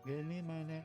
Any minute.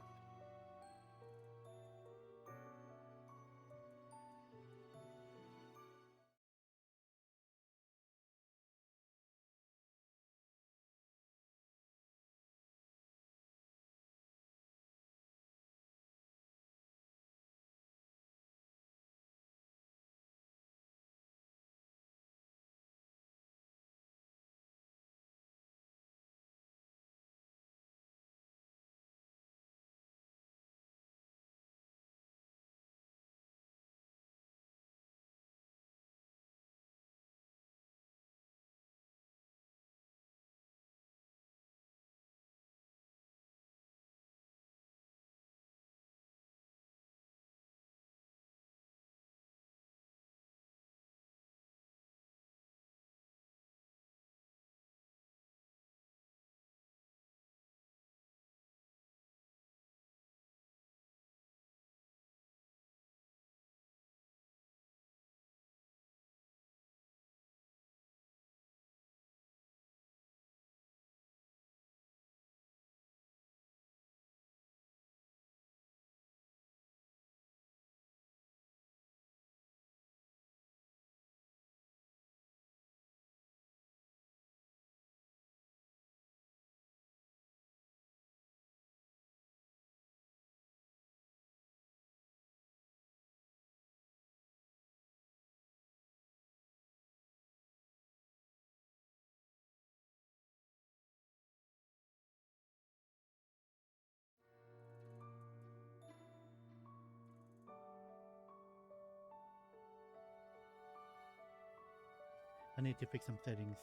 I need to fix some settings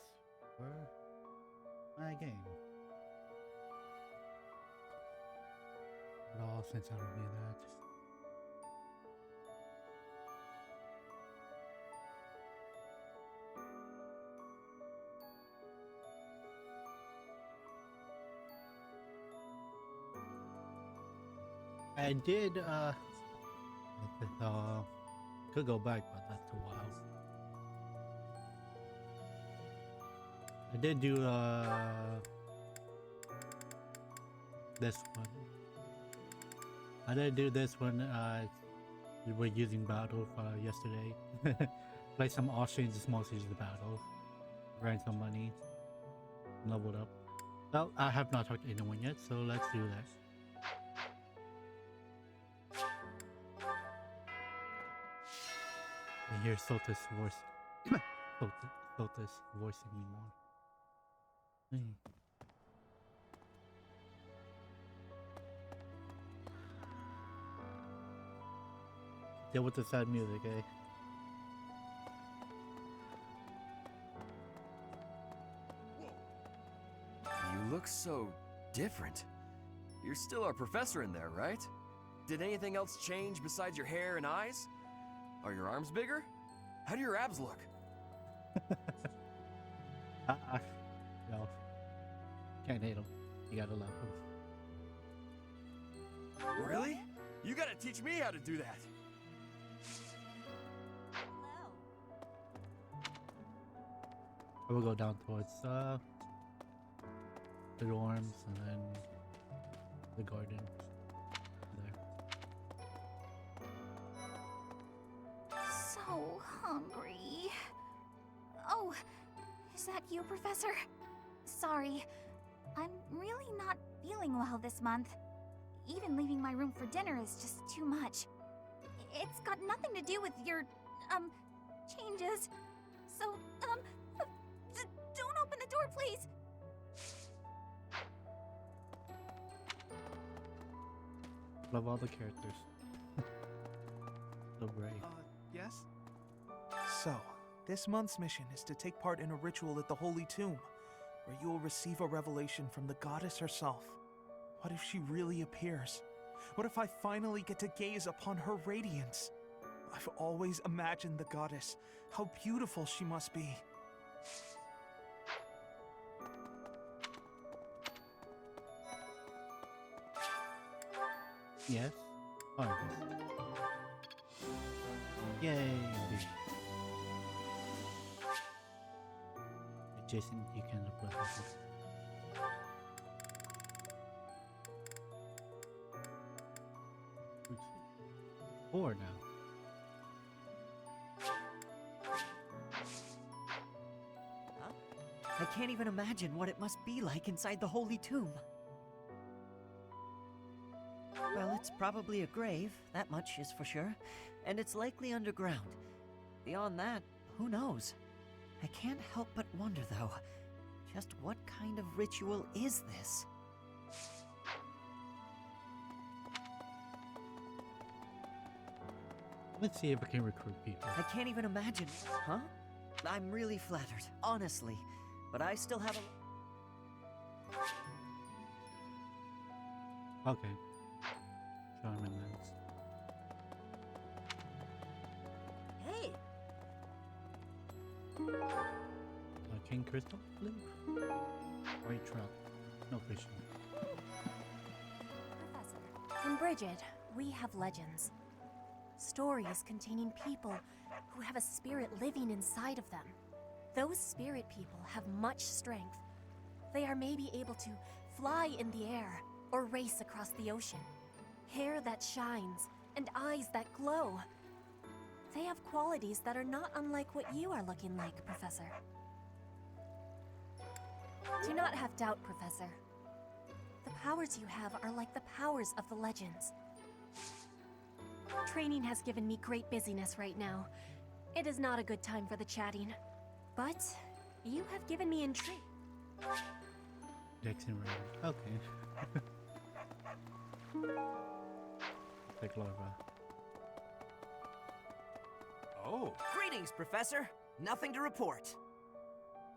for my game. But since I don't do that. I did could go back, but that's a while. I did do this one. I did do this one. We were using battle yesterday. Play some Austrians and small cities of battle. Ran some money. Leveled up. Well, I have not talked to anyone yet, so let's do that. I hear Sota's voice. Sota's voicing me more. Hey. Deal with the sad music, eh? You look so different. You're still our professor in there, right? Did anything else change besides your hair and eyes? Are your arms bigger? How do your abs look? No. Can't hate him. You gotta love him. Really? You gotta teach me how to do that. Hello. I will go down towards the dorms and then the garden. There. So hungry. Oh, is that you, Professor? Sorry, I'm really not feeling well this month. Even leaving my room for dinner is just too much. It's got nothing to do with your, changes. So, don't open the door, please. Love all the characters. So brave. Yes? So, this month's mission is to take part in a ritual at the Holy Tomb, where you will receive a revelation from the goddess herself. What if she really appears? What if I finally get to gaze upon her radiance? I've always imagined the goddess, how beautiful she must be. Yes? Oh, yay! Jason, you can upload this. 4 now. Huh? I can't even imagine what it must be like inside the Holy Tomb. Well, it's probably a grave, that much is for sure, and it's likely underground. Beyond that, who knows? I can't help but wonder, though, just what kind of ritual is this? Let's see if we can recruit people. I can't even imagine. Huh? I'm really flattered, honestly, but I still have a... Okay. Show him in lens. Hey, King Crystal? Blue? White trout. No fishing. Professor. In Bridget, we have legends. Stories containing people who have a spirit living inside of them. Those spirit people have much strength. They are maybe able to fly in the air or race across the ocean. Hair that shines and eyes that glow. They have qualities that are not unlike what you are looking like, Professor. Do not have doubt, Professor. The powers you have are like the powers of the legends. Training has given me great busyness right now. It is not a good time for the chatting. But you have given me intrigue. Jackson Ray. Okay. Take Laura. Oh, Greetings, Professor. Nothing to report.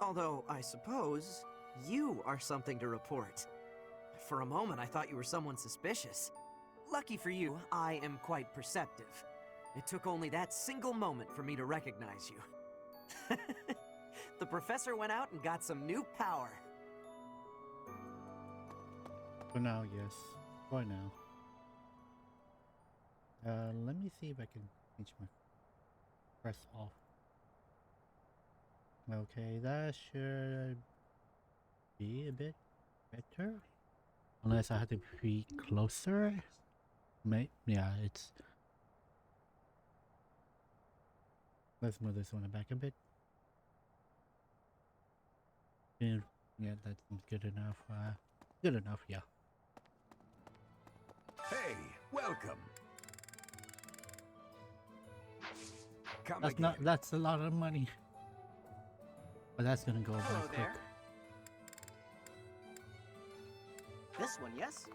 Although, I suppose, you are something to report. For a moment, I thought you were someone suspicious. Lucky for you, I am quite perceptive. It took only that single moment for me to recognize you. The professor went out and got some new power. For now, yes. For now. Let me see if I can change my press off. Okay, that should be a bit better. Unless I have to be closer. Yeah, it's... Let's move this one back a bit. Yeah, that seems good enough. Good enough, yeah. hey, welcome. Come That's again. not. That's a lot of money. But that's gonna go by Hello quick. there. This one, yes?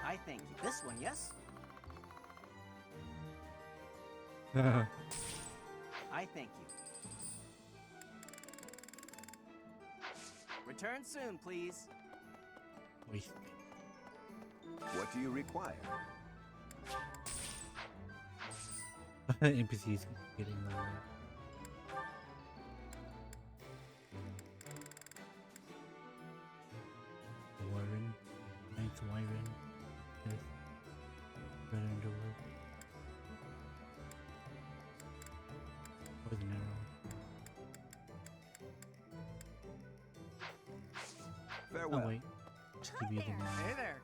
I thank you. This one, yes? I thank you. Return soon, please. Wasted. What do you require? NPCs getting lower. Warren. Thanks, Warren. Yes. Better than the wood. With an arrow. Farewell. Oh wait. Just give you the money. there.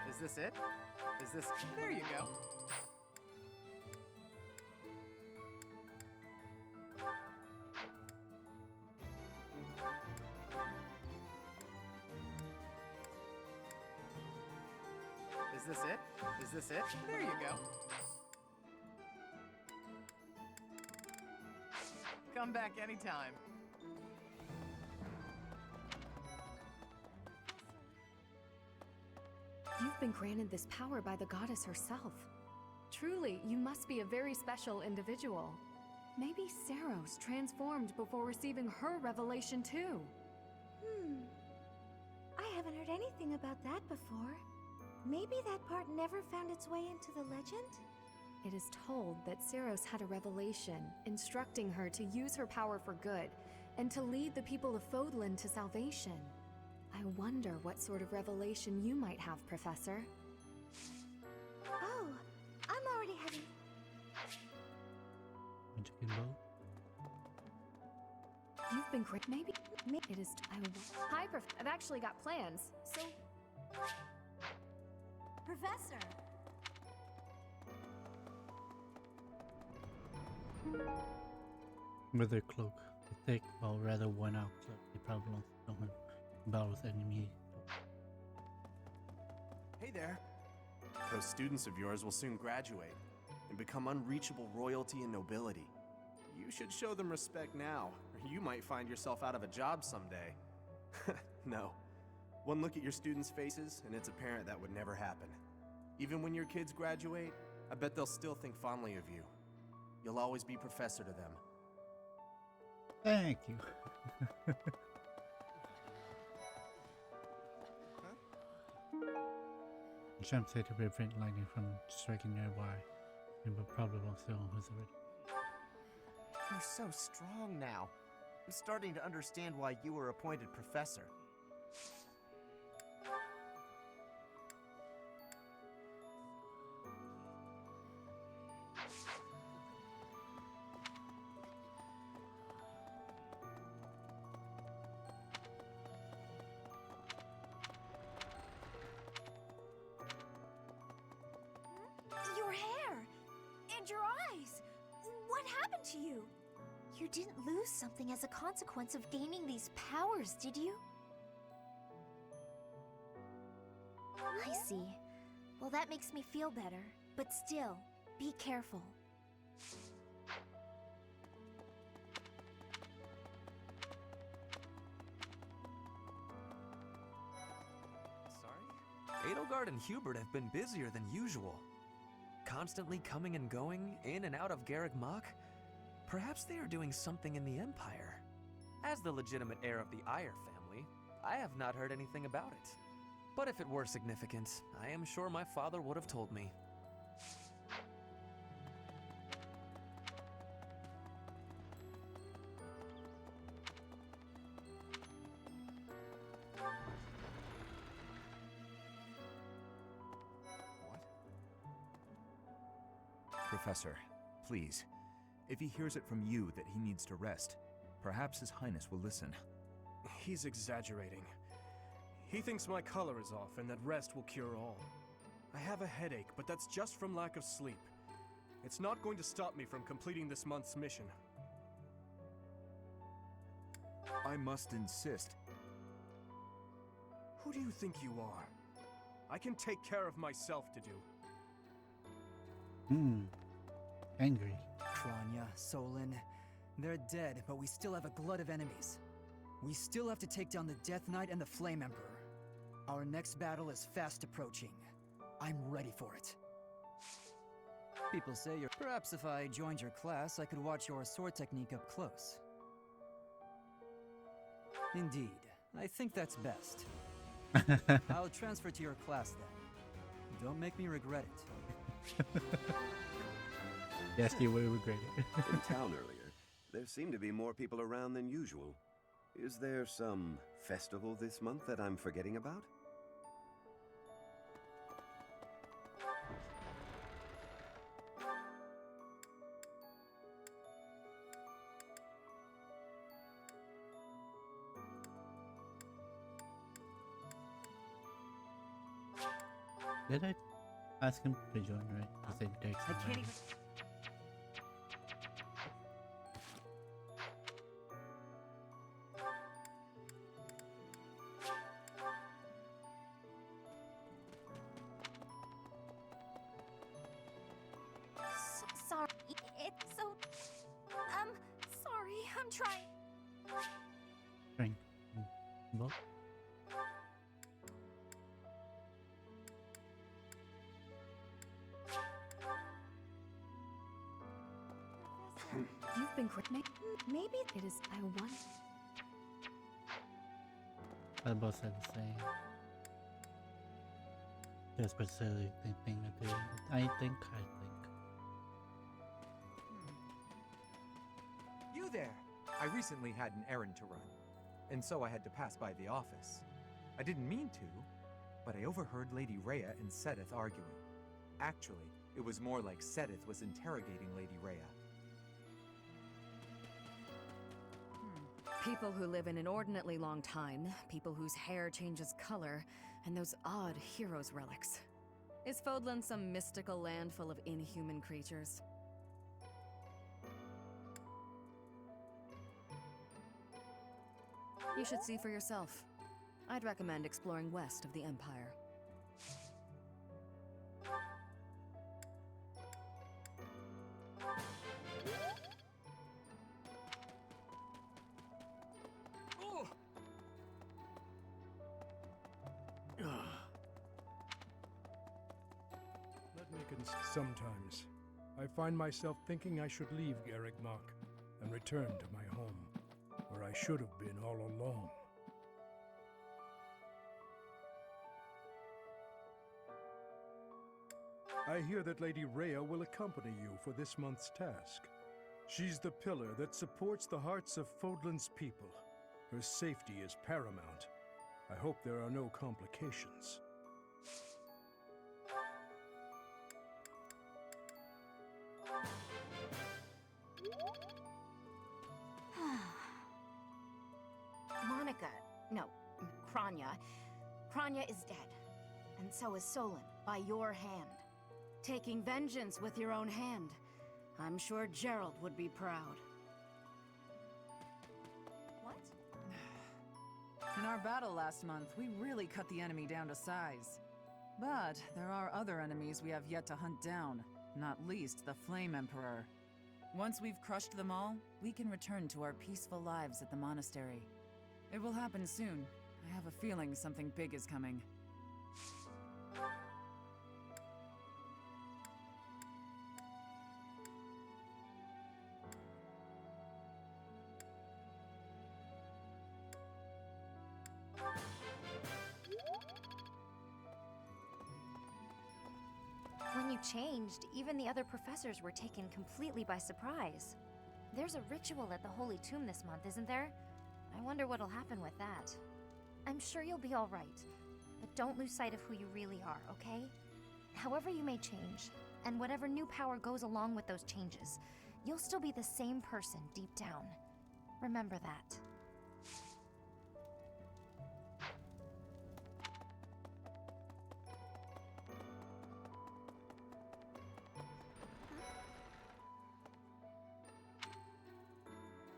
Is this it? Is this... There you go. Is this it? Is this it? There you go. Come back anytime. You've been granted this power by the goddess herself. Truly, you must be a very special individual. Maybe Saros transformed before receiving her revelation too. I haven't heard anything about that before. Maybe that part never found its way into the legend? It is told that Saros had a revelation, instructing her to use her power for good, and to lead the people of Fodlan to salvation. I wonder what sort of revelation you might have, Professor. Oh, I'm already having... chicken bowl. You've been great. Maybe it is. Hi, I've actually got plans. So, Professor! With their cloak, the thick, well, rather worn out cloak, they probably don't have battles enemy. Hey there. Those students of yours will soon graduate and become unreachable royalty and nobility. You should show them respect now, or you might find yourself out of a job someday. No. One look at your students' faces, and it's apparent that would never happen. Even when your kids graduate, I bet they'll still think fondly of you. You'll always be professor to them. Thank you. I'm trying to prevent lightning from striking nearby. But probably won't still on his already. You're so strong now. I'm starting to understand why you were appointed professor. Your hair! And your eyes! What happened to you? You didn't lose something as a consequence of gaining these powers, did you? I see. Well, that makes me feel better. But still, be careful. Sorry? Edelgard and Hubert have been busier than usual. Constantly coming and going, in and out of Garreg Mach. Perhaps they are doing something in the Empire. As the legitimate heir of the Ayer family, I have not heard anything about it. But if it were significant, I am sure my father would have told me. Professor, please. If he hears it from you that he needs to rest, perhaps His Highness will listen. He's exaggerating. He thinks my color is off and that rest will cure all. I have a headache, but that's just from lack of sleep. It's not going to stop me from completing this month's mission. I must insist. Who do you think you are? I can take care of myself to do. Angry. Kranya, Solon, they're dead, but we still have a glut of enemies. We still have to take down the Death Knight and the Flame Emperor. Our next battle is fast approaching. I'm ready for it. People say you're... Perhaps if I joined your class, I could watch your sword technique up close. Indeed, I think that's best. I'll transfer to your class then. Don't make me regret it. Yes, you will regret it. In town earlier, there seemed to be more people around than usual. Is there some festival this month that I'm forgetting about? Did I ask him to join, right? I said Dex. I can't even... Sorry, it's so... sorry, I'm trying. Ring. Both? You've been great. Maybe it is. I want. They both said the same. That's specifically the thing that they... I think. You there! I recently had an errand to run, and so I had to pass by the office. I didn't mean to, but I overheard Lady Rhea and Sedith arguing. Actually, it was more like Sedith was interrogating Lady Rhea. People who live an inordinately long time, people whose hair changes color, and those odd heroes' relics. Is Fodlan some mystical land full of inhuman creatures? You should see for yourself. I'd recommend exploring west of the Empire. Let me sometimes. I find myself thinking I should leave Garrigmach and return to my home, where I should have been all along. I hear that Lady Rhea will accompany you for this month's task. She's the pillar that supports the hearts of Fodlan's people. Her safety is paramount. I hope there are no complications. Monica, no, Kranya. Kranya is dead. And so is Solon, by your hand. Taking vengeance with your own hand. I'm sure Gerald would be proud. What? In our battle last month, we really cut the enemy down to size. But there are other enemies we have yet to hunt down, not least the Flame Emperor. Once we've crushed them all, we can return to our peaceful lives at the monastery. It will happen soon. I have a feeling something big is coming. When you changed, even the other professors were taken completely by surprise. There's a ritual at the Holy Tomb this month, isn't there? I wonder what'll happen with that. I'm sure you'll be all right, but don't lose sight of who you really are, okay? However you may change, and whatever new power goes along with those changes, you'll still be the same person deep down. Remember that.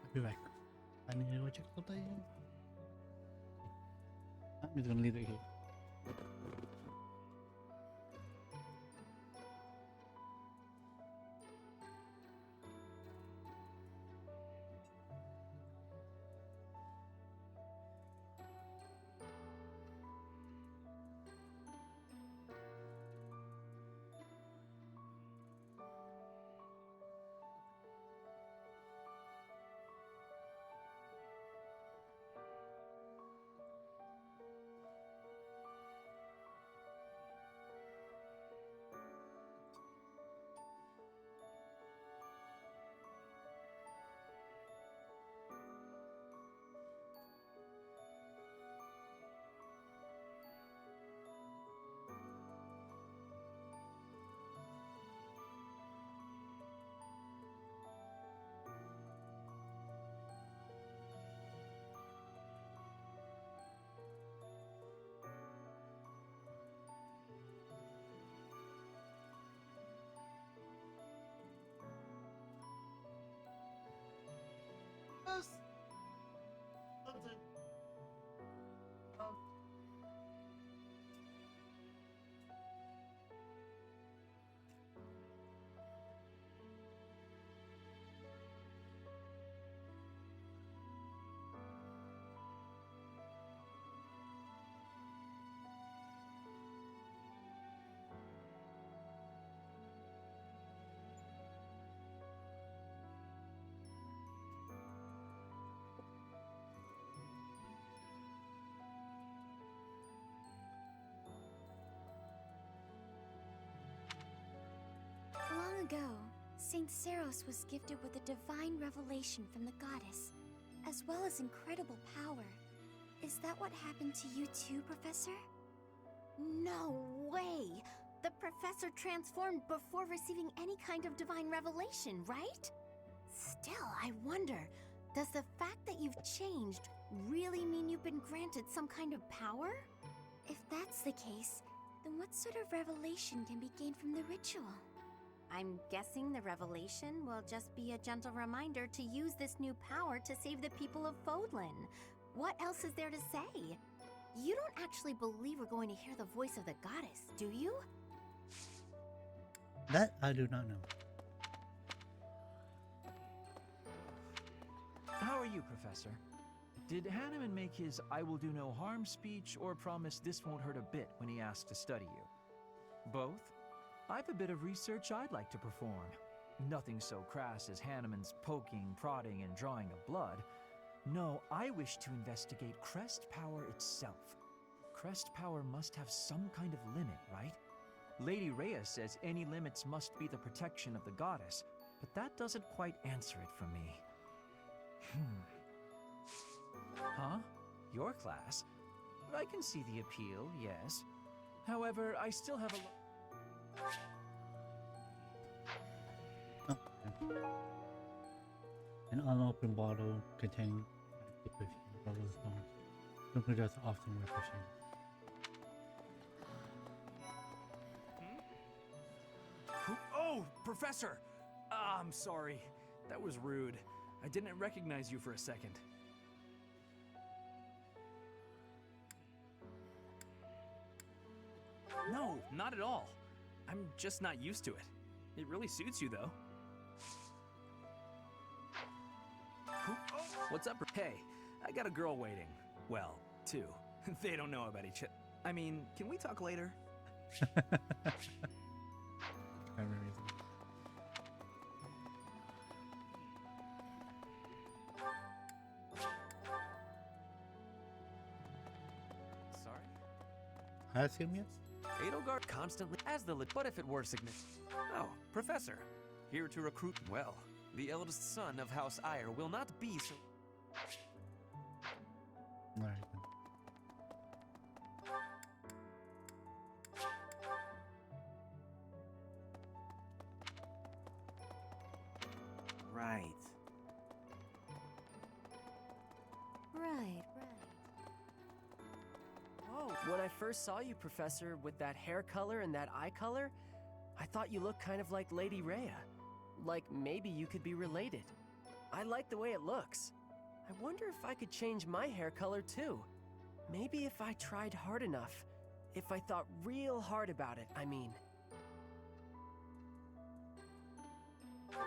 I'll be back. I need to go check something. I'm just gonna leave it here. Long ago, Saint Seros was gifted with a divine revelation from the goddess, as well as incredible power. Is that what happened to you too, Professor? No way! The professor transformed before receiving any kind of divine revelation, right? Still, I wonder, Does the fact that you've changed really mean you've been granted some kind of power? If that's the case, then what sort of revelation can be gained from the ritual? I'm guessing the revelation will just be a gentle reminder to use this new power to save the people of Fodlan. What else is there to say? You don't actually believe we're going to hear the voice of the goddess, do you? That I do not know. How are you, Professor? Did Hanneman make his I will do no harm speech or promise this won't hurt a bit when he asked to study you? Both? I've a bit of research I'd like to perform. Nothing so crass as Hanneman's poking, prodding, and drawing of blood. No, I wish to investigate Crest power itself. Crest power must have some kind of limit, right? Lady Rhea says any limits must be the protection of the goddess, but that doesn't quite answer it for me. Huh? Your class? I can see the appeal, yes. However, I still have a An unopened bottle containing active perfume bubbles stones. Drinkers often wear perfume. Oh, Professor! I'm sorry. That was rude. I didn't recognize you for a second. No, not at all. I'm just not used to it. It really suits you, though. What's up? Hey, I got a girl waiting. Well, two. They don't know about each other. I mean, can we talk later? Sorry? I assume yes? Edelgard constantly has the but if it were significant. Oh, Professor. Here to recruit. Well, the eldest son of House Ire will not be so. Alright. Right. Right. Oh, when I first saw you, Professor, with that hair color and that eye color, I thought you looked kind of like Lady Rhea. Like maybe you could be related. I like the way it looks. I wonder if I could change my hair color too. Maybe if I tried hard enough. If I thought real hard about it, I mean.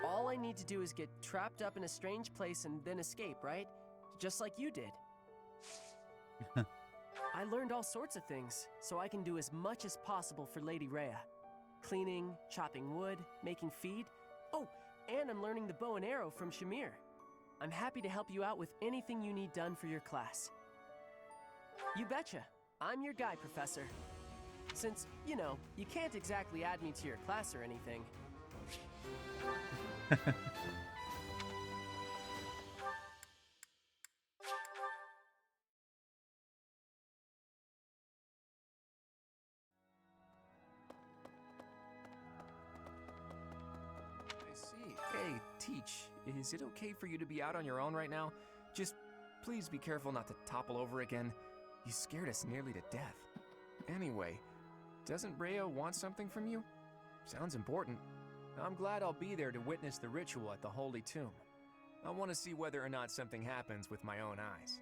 All I need to do is get trapped up in a strange place and then escape, right? Just like you did. I learned all sorts of things, so I can do as much as possible for Lady Rhea. Cleaning, chopping wood, making feed. Oh, and I'm learning the bow and arrow from Shamir. I'm happy to help you out with anything you need done for your class. You betcha. I'm your guy, Professor. Since, you know, you can't exactly add me to your class or anything. I see. Hey, Teach, is it okay for you to be out on your own right now? Just please be careful not to topple over again. You scared us nearly to death. Anyway, doesn't Rhea want something from you? Sounds important. I'm glad I'll be there to witness the ritual at the Holy Tomb. I want to see whether or not something happens with my own eyes.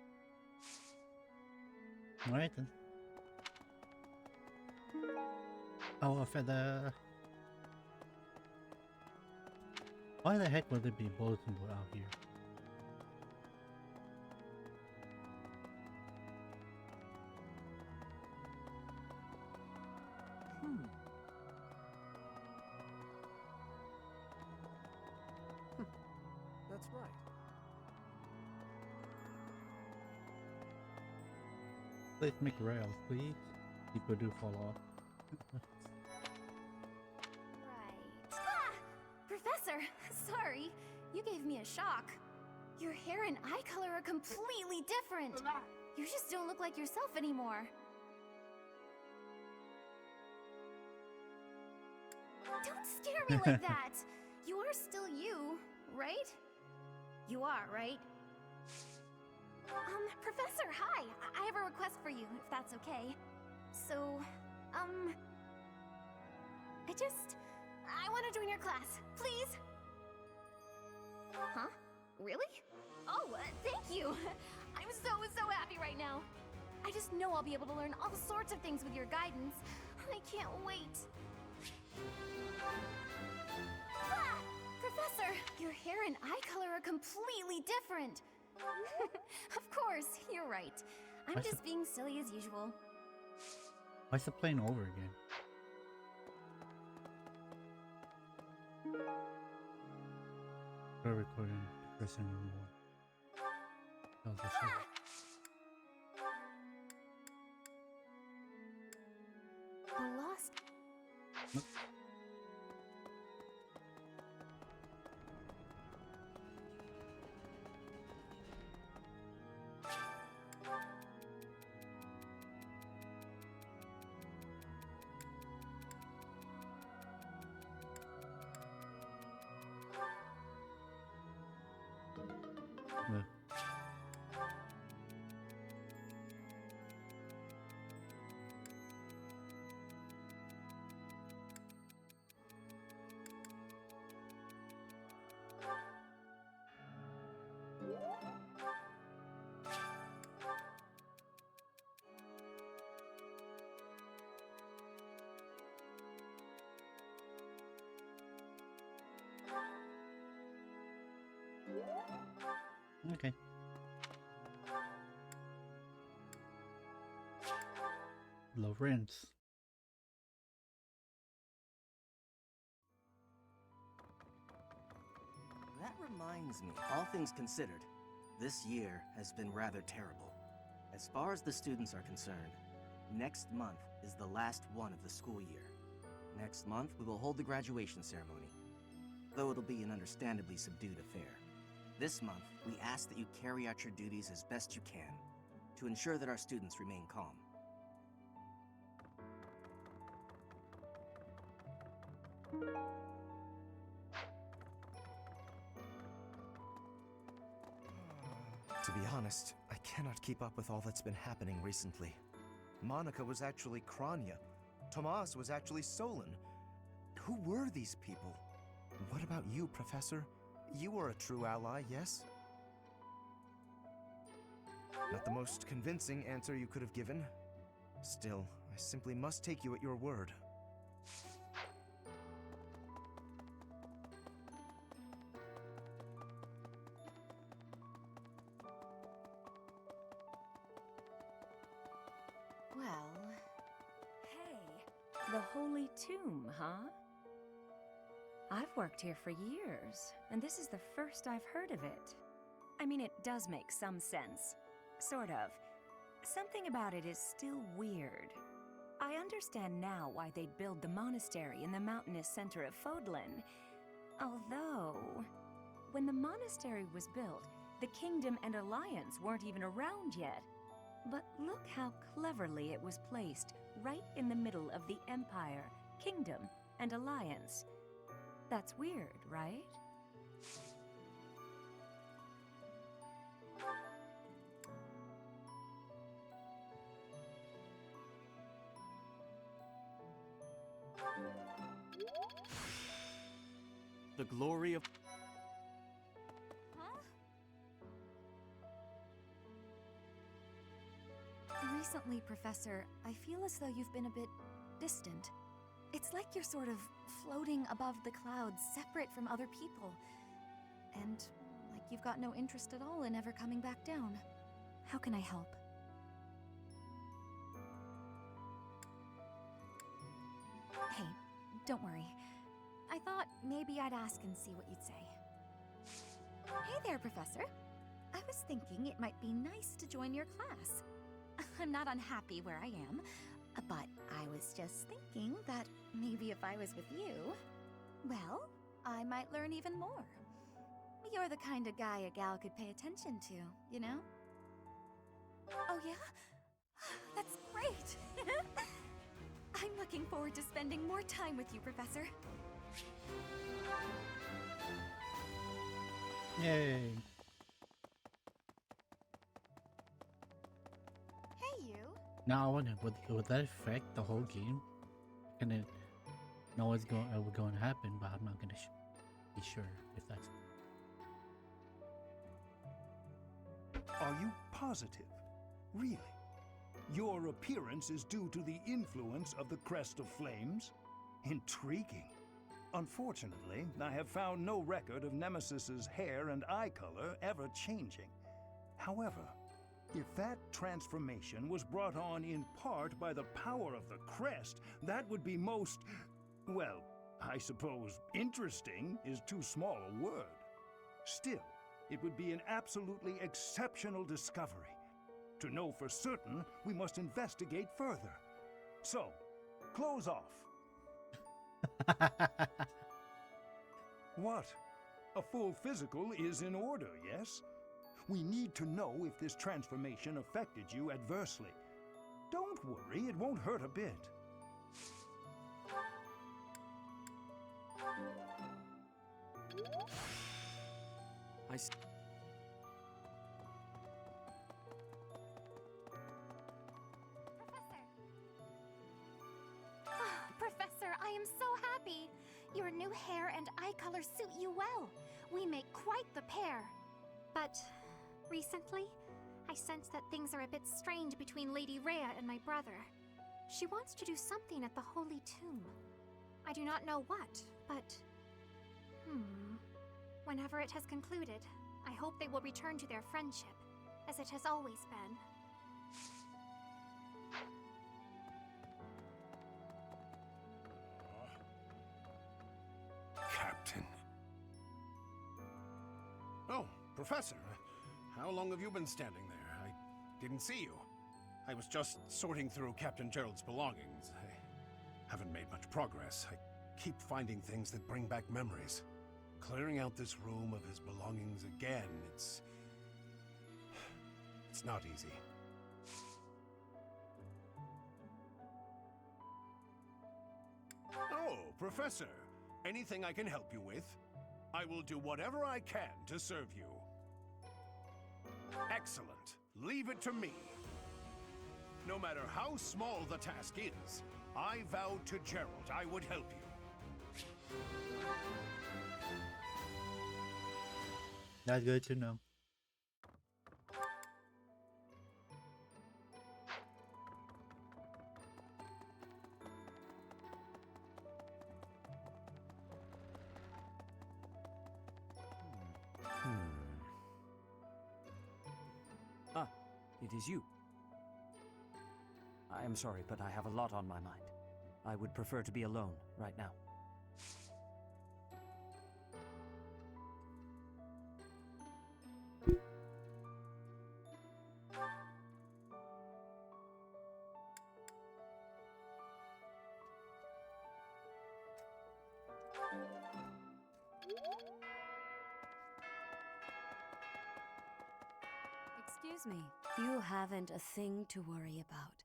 Alright then. Oh, a feather. Why the heck would there be bulletin board out here? That's right. Please make rails, please. People do fall off. Ah! Professor, sorry. You gave me a shock. Your hair and eye color are completely different. You just don't look like yourself anymore. Don't scare me like that. You are still you, right? You are, right? Professor, hi! I have a request for you, if that's okay. So, I want to join your class, please! Huh? Really? Oh, thank you! I'm so happy right now! I just know I'll be able to learn all sorts of things with your guidance. I can't wait! Ah! Professor, your hair and eye color are completely different! Of course, you're right. I'm just being silly as usual. Why is it playing over again? We're recording the person removal. That was the shit. The lost. Nope. Yeah. Okay. Low rents. That reminds me, all things considered, this year has been rather terrible. As far as the students are concerned, next month is the last one of the school year. Next month, we will hold the graduation ceremony, though it'll be an understandably subdued affair. This month, we ask that you carry out your duties as best you can, to ensure that our students remain calm. To be honest, I cannot keep up with all that's been happening recently. Monica was actually Kranya. Tomas was actually Solon. Who were these people? What about you, Professor? You were a true ally, yes? Not the most convincing answer you could have given. Still, I simply must take you at your word. Well, hey, the Holy Tomb, huh? I've worked here for years, and this is the first I've heard of it. I mean, it does make some sense. Sort of. Something about it is still weird. I understand now why they'd build the monastery in the mountainous center of Fodlan. Although, when the monastery was built, the Kingdom and Alliance weren't even around yet. But look how cleverly it was placed, right in the middle of the Empire, Kingdom, and Alliance. That's weird, right? The glory of... Recently, Professor, I feel as though you've been a bit distant. It's like you're sort of floating above the clouds, separate from other people. And like you've got no interest at all in ever coming back down. How can I help? Hey, don't worry. I thought maybe I'd ask and see what you'd say. Hey there, Professor. I was thinking it might be nice to join your class. I'm not unhappy where I am, but I was just thinking that maybe if I was with you, well, I might learn even more. You're the kind of guy a gal could pay attention to, you know? Oh yeah? That's great! I'm looking forward to spending more time with you, Professor. Yay! Now I wonder, would that affect the whole game? And then know what's going to happen, but I'm not going to be sure if that's. Are you positive? Really? Your appearance is due to the influence of the Crest of Flames? Intriguing. Unfortunately, I have found no record of Nemesis's hair and eye color ever changing. However, if that transformation was brought on in part by the power of the Crest, that would be most, well, I suppose interesting is too small a word. Still, it would be an absolutely exceptional discovery. To know for certain, we must investigate further. So, close off. What? A full physical is in order, yes? We need to know if this transformation affected you adversely. Don't worry, it won't hurt a bit. Professor, I am so happy! Your new hair and eye color suit you well. We make quite the pair. But recently, I sense that things are a bit strange between Lady Rhea and my brother. She wants to do something at the Holy Tomb. I do not know what, but... Whenever it has concluded, I hope they will return to their friendship, as it has always been. Captain. Oh, Professor. How long have you been standing there? I didn't see you. I was just sorting through Captain Gerald's belongings. I haven't made much progress. I keep finding things that bring back memories. Clearing out this room of his belongings again, it's not easy. Oh, Professor. Anything I can help you with? I will do whatever I can to serve you. Excellent. Leave it to me. No matter how small the task is, I vowed to Gerald I would help you. That's good to know. Ah, it is you. I am sorry, but I have a lot on my mind. I would prefer to be alone right now. Excuse me. You haven't a thing to worry about.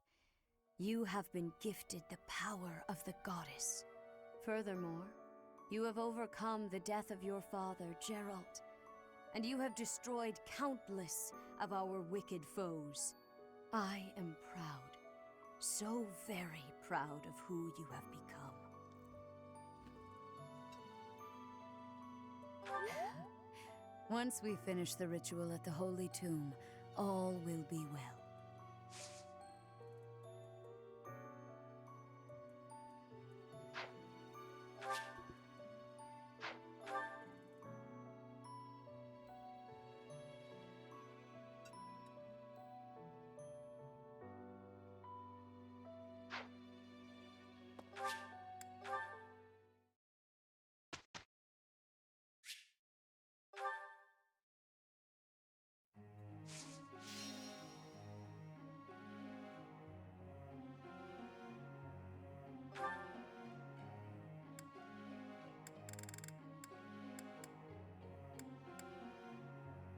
You have been gifted the power of the goddess. Furthermore, you have overcome the death of your father, Gerald, and you have destroyed countless of our wicked foes. I am proud, so very proud of who you have become. Once we finish the ritual at the Holy Tomb, all will be well.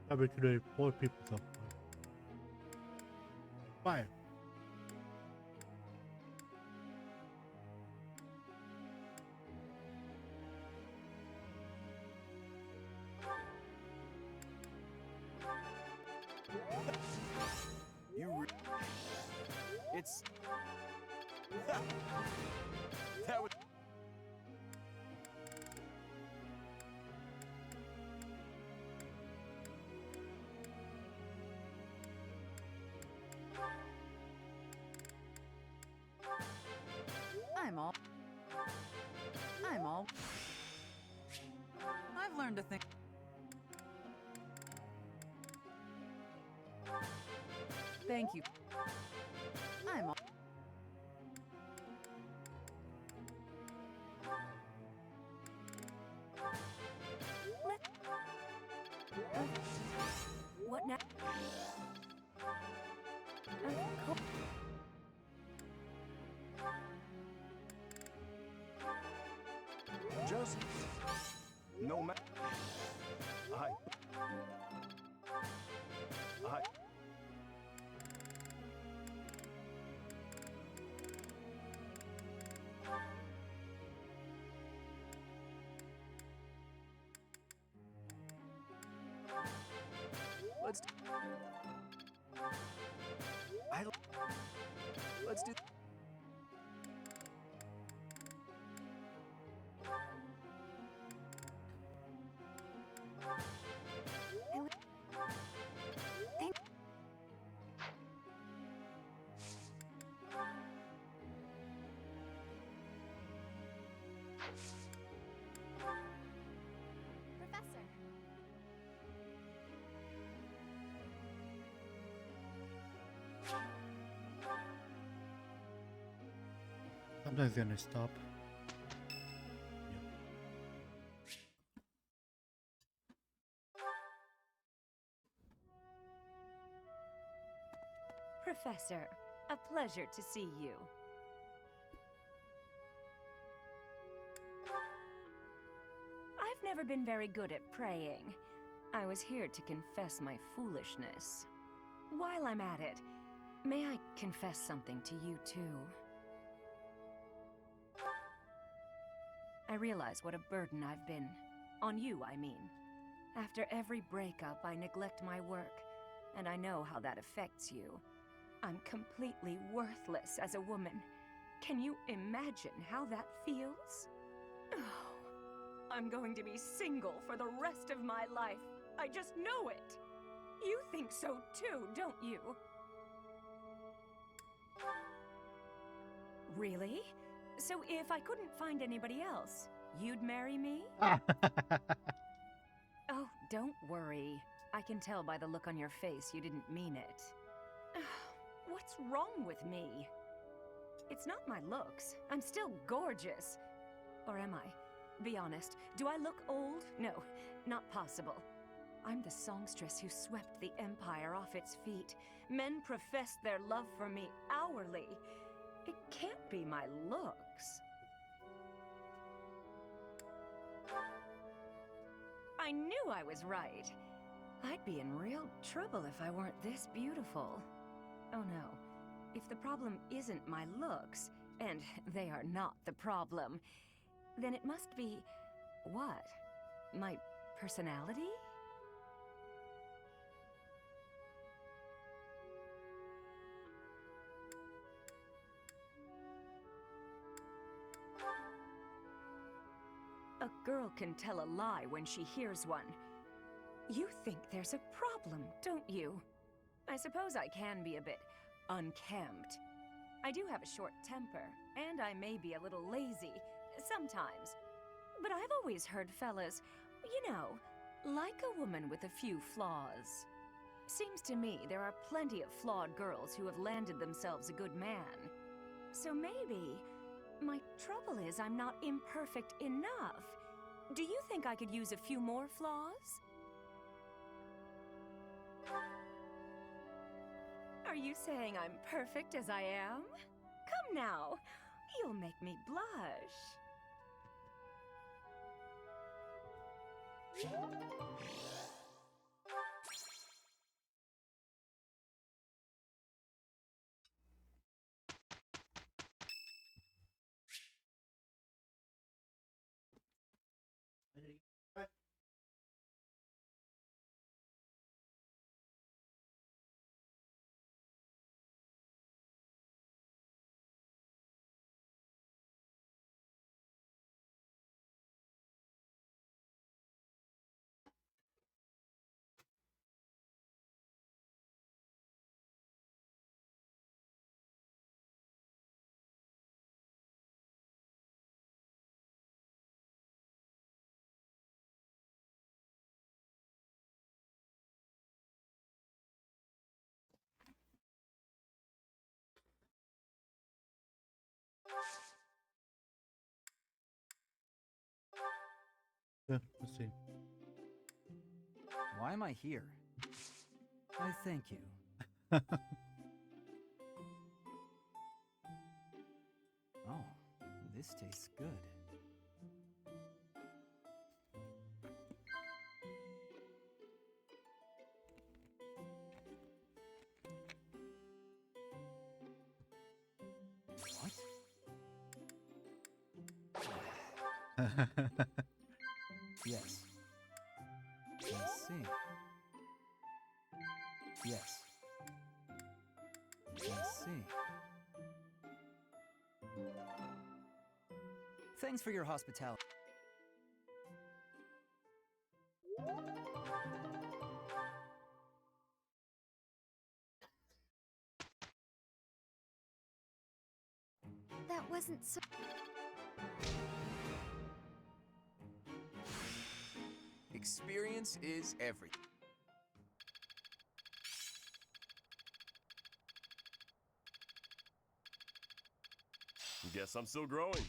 Probably today, 4 people so far. 5. Let's... That was... I've learned to think. Thank you. I'm all. What now? Cool. Just no matter. I. Let's... Let's do... Professor. Sometimes it's gonna stop. Professor, a pleasure to see you. I've never been very good at praying. I was here to confess my foolishness. While I'm at it, may I confess something to you too? I realize what a burden I've been. On you, I mean. After every breakup, I neglect my work, and I know how that affects you. I'm completely worthless as a woman. Can you imagine how that feels? Oh, I'm going to be single for the rest of my life. I just know it. You think so too, don't you? Really? So if I couldn't find anybody else, you'd marry me? Oh, don't worry. I can tell by the look on your face you didn't mean it. What's wrong with me? It's not my looks. I'm still gorgeous. Or am I? Be honest, do I look old? No, not possible. I'm the songstress who swept the Empire off its feet. Men professed their love for me hourly. It can't be my looks. I knew I was right. I'd be in real trouble if I weren't this beautiful. Oh no. If the problem isn't my looks, and they are not the problem, then it must be... what? My personality? A girl can tell a lie when she hears one. You think there's a problem, don't you? I suppose I can be a bit unkempt. I do have a short temper, and I may be a little lazy, sometimes. But I've always heard fellas, you know, like a woman with a few flaws. Seems to me there are plenty of flawed girls who have landed themselves a good man. So maybe my trouble is I'm not imperfect enough. Do you think I could use a few more flaws? Are you saying I'm perfect as I am? Come now, you'll make me blush. Yeah, let's see. Why am I here? I thank you. Oh, this tastes good. Yes. I see. Yes. I see. Thanks for your hospitality. That wasn't so. Experience is everything. Guess I'm still growing.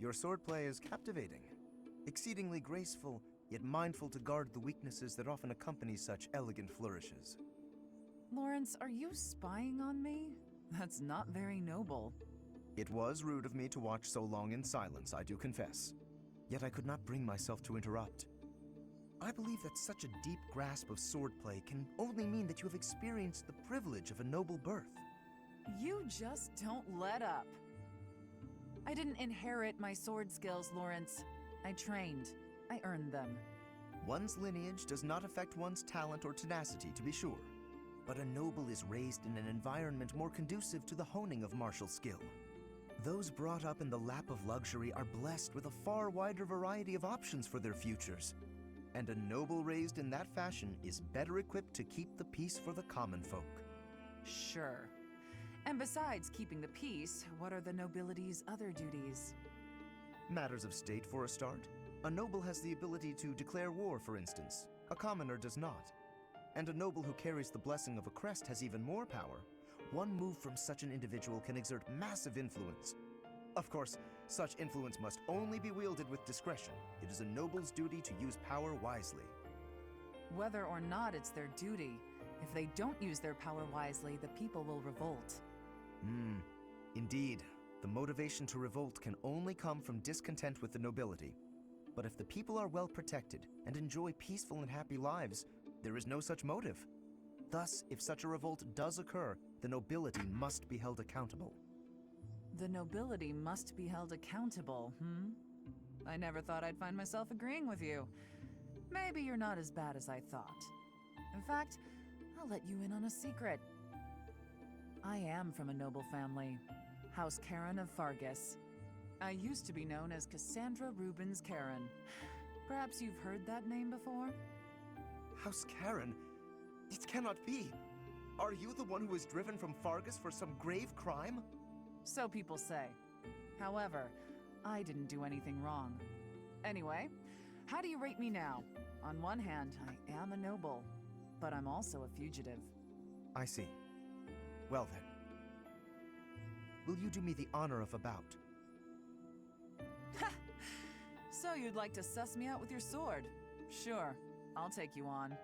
Your swordplay is captivating, exceedingly graceful, yet mindful to guard the weaknesses that often accompany such elegant flourishes. Lawrence, are you spying on me? That's not very noble. It was rude of me to watch so long in silence, I do confess. Yet I could not bring myself to interrupt. I believe that such a deep grasp of swordplay can only mean that you have experienced the privilege of a noble birth. You just don't let up. I didn't inherit my sword skills, Lawrence. I trained. I earned them. One's lineage does not affect one's talent or tenacity, to be sure. But a noble is raised in an environment more conducive to the honing of martial skill. Those brought up in the lap of luxury are blessed with a far wider variety of options for their futures. And a noble raised in that fashion is better equipped to keep the peace for the common folk. Sure. And besides keeping the peace, what are the nobility's other duties? Matters of state for a start. A noble has the ability to declare war, for instance. A commoner does not. And a noble who carries the blessing of a crest has even more power. One move from such an individual can exert massive influence. Of course, such influence must only be wielded with discretion. It is a noble's duty to use power wisely. Whether or not it's their duty, if they don't use their power wisely, the people will revolt. Indeed. The motivation to revolt can only come from discontent with the nobility. But if the people are well protected and enjoy peaceful and happy lives, there is no such motive. Thus, if such a revolt does occur, the nobility must be held accountable. The nobility must be held accountable, I never thought I'd find myself agreeing with you. Maybe you're not as bad as I thought. In fact, I'll let you in on a secret. I am from a noble family, House Karen of Fargus. I used to be known as Cassandra Rubens Karen. Perhaps you've heard that name before? House Karen? It cannot be! Are you the one who was driven from Fargus for some grave crime? So people say. However, I didn't do anything wrong. Anyway, how do you rate me now? On one hand, I am a noble, but I'm also a fugitive. I see. Well then. Will you do me the honor of a bout? So you'd like to suss me out with your sword? Sure, I'll take you on.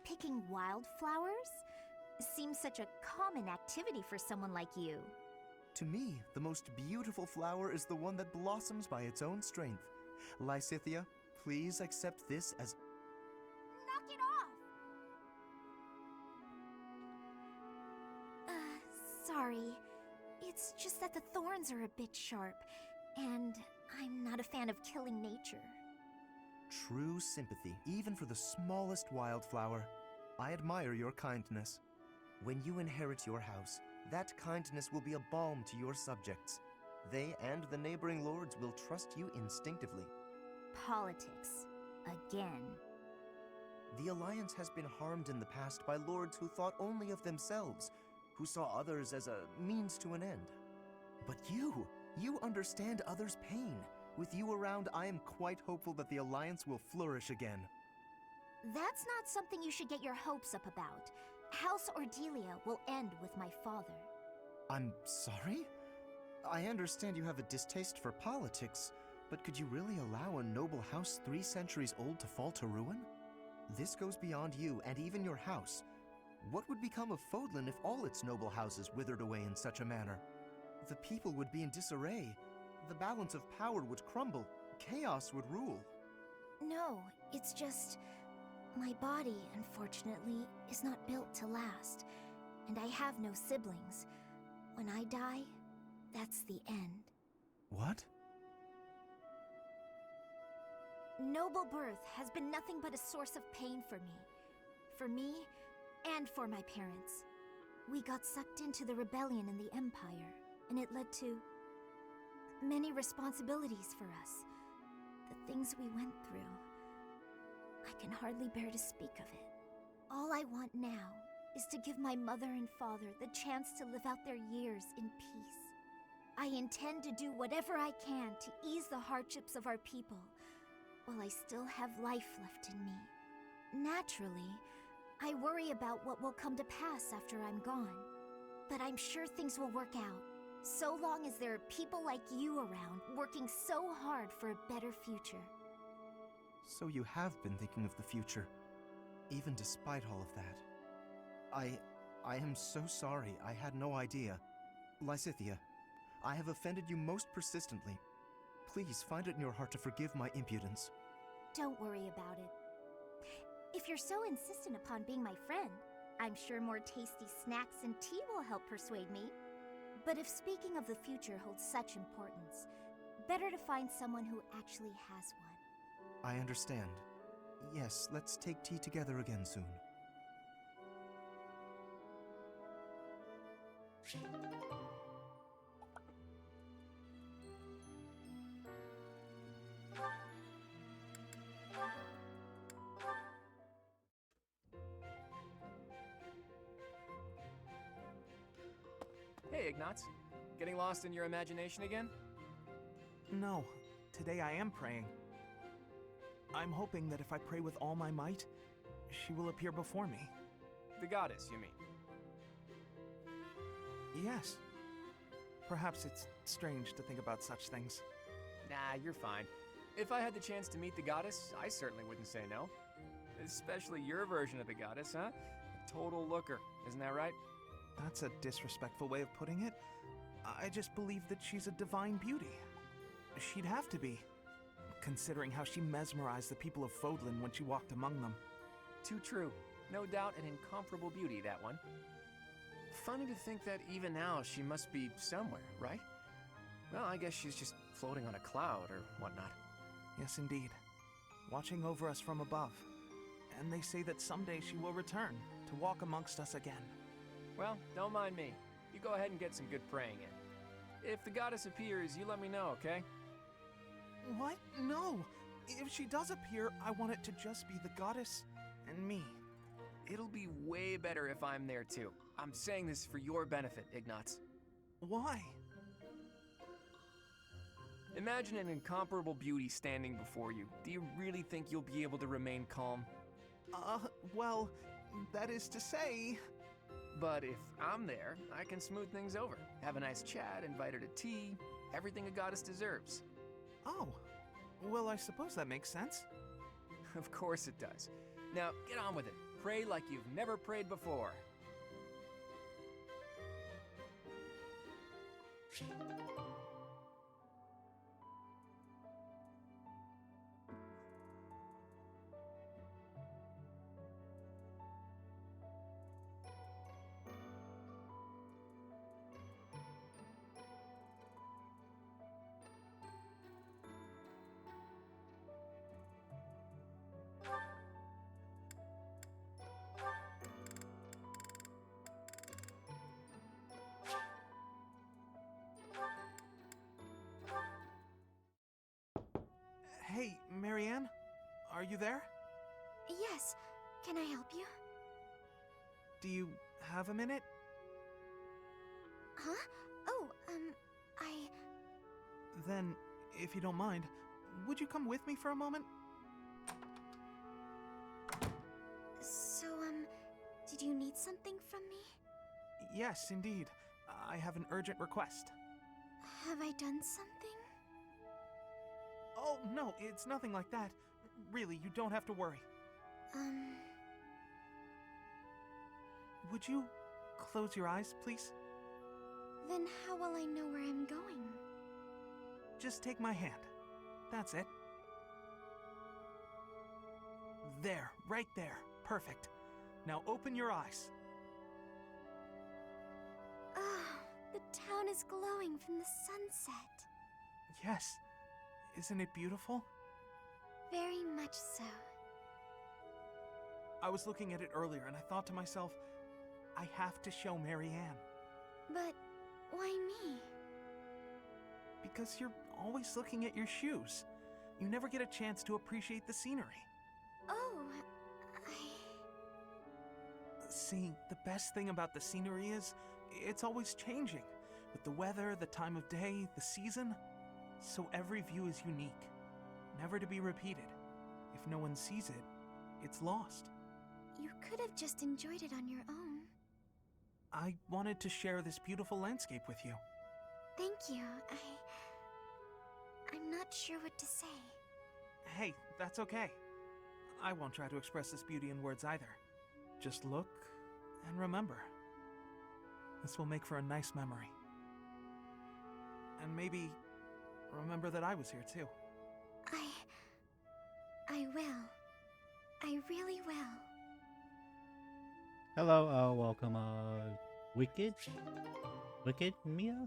Picking wildflowers? Seems such a common activity for someone like you. To me, the most beautiful flower is the one that blossoms by its own strength. Lysithia, please accept this as... Knock it off! Sorry. It's just that the thorns are a bit sharp, and I'm not a fan of killing nature. True sympathy, even for the smallest wildflower. I admire your kindness. When you inherit your house, that kindness will be a balm to your subjects. They and the neighboring lords will trust you instinctively. Politics. Again. The Alliance has been harmed in the past by lords who thought only of themselves, who saw others as a means to an end. But you understand others' pain. With you around, I am quite hopeful that the Alliance will flourish again. That's not something you should get your hopes up about. House Ordelia will end with my father. I'm sorry? I understand you have a distaste for politics, but could you really allow a noble house 3 centuries old to fall to ruin? This goes beyond you and even your house. What would become of Fodlan if all its noble houses withered away in such a manner? The people would be in disarray. The balance of power would crumble. Chaos would rule. No, it's just... my body, unfortunately, is not built to last. And I have no siblings. When I die, that's the end. What? Noble birth has been nothing but a source of pain for me. For me, and for my parents. We got sucked into the rebellion in the Empire, and it led to many responsibilities for us. The things we went through. I can hardly bear to speak of it. All I want now is to give my mother and father the chance to live out their years in peace. I intend to do whatever I can to ease the hardships of our people, while I still have life left in me. Naturally, I worry about what will come to pass after I'm gone. But I'm sure things will work out, so long as there are people like you around working so hard for a better future. So you have been thinking of the future, even despite all of that. I am so sorry. I had no idea. Lysithea, I have offended you most persistently. Please find it in your heart to forgive my impudence. Don't worry about it. If you're so insistent upon being my friend, I'm sure more tasty snacks and tea will help persuade me. But if speaking of the future holds such importance, better to find someone who actually has one. I understand. Yes, let's take tea together again soon. Hey, Ignatz. Getting lost in your imagination again? No. Today I am praying. I'm hoping that if I pray with all my might, she will appear before me. The goddess, you mean? Yes. Perhaps it's strange to think about such things. Nah, you're fine. If I had the chance to meet the goddess, I certainly wouldn't say no. Especially your version of the goddess, huh? A total looker, isn't that right? That's a disrespectful way of putting it. I just believe that she's a divine beauty. She'd have to be, considering how she mesmerized the people of Fodlan when she walked among them. Too true. No doubt an incomparable beauty, that one. Funny to think that even now she must be somewhere, right? Well, I guess she's just floating on a cloud or whatnot. Yes, indeed. Watching over us from above. And they say that someday she will return to walk amongst us again. Well, don't mind me. You go ahead and get some good praying in. If the goddess appears, you let me know, okay? What? No! If she does appear, I want it to just be the goddess and me. It'll be way better if I'm there too. I'm saying this for your benefit, Ignatz. Why? Imagine an incomparable beauty standing before you. Do you really think you'll be able to remain calm? Well, that is to say... But if I'm there, I can smooth things over. Have a nice chat, invite her to tea, everything a goddess deserves. Oh, well, I suppose that makes sense. Of course it does. Now, get on with it. Pray like you've never prayed before. Marianne? Are you there? Yes. Can I help you? Do you have a minute? Huh? Oh, Then, if you don't mind, would you come with me for a moment? So, did you need something from me? Yes, indeed. I have an urgent request. Have I done something? Oh, no, it's nothing like that. Really, you don't have to worry. Would you close your eyes, please? Then how will I know where I'm going? Just take my hand. That's it. There, right there. Perfect. Now open your eyes. Ah, the town is glowing from the sunset. Yes. Isn't it beautiful? Very much so. I was looking at it earlier and I thought to myself, I have to show Marianne. But why me? Because you're always looking at your shoes. You never get a chance to appreciate the scenery. Oh, See, the best thing about the scenery is, it's always changing. With the weather, the time of day, the season. So every view is unique. Never to be repeated. If no one sees it, it's lost. You could have just enjoyed it on your own. I wanted to share this beautiful landscape with you. Thank you. I'm not sure what to say. Hey, that's okay. I won't try to express this beauty in words either. Just look and remember. This will make for a nice memory. And maybe remember that I was here too. I will. I really will. Hello, welcome, Wicked Mia?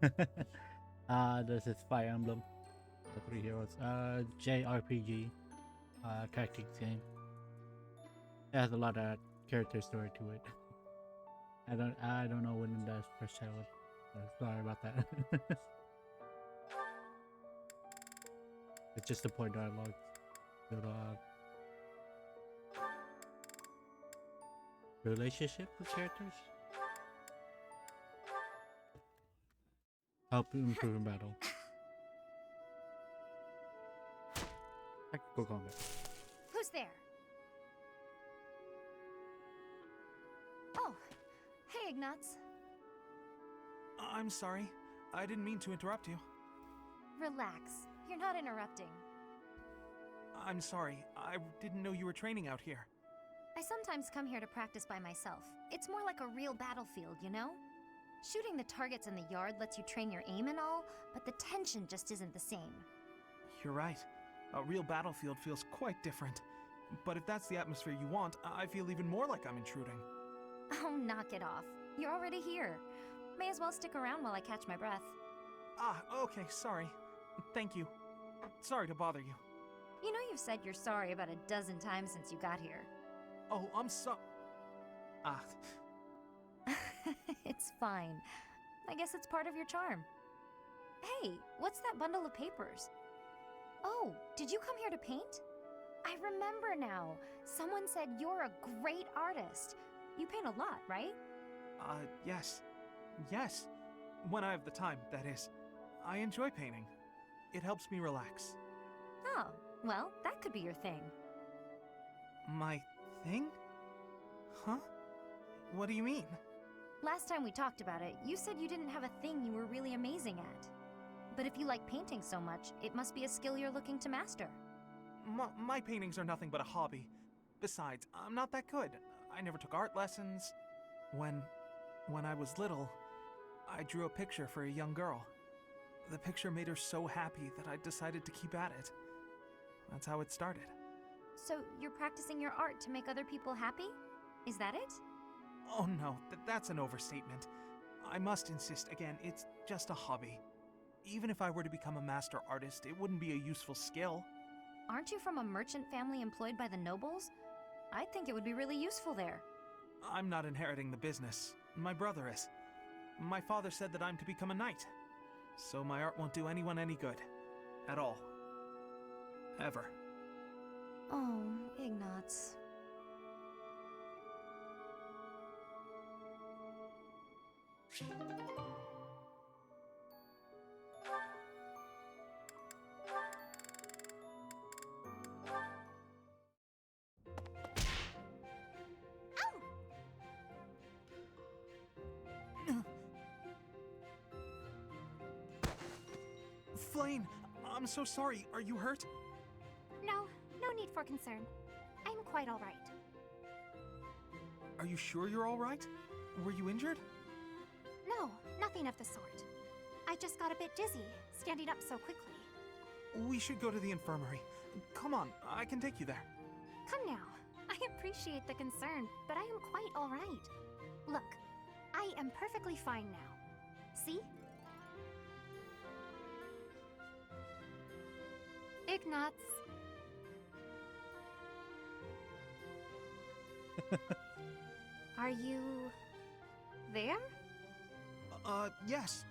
This is Fire Emblem, the Three Heroes, JRPG, tactics game. It has a lot of character story to it. I don't know when the first child was. Sorry about that. It's just the point dialogue. Relationship with characters. Help improve in battle. Tactical combat. Who's there? Oh, hey, Ignatz. I'm sorry. I didn't mean to interrupt you. Relax. You're not interrupting. I'm sorry. I didn't know you were training out here. I sometimes come here to practice by myself. It's more like a real battlefield, you know? Shooting the targets in the yard lets you train your aim and all, but the tension just isn't the same. You're right. A real battlefield feels quite different. But if that's the atmosphere you want, I feel even more like I'm intruding. Oh, knock it off. You're already here. May as well stick around while I catch my breath. Ah, okay, sorry. Thank you. Sorry to bother you. You know you've said you're sorry about a dozen times since you got here. Oh, I'm Ah. It's fine. I guess it's part of your charm. Hey, what's that bundle of papers? Oh, did you come here to paint? I remember now. Someone said you're a great artist. You paint a lot, right? Yes. Yes. When I have the time, that is. I enjoy painting. It helps me relax. Oh, well, that could be your thing. My thing? Huh? What do you mean? Last time we talked about it, you said you didn't have a thing you were really amazing at. But if you like painting so much, it must be a skill you're looking to master. My paintings are nothing but a hobby. Besides, I'm not that good. I never took art lessons. When I was little, I drew a picture for a young girl. The picture made her so happy that I decided to keep at it. That's how it started. So you're practicing your art to make other people happy? Is that it? Oh no, that's an overstatement. I must insist again, it's just a hobby. Even if I were to become a master artist, it wouldn't be a useful skill. Aren't you from a merchant family employed by the nobles? I think it would be really useful there. I'm not inheriting the business. My brother is. My father said that I'm to become a knight. So my art won't do anyone any good. At all. Ever. Oh, Ignatz. Flame, I'm so sorry. Are you hurt? No, no need for concern. I'm quite all right. Are you sure you're all right? Were you injured? No, nothing of the sort. I just got a bit dizzy, standing up so quickly. We should go to the infirmary. Come on, I can take you there. Come now. I appreciate the concern, but I am quite all right. Look, I am perfectly fine now. See? Ignatz. Are you there? Yes.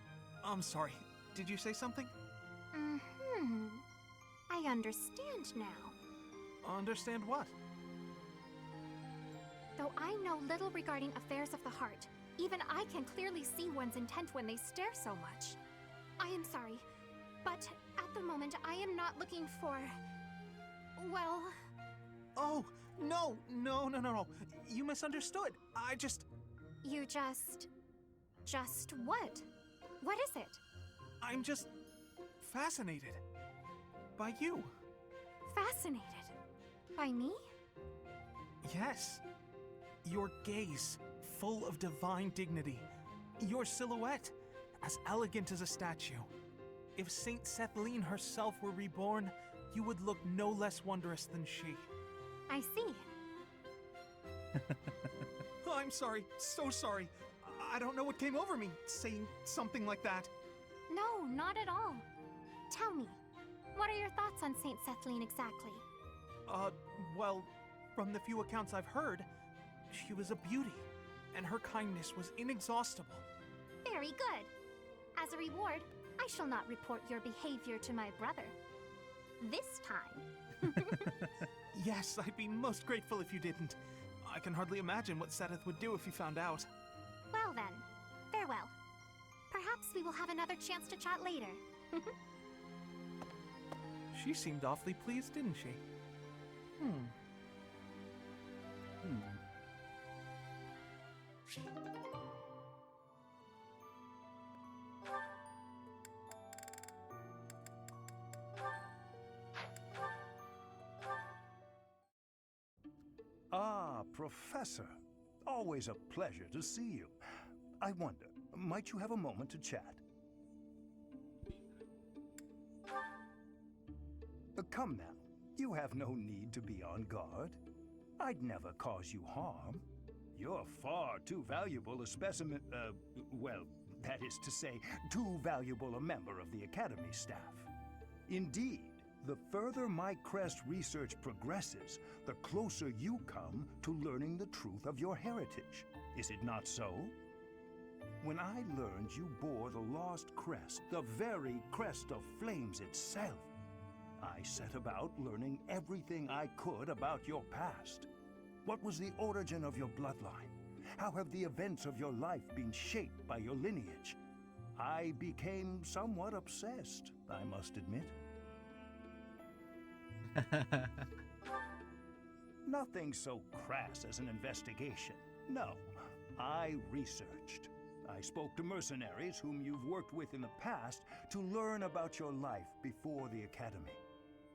I'm sorry. Did you say something? Mm-hmm. I understand now. Understand what? Though I know little regarding affairs of the heart, even I can clearly see one's intent when they stare so much. I am sorry, but at the moment I am not looking for... well... Oh, no. You misunderstood. I just... You just... Just what? What is it? I'm just... fascinated. By you. Fascinated? By me? Yes. Your gaze, full of divine dignity. Your silhouette, as elegant as a statue. If Saint Sethlene herself were reborn, you would look no less wondrous than she. I see. I'm sorry, so sorry. I don't know what came over me, saying something like that. No, not at all. Tell me, what are your thoughts on Saint Sethlene exactly? Well, from the few accounts I've heard, she was a beauty, and her kindness was inexhaustible. Very good. As a reward, I shall not report your behavior to my brother. This time. Yes, I'd be most grateful if you didn't. I can hardly imagine what Seteth would do if he found out. Well then, farewell. Perhaps we will have another chance to chat later. She seemed awfully pleased, didn't she? Ah, Professor. Always a pleasure to see you. I wonder, might you have a moment to chat? Come now. You have no need to be on guard. I'd never cause you harm. You're far too valuable a specimen, well, that is to say, too valuable a member of the Academy staff. Indeed, the further my crest research progresses, the closer you come to learning the truth of your heritage. Is it not so? When I learned you bore the lost crest, the very crest of flames itself, I set about learning everything I could about your past. What was the origin of your bloodline? How have the events of your life been shaped by your lineage? I became somewhat obsessed, I must admit. Nothing so crass as an investigation. No, I researched. I spoke to mercenaries whom you've worked with in the past to learn about your life before the Academy.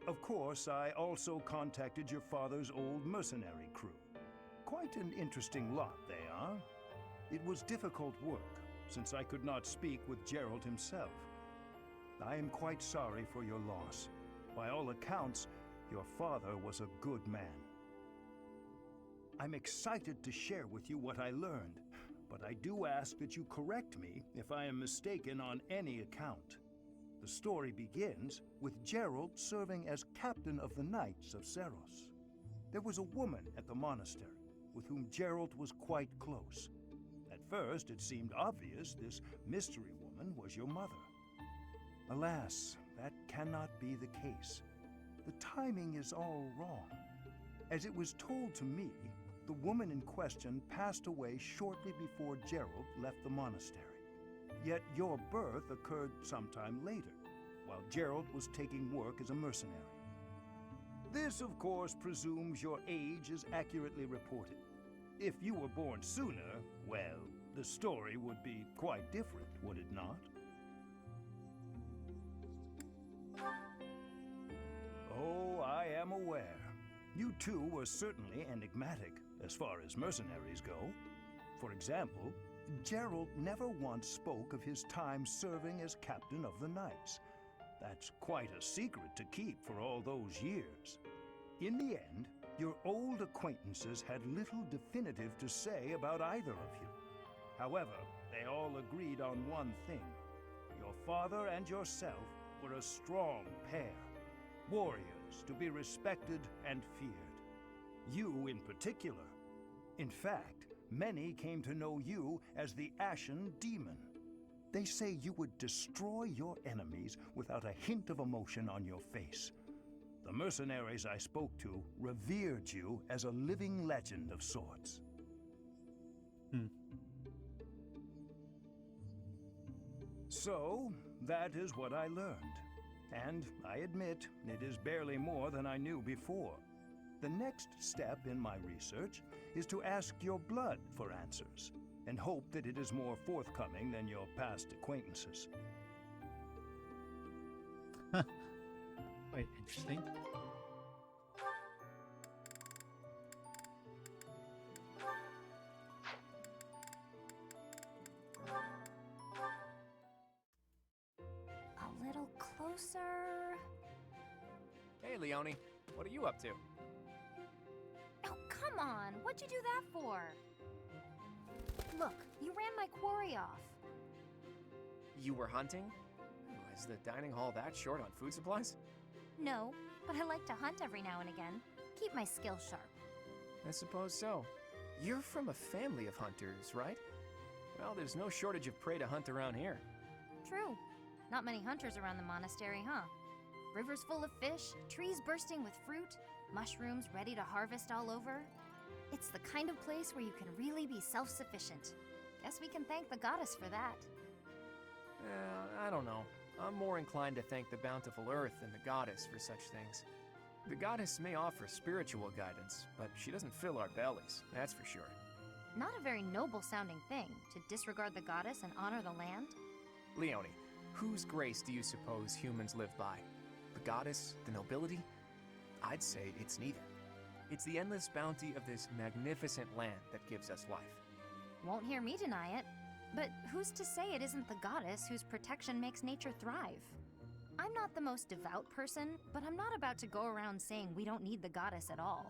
Of course, I also contacted your father's old mercenary crew. Quite an interesting lot they are. It was difficult work, since I could not speak with Gerald himself. I am quite sorry for your loss. By all accounts, your father was a good man. I'm excited to share with you what I learned, but I do ask that you correct me if I am mistaken on any account. The story begins with Gerald serving as captain of the Knights of Seros. There was a woman at the monastery with whom Gerald was quite close. At first, it seemed obvious this mystery woman was your mother. Alas, that cannot be the case. The timing is all wrong. As it was told to me, the woman in question passed away shortly before Gerald left the monastery. Yet your birth occurred sometime later, while Gerald was taking work as a mercenary. This, of course, presumes your age is accurately reported. If you were born sooner, well, the story would be quite different, would it not? Oh, I am aware. You two were certainly enigmatic as far as mercenaries go. For example, Gerald never once spoke of his time serving as captain of the Knights. That's quite a secret to keep for all those years. In the end, your old acquaintances had little definitive to say about either of you. However, they all agreed on one thing. Your father and yourself were a strong pair, warriors to be respected and feared. You in particular. In fact, many came to know you as the Ashen Demon. They say you would destroy your enemies without a hint of emotion on your face. The mercenaries I spoke to revered you as a living legend of sorts. So, that is what I learned. And I admit, it is barely more than I knew before. The next step in my research is to ask your blood for answers, and hope that it is more forthcoming than your past acquaintances. Quite interesting. A little closer. Hey, Leone. What are you up to? Oh, come on. What'd you do that for? Look, you ran my quarry off. You were hunting? Is the dining hall that short on food supplies? No, but I like to hunt every now and again. Keep my skills sharp. I suppose so. You're from a family of hunters, right? Well, there's no shortage of prey to hunt around here. True. Not many hunters around the monastery, huh? Rivers full of fish, trees bursting with fruit, mushrooms ready to harvest all over. It's the kind of place where you can really be self-sufficient. Guess we can thank the goddess for that. I don't know. I'm more inclined to thank the bountiful earth than the goddess for such things. The goddess may offer spiritual guidance, but she doesn't fill our bellies, that's for sure. Not a very noble-sounding thing, to disregard the goddess and honor the land. Leone, whose grace do you suppose humans live by? The goddess? The nobility? I'd say it's neither. It's the endless bounty of this magnificent land that gives us life. Won't hear me deny it. But who's to say it isn't the goddess whose protection makes nature thrive? I'm not the most devout person, but I'm not about to go around saying we don't need the goddess at all.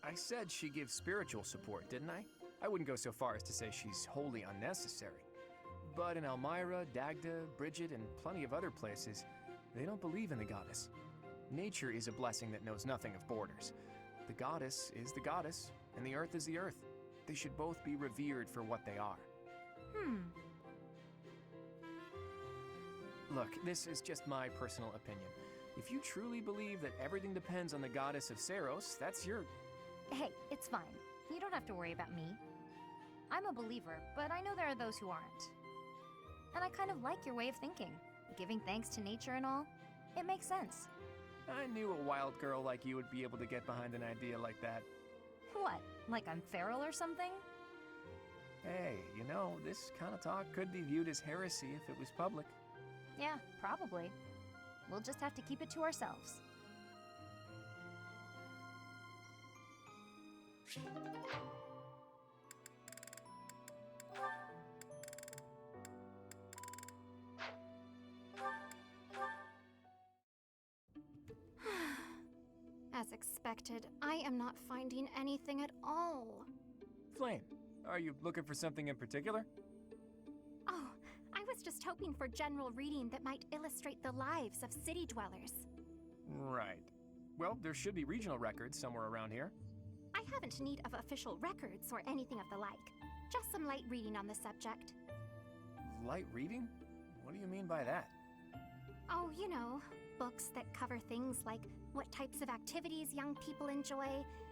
I said she gives spiritual support, didn't I? I wouldn't go so far as to say she's wholly unnecessary. But in Elmira, Dagda, Bridget, and plenty of other places, they don't believe in the goddess. Nature is a blessing that knows nothing of borders. The goddess is the goddess, and the earth is the earth. They should both be revered for what they are. Look, this is just my personal opinion. If you truly believe that everything depends on the goddess of Saros, that's your... Hey, it's fine. You don't have to worry about me. I'm a believer, but I know there are those who aren't. And I kind of like your way of thinking. Giving thanks to nature and all. It makes sense. I knew a wild girl like you would be able to get behind an idea like that. What? Like I'm feral or something? Hey, you know, this kind of talk could be viewed as heresy if it was public. Yeah, probably. We'll just have to keep it to ourselves. As expected, I am not finding anything at all. Flame, are you looking for something in particular? Oh, I was just hoping for general reading that might illustrate the lives of city dwellers. Right. Well, there should be regional records somewhere around here. I haven't need of official records or anything of the like. Just some light reading on the subject. Light reading? What do you mean by that? Oh, you know, Books that cover things like what types of activities young people enjoy,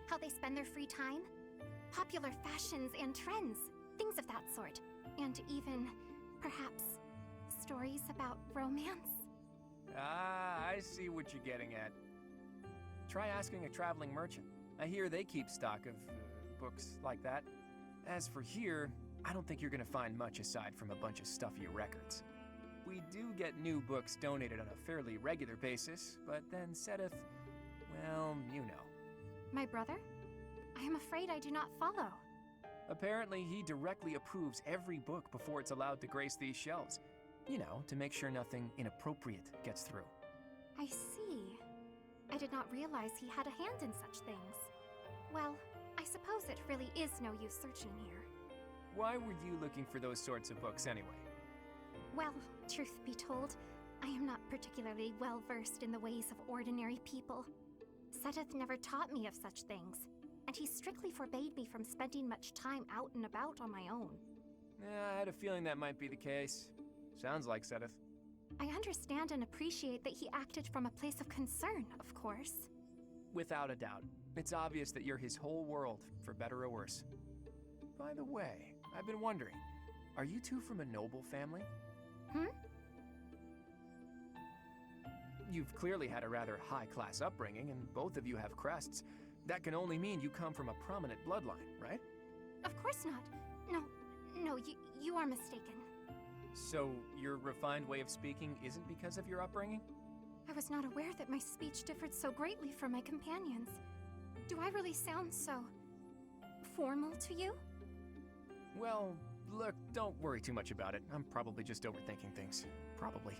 how they spend their free time, popular fashions and trends, things of that sort. And even, perhaps, stories about romance. Ah, I see what you're getting at. Try asking a traveling merchant. I hear they keep stock of books like that. As for here, I don't think you're gonna find much aside from a bunch of stuffy records. We do get new books donated on a fairly regular basis, but then Sedith, well, you know. My brother? I am afraid I do not follow. Apparently, he directly approves every book before it's allowed to grace these shelves. You know, to make sure nothing inappropriate gets through. I see. I did not realize he had a hand in such things. Well, I suppose it really is no use searching here. Why were you looking for those sorts of books anyway? Well, truth be told, I am not particularly well versed in the ways of ordinary people. Sedith never taught me of such things, and he strictly forbade me from spending much time out and about on my own. Yeah, I had a feeling that might be the case. Sounds like Sedith. I understand and appreciate that he acted from a place of concern, of course. Without a doubt. It's obvious that you're his whole world, for better or worse. By the way, I've been wondering, are you two from a noble family? You've clearly had a rather high-class upbringing, and both of you have crests. That can only mean you come from a prominent bloodline, right? Of course not. No, you are mistaken. So, your refined way of speaking isn't because of your upbringing? I was not aware that my speech differed so greatly from my companions. Do I really sound so formal to you? Well, look, don't worry too much about it. I'm probably just overthinking things. Probably.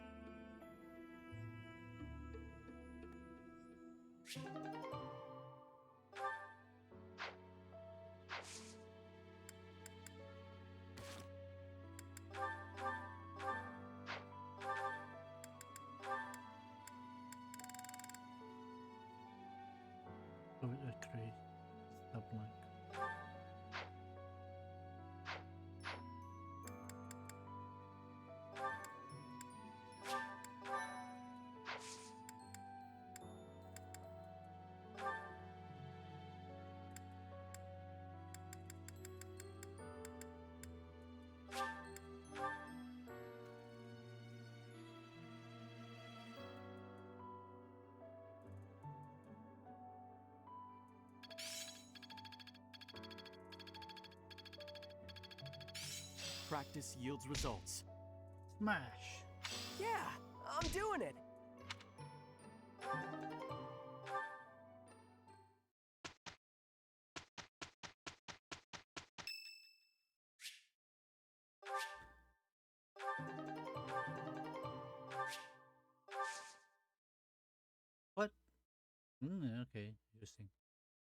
Create stuff like. Practice yields results. Smash! Yeah, I'm doing it! What? Okay, interesting.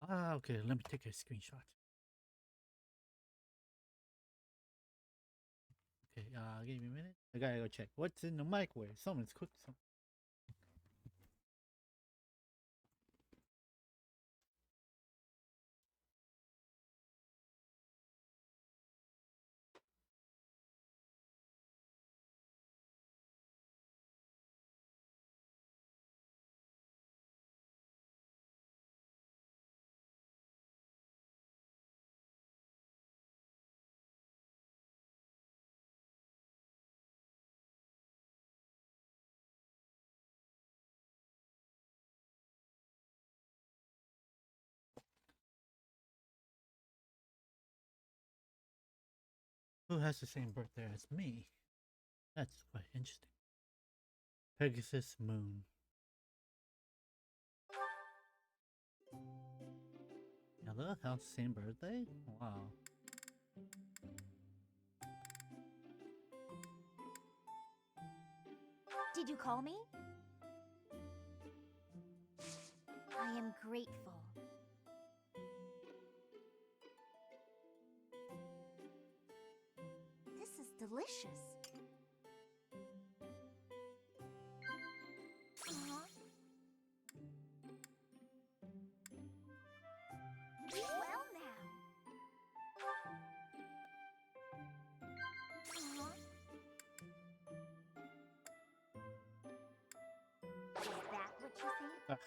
Okay, let me take a screenshot. Okay, give me a minute. I gotta go check. What's in the microwave? Someone's cooked something. Who has the same birthday as me? That's quite interesting. Pegasus Moon. Hello, how's the same birthday? Wow. Did you call me? I am grateful. This is delicious. Well now. Is that Ugh.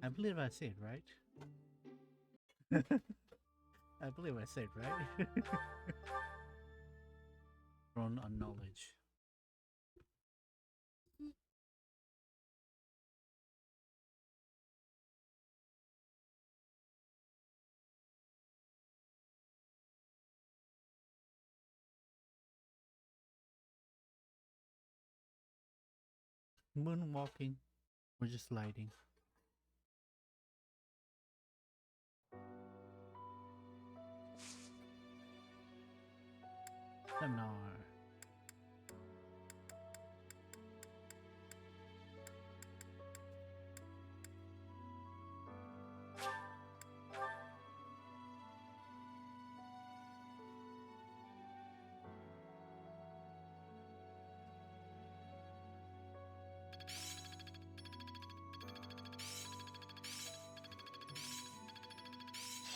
I believe I said right. I believe I said right. Thrown on knowledge. Moonwalking or just sliding. Seminar.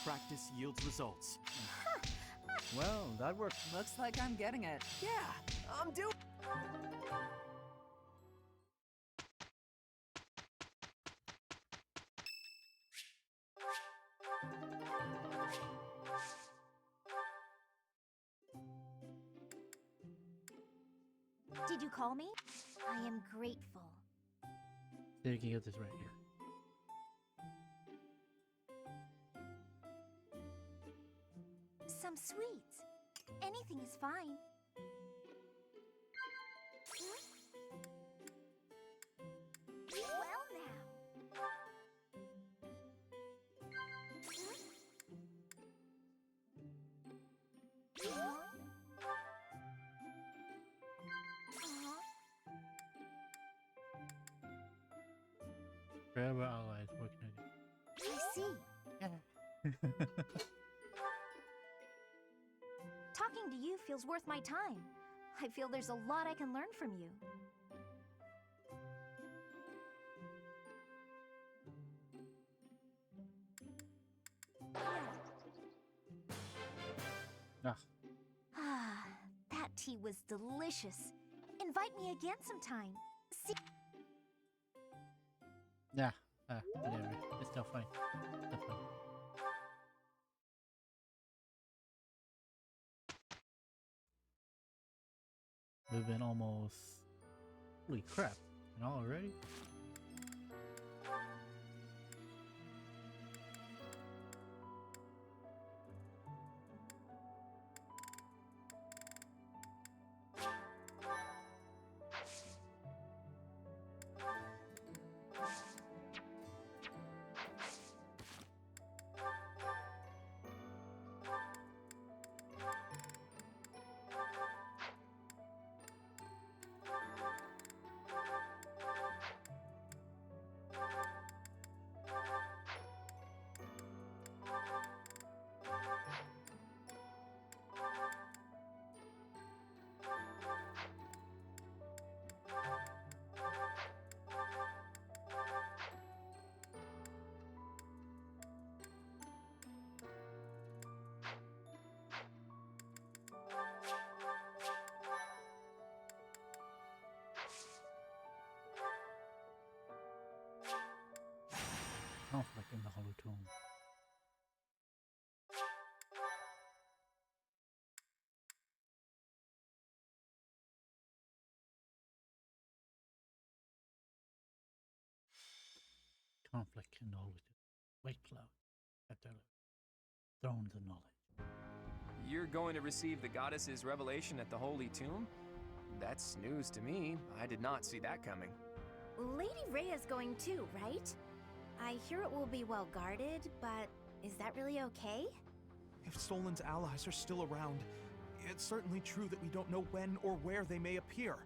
Practice yields results. Well, that worked. Looks like I'm getting it. Yeah, I'm doing. Did you call me? I am grateful. So you can get this right here. Some sweets. Anything is fine. Well now. Forever allies working I see. again. Talking to you feels worth my time. I feel there's a lot I can learn from you. Ah, that tea was delicious. Invite me again sometime. See. Yeah, whatever. It's still fine. Still fine. We've been almost. Holy crap. And already? Conflict in the Hollow Tomb. Conflict in the Hollow Tomb. White cloud. After thrones of knowledge. You're going to receive the goddess's revelation at the Holy Tomb? That's news to me. I did not see that coming. Lady Rhea's going too, right? I hear it will be well guarded, but is that really okay? If Solin's allies are still around, it's certainly true that we don't know when or where they may appear.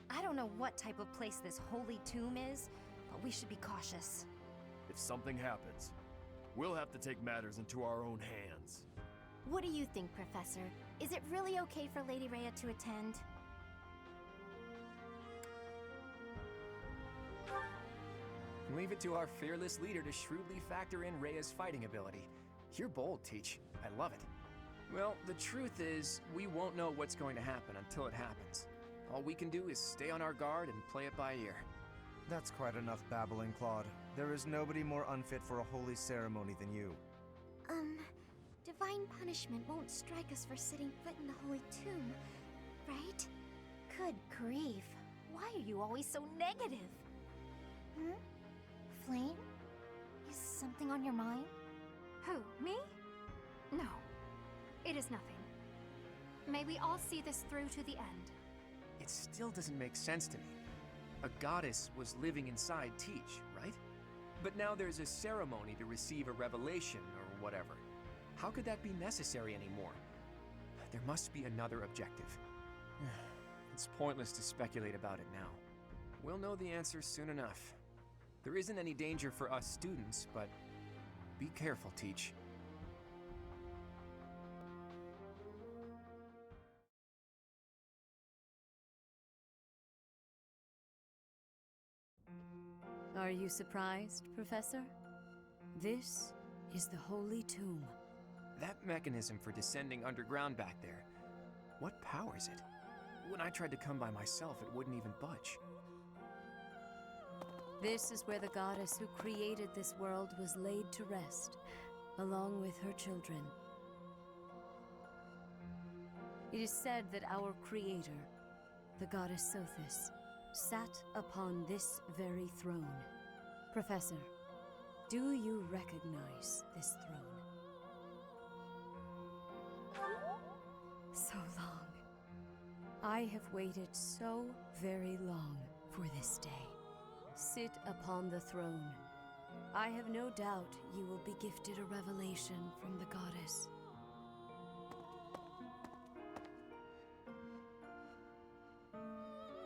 I don't know what type of place this holy tomb is, but we should be cautious. If something happens, we'll have to take matters into our own hands. What do you think, Professor? Is it really okay for Lady Rhea to attend? Leave it to our fearless leader to shrewdly factor in Rhea's fighting ability. You're bold, Teach. I love it. Well, the truth is, we won't know what's going to happen until it happens. All we can do is stay on our guard and play it by ear. That's quite enough babbling, Claude. There is nobody more unfit for a holy ceremony than you. Divine punishment won't strike us for setting foot in the Holy Tomb, right? Good grief. Why are you always so negative? Flame? Is something on your mind? Who, me? No, it is nothing. May we all see this through to the end. It still doesn't make sense to me. A goddess was living inside Teach, right? But now there's a ceremony to receive a revelation or whatever. How could that be necessary anymore? There must be another objective. It's pointless to speculate about it now. We'll know the answer soon enough. There isn't any danger for us students, but be careful, Teach. Are you surprised, Professor? This is the Holy Tomb. That mechanism for descending underground back there, what powers it? When I tried to come by myself, it wouldn't even budge. This is where the goddess who created this world was laid to rest, along with her children. It is said that our creator, the goddess Sothis, sat upon this very throne. Professor, do you recognize this throne? So long. I have waited so very long for this day. Sit upon the throne. I have no doubt you will be gifted a revelation from the goddess.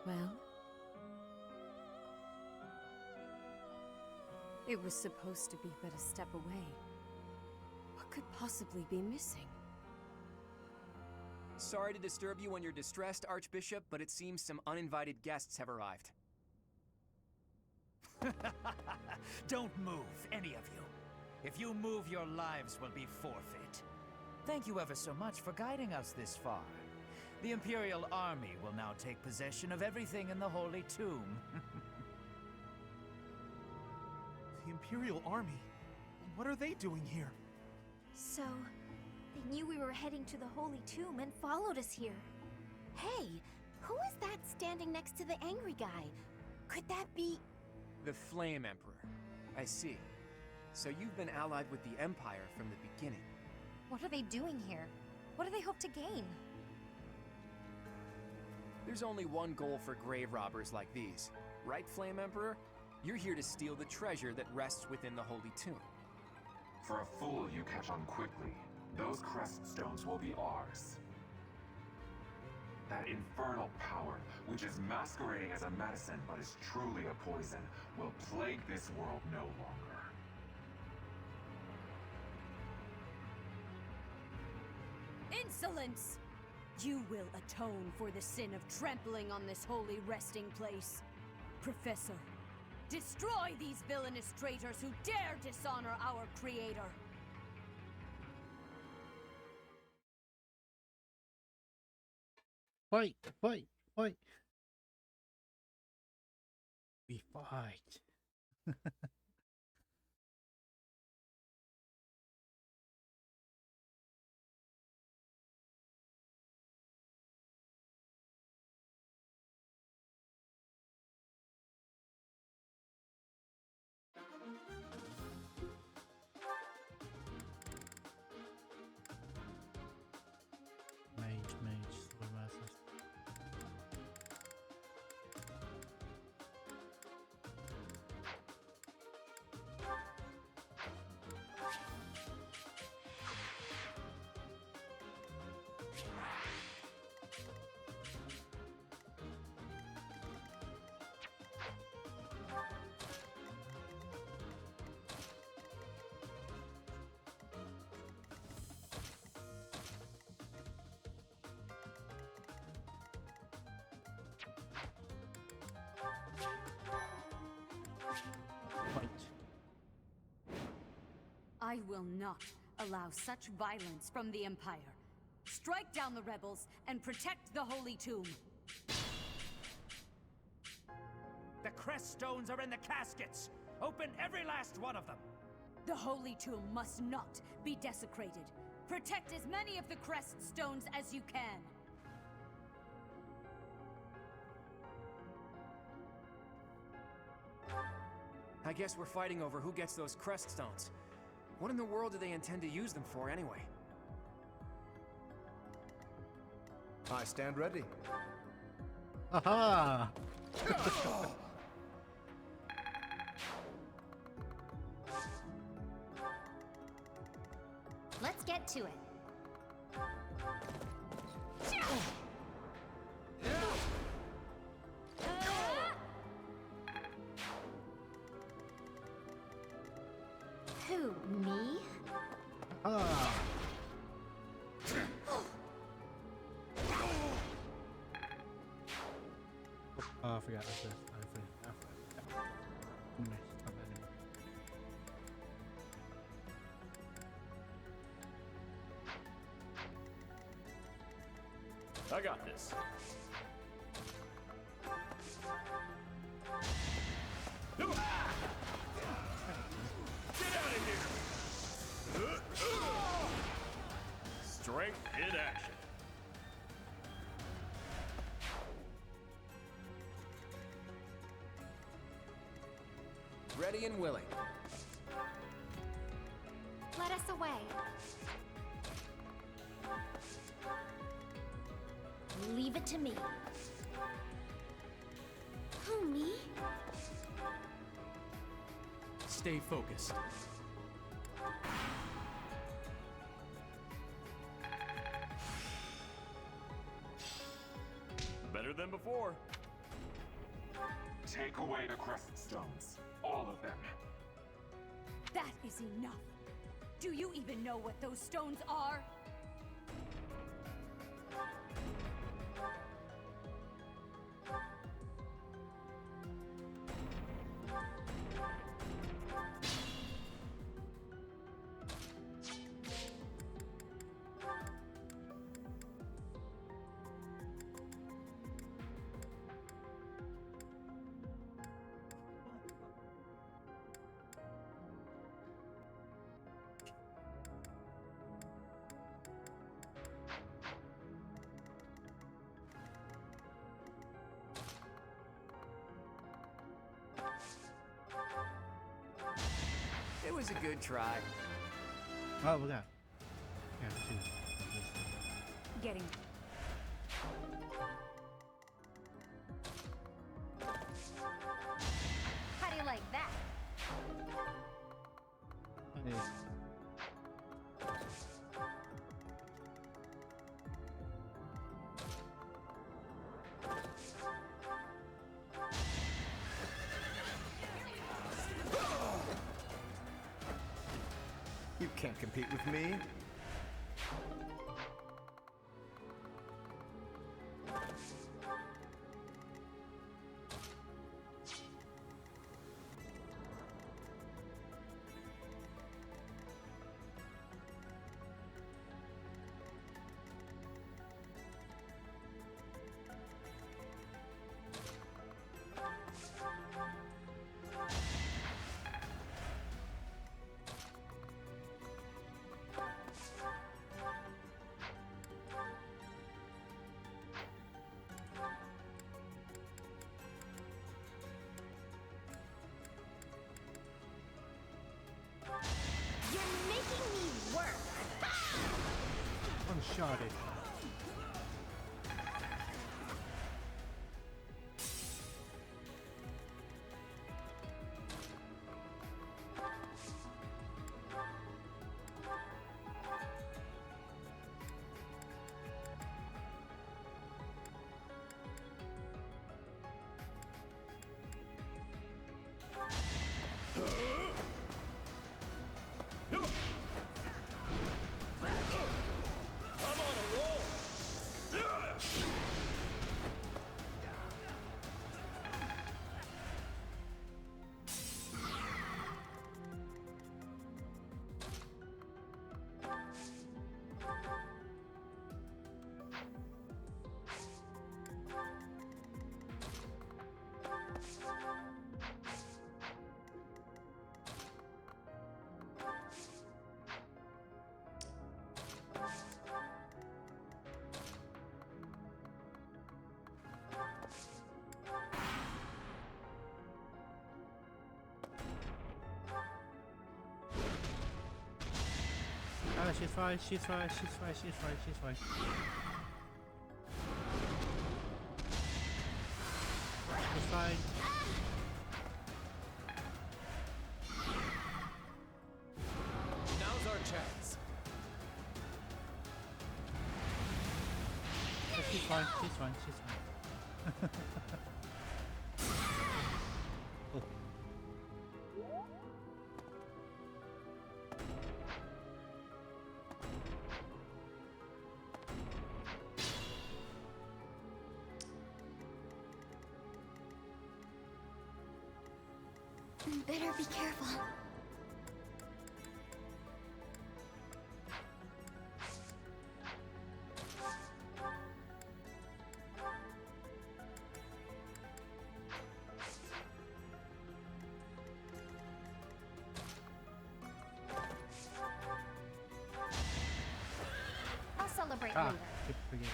Well? It was supposed to be but a step away. What could possibly be missing? Sorry to disturb you when you're distressed, Archbishop, but it seems some uninvited guests have arrived. Don't move, any of you. If you move, your lives will be forfeit. Thank you ever so much for guiding us this far. The Imperial Army will now take possession of everything in the Holy Tomb. The Imperial Army? What are they doing here? So, they knew we were heading to the Holy Tomb and followed us here. Hey, who is that standing next to the angry guy? Could that be... The Flame Emperor. I see. So you've been allied with the Empire from the beginning. What are they doing here? What do they hope to gain? There's only one goal for grave robbers like these. Right, Flame Emperor? You're here to steal the treasure that rests within the Holy Tomb. For a fool you catch on quickly. Those crest stones will be ours. That infernal power, which is masquerading as a medicine but is truly a poison, will plague this world no longer. Insolence! You will atone for the sin of trampling on this holy resting place. Professor, destroy these villainous traitors who dare dishonor our creator. Fight! Fight! Fight! We fight. Mage, sword masters. I will not allow such violence from the Empire. Strike down the rebels and protect the Holy Tomb. The crest stones are in the caskets! Open every last one of them! The Holy Tomb must not be desecrated. Protect as many of the crest stones as you can. I guess we're fighting over who gets those crest stones. What in the world do they intend to use them for anyway? I stand ready. Aha! Let's get to it. Who, me? Ah! Oh, I forgot this. I forgot. Nice. Not bad anymore. I got this. Get out of here! Strength in action. Ready and willing. Let us away. Leave it to me. Who, me? Stay focused. Better than before. Take away the crest stones. All of them. That is enough. Do you even know what those stones are? It was a good try. Oh, look at that. Yeah, two. Getting. How do you like that? Hey. You can't compete with me. You're making me work. Uncharted. I'm on a roll! she's fine, she's fine, she's fine, she's fine, she's fine. She's fine. Now's our chance. She's fine, she's fine, she's fine. Oh. Better be careful. I'll celebrate Ah, later. keep forgetting.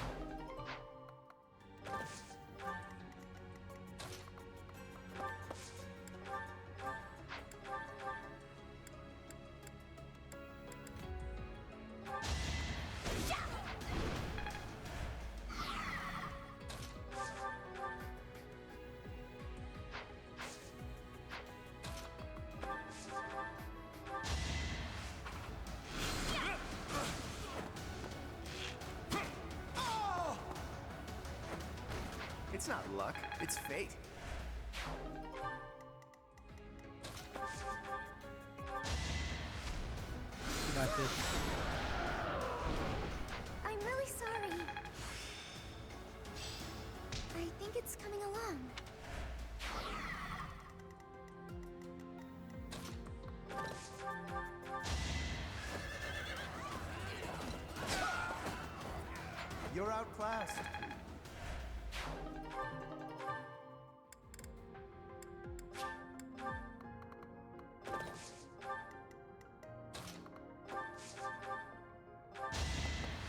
It's not luck, it's fate. You got this. I'm really sorry. I think it's coming along. You're outclassed.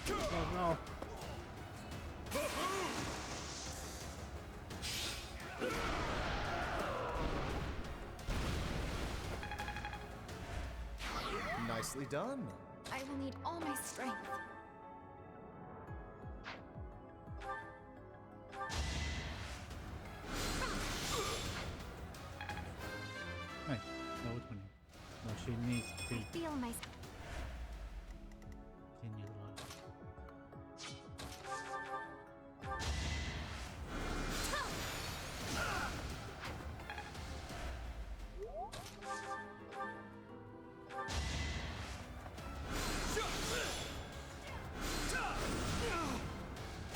Oh no. Nicely done. I will need all my strength. Nice. That was winning. No, she needs to. I feel my... She needs a lot.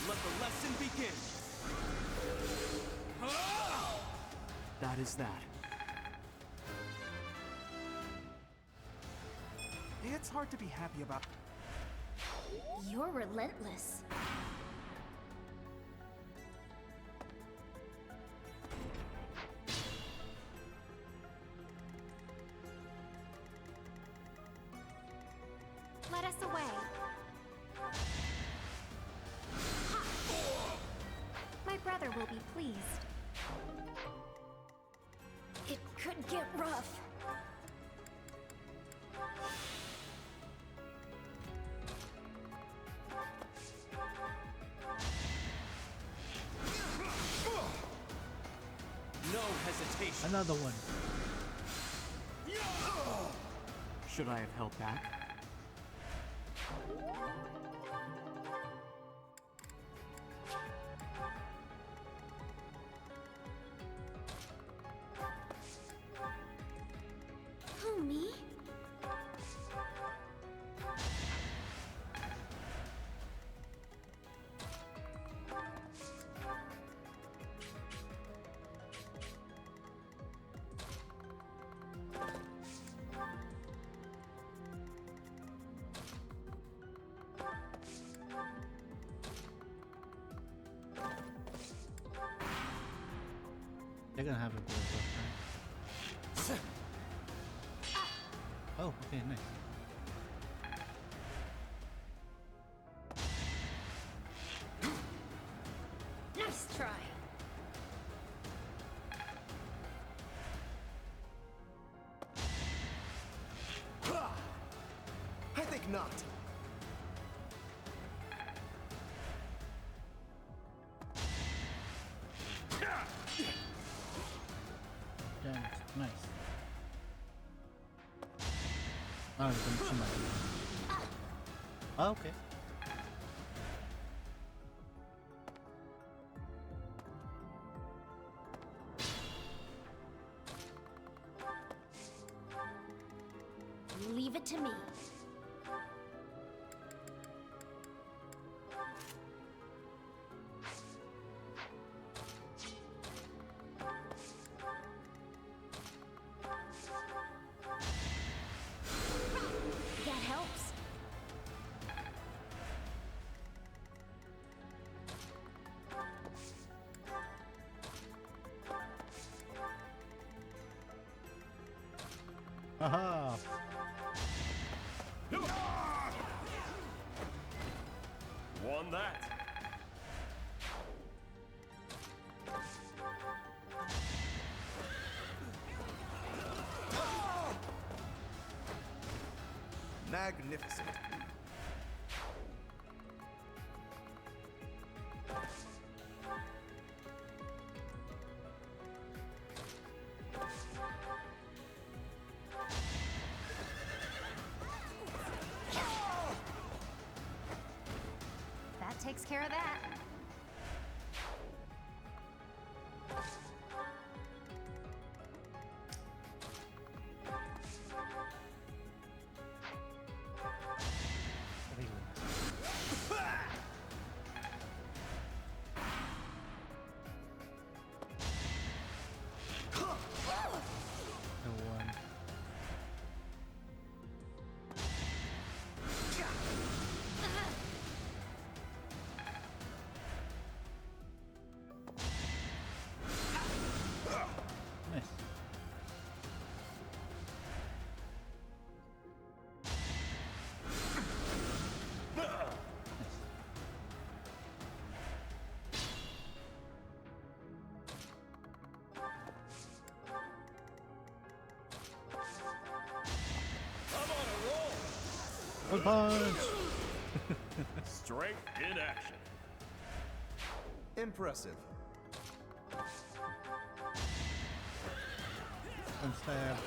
Let the lesson begin. That is that. It's hard to be happy about. You're relentless. Let us away. My brother will be pleased. It could get rough. No hesitation. Another one. Should I have held back? Who, me? They're gonna have a bit of a rough time. Oh, okay, nice. Nice try. I think not. Nice. Oh, then she might be. Oh, okay. Leave it to me. That helps. Aha! Won that. Magnificent. That takes care of that. No one. Nice. One punch! Strength in action. Impressive. And stab.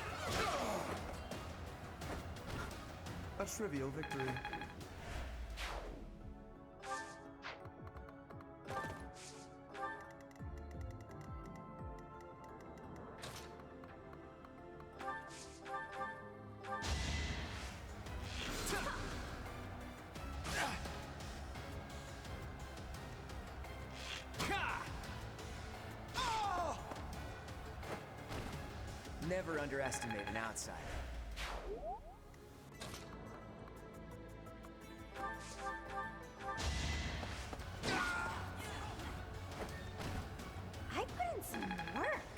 A trivial victory. Never underestimate an outsider. I put in some work.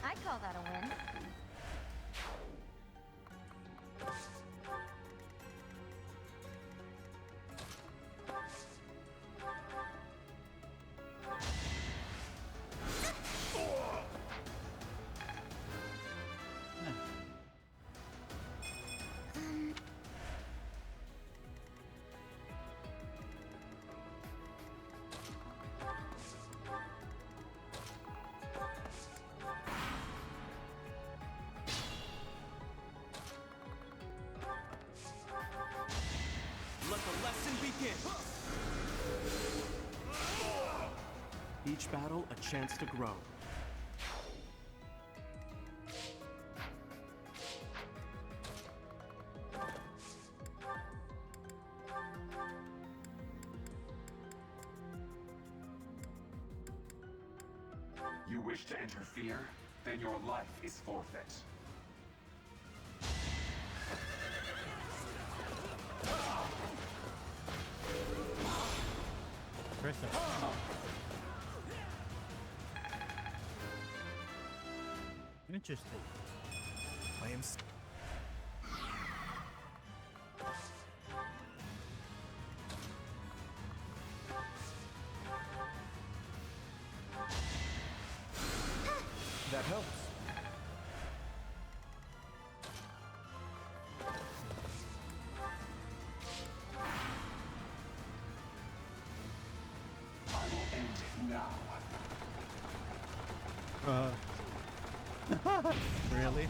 I call that a win. Let the lesson begin. Each battle a chance to grow. You wish to interfere? Then your life is forfeit. Interesting. I am. That helps. Really?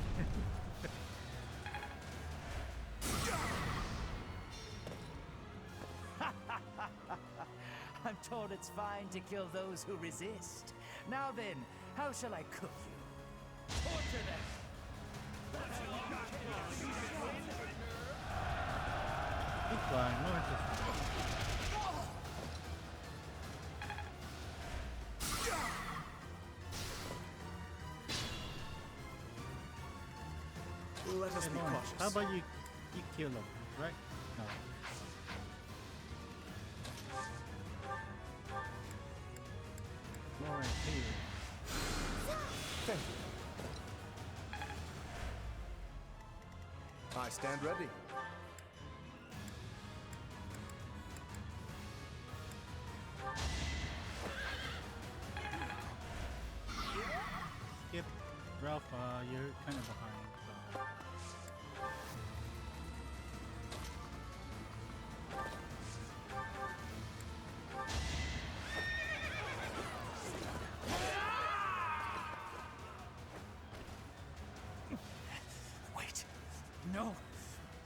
I'm told it's fine to kill those who resist. Now then, how shall I cook you? Torture them! It's fine. Lawrence is fine. Let us Hey, be Lawrence, cautious. how about you kill him, right? No. Lawrence, here. Thank you. I stand ready. Skip. Ralph, you're kind of behind, so... Wait. No.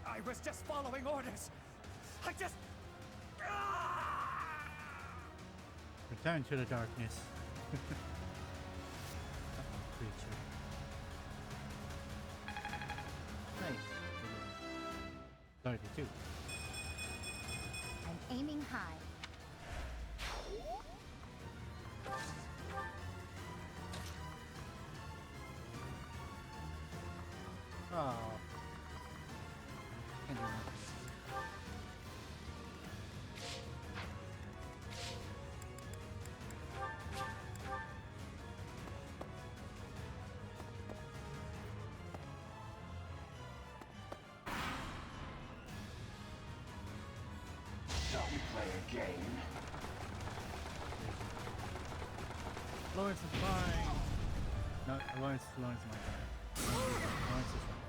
I was just following orders. I just... Return to the darkness. Creature. Nice. 32. I'm aiming high. Oh. Can't do nothing. Shall we play a game? Lawrence is fine. No, Lawrence is my guy. Lawrence is fine.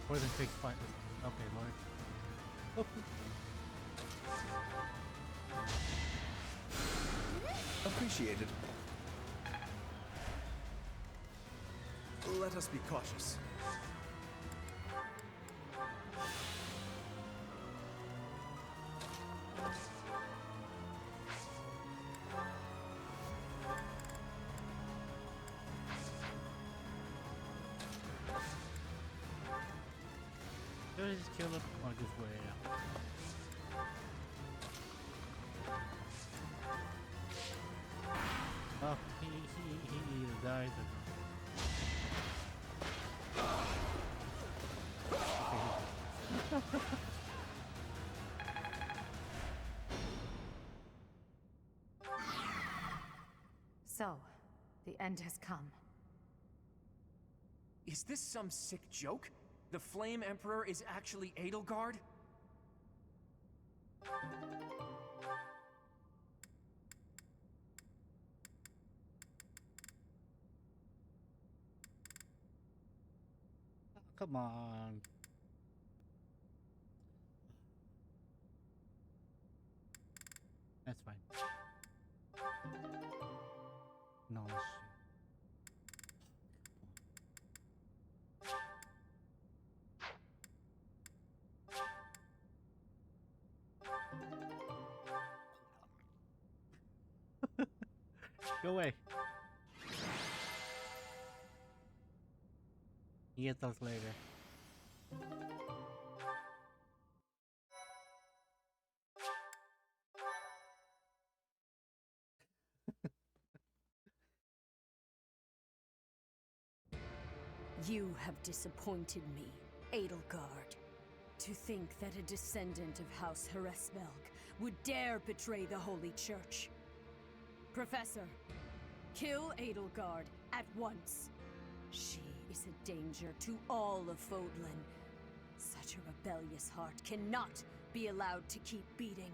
Poison takes fight. Okay, Lawrence. Appreciated. Let us be cautious. Should I just kill him or just wait it out? Oh, he either dies or not. So, the end has come. Is this some sick joke? The Flame Emperor is actually Edelgard? Come on. That's fine. No shit. Go away. You get those later. You have disappointed me, Edelgard. To think that a descendant of House Hresvelg would dare betray the Holy Church. Professor, kill Edelgard at once. She is a danger to all of Fodlan. Such a rebellious heart cannot be allowed to keep beating.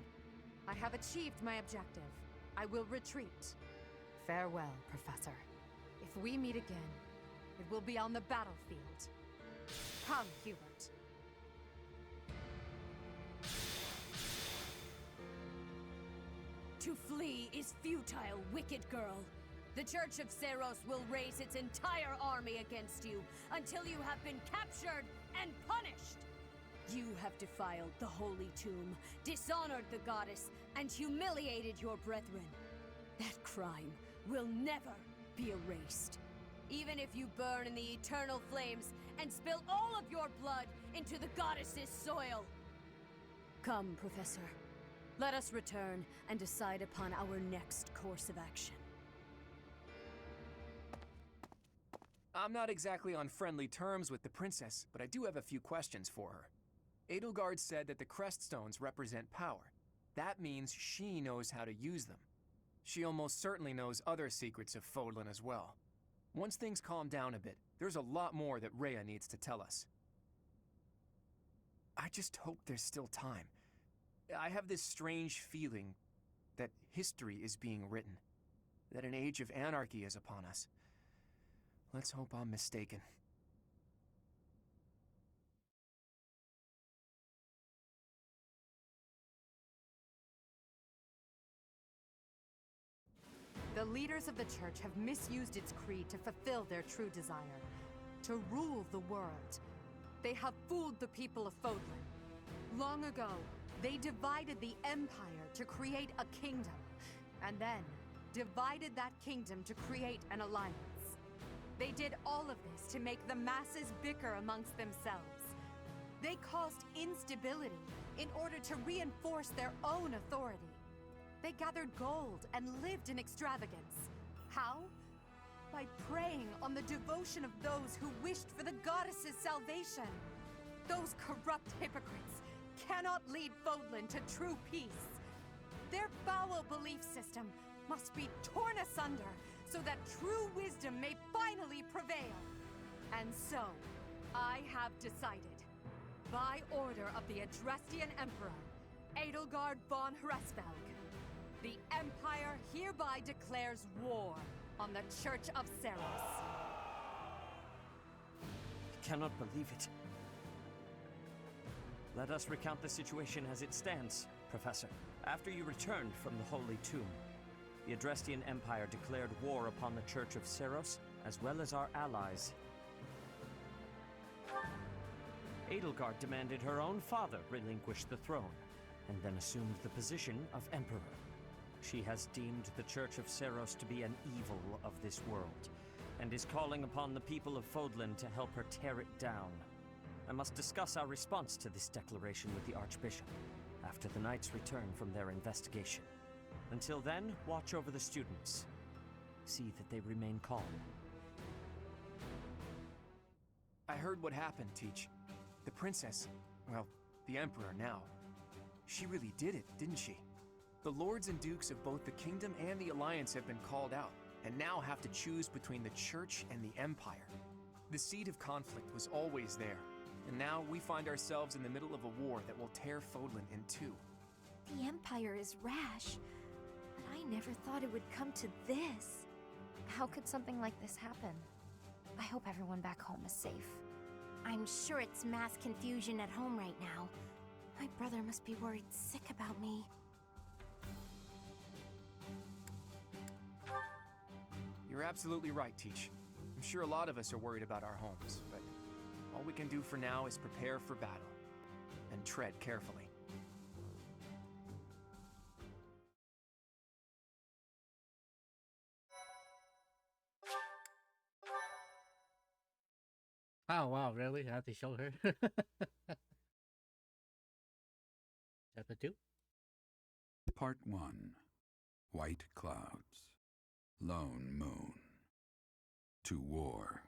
I have achieved my objective. I will retreat. Farewell, Professor. If we meet again, it will be on the battlefield. Come, Hubert. To flee is futile, wicked girl. The Church of Seros will raise its entire army against you until you have been captured and punished! You have defiled the Holy Tomb, dishonored the goddess, and humiliated your brethren. That crime will never be erased. Even if you burn in the eternal flames and spill all of your blood into the goddess's soil. Come, Professor. Let us return and decide upon our next course of action. I'm not exactly on friendly terms with the princess, but I do have a few questions for her. Edelgard said that the crest stones represent power. That means she knows how to use them. She almost certainly knows other secrets of Fodlan as well. Once things calm down a bit, there's a lot more that Rhea needs to tell us. I just hope there's still time. I have this strange feeling that history is being written, that an age of anarchy is upon us. Let's hope I'm mistaken. The leaders of the church have misused its creed to fulfill their true desire, to rule the world. They have fooled the people of Fodlan. Long ago, they divided the Empire to create a kingdom, and then divided that kingdom to create an alliance. They did all of this to make the masses bicker amongst themselves. They caused instability in order to reinforce their own authority. They gathered gold and lived in extravagance. How? By preying on the devotion of those who wished for the goddess's salvation. Those corrupt hypocrites cannot lead Fodlan to true peace. Their foul belief system must be torn asunder so that true wisdom may finally prevail. And so, I have decided, by order of the Adrestian Emperor, Edelgard von Hresvelg, the Empire hereby declares war on the Church of Seros. I cannot believe it. Let us recount the situation as it stands, Professor. After you returned from the Holy Tomb, the Adrestian Empire declared war upon the Church of Seros, as well as our allies. Edelgard demanded her own father relinquish the throne, and then assumed the position of Emperor. She has deemed the Church of Seros to be an evil of this world, and is calling upon the people of Fodlan to help her tear it down. I must discuss our response to this declaration with the Archbishop, after the Knights return from their investigation. Until then, watch over the students. See that they remain calm. I heard what happened, Teach. The princess, well, the Emperor now, she really did it, didn't she? The lords and dukes of both the kingdom and the alliance have been called out, and now have to choose between the church and the empire. The seed of conflict was always there, and now we find ourselves in the middle of a war that will tear Fodlan in two. The Empire is rash, but I never thought it would come to this. How could something like this happen? I hope everyone back home is safe. I'm sure it's mass confusion at home right now. My brother must be worried sick about me. You're absolutely right, Teach. I'm sure a lot of us are worried about our homes, but all we can do for now is prepare for battle and tread carefully. Oh wow, really? I have to show her. Chapter 2? Part 1. White Clouds. Lone Moon. To War.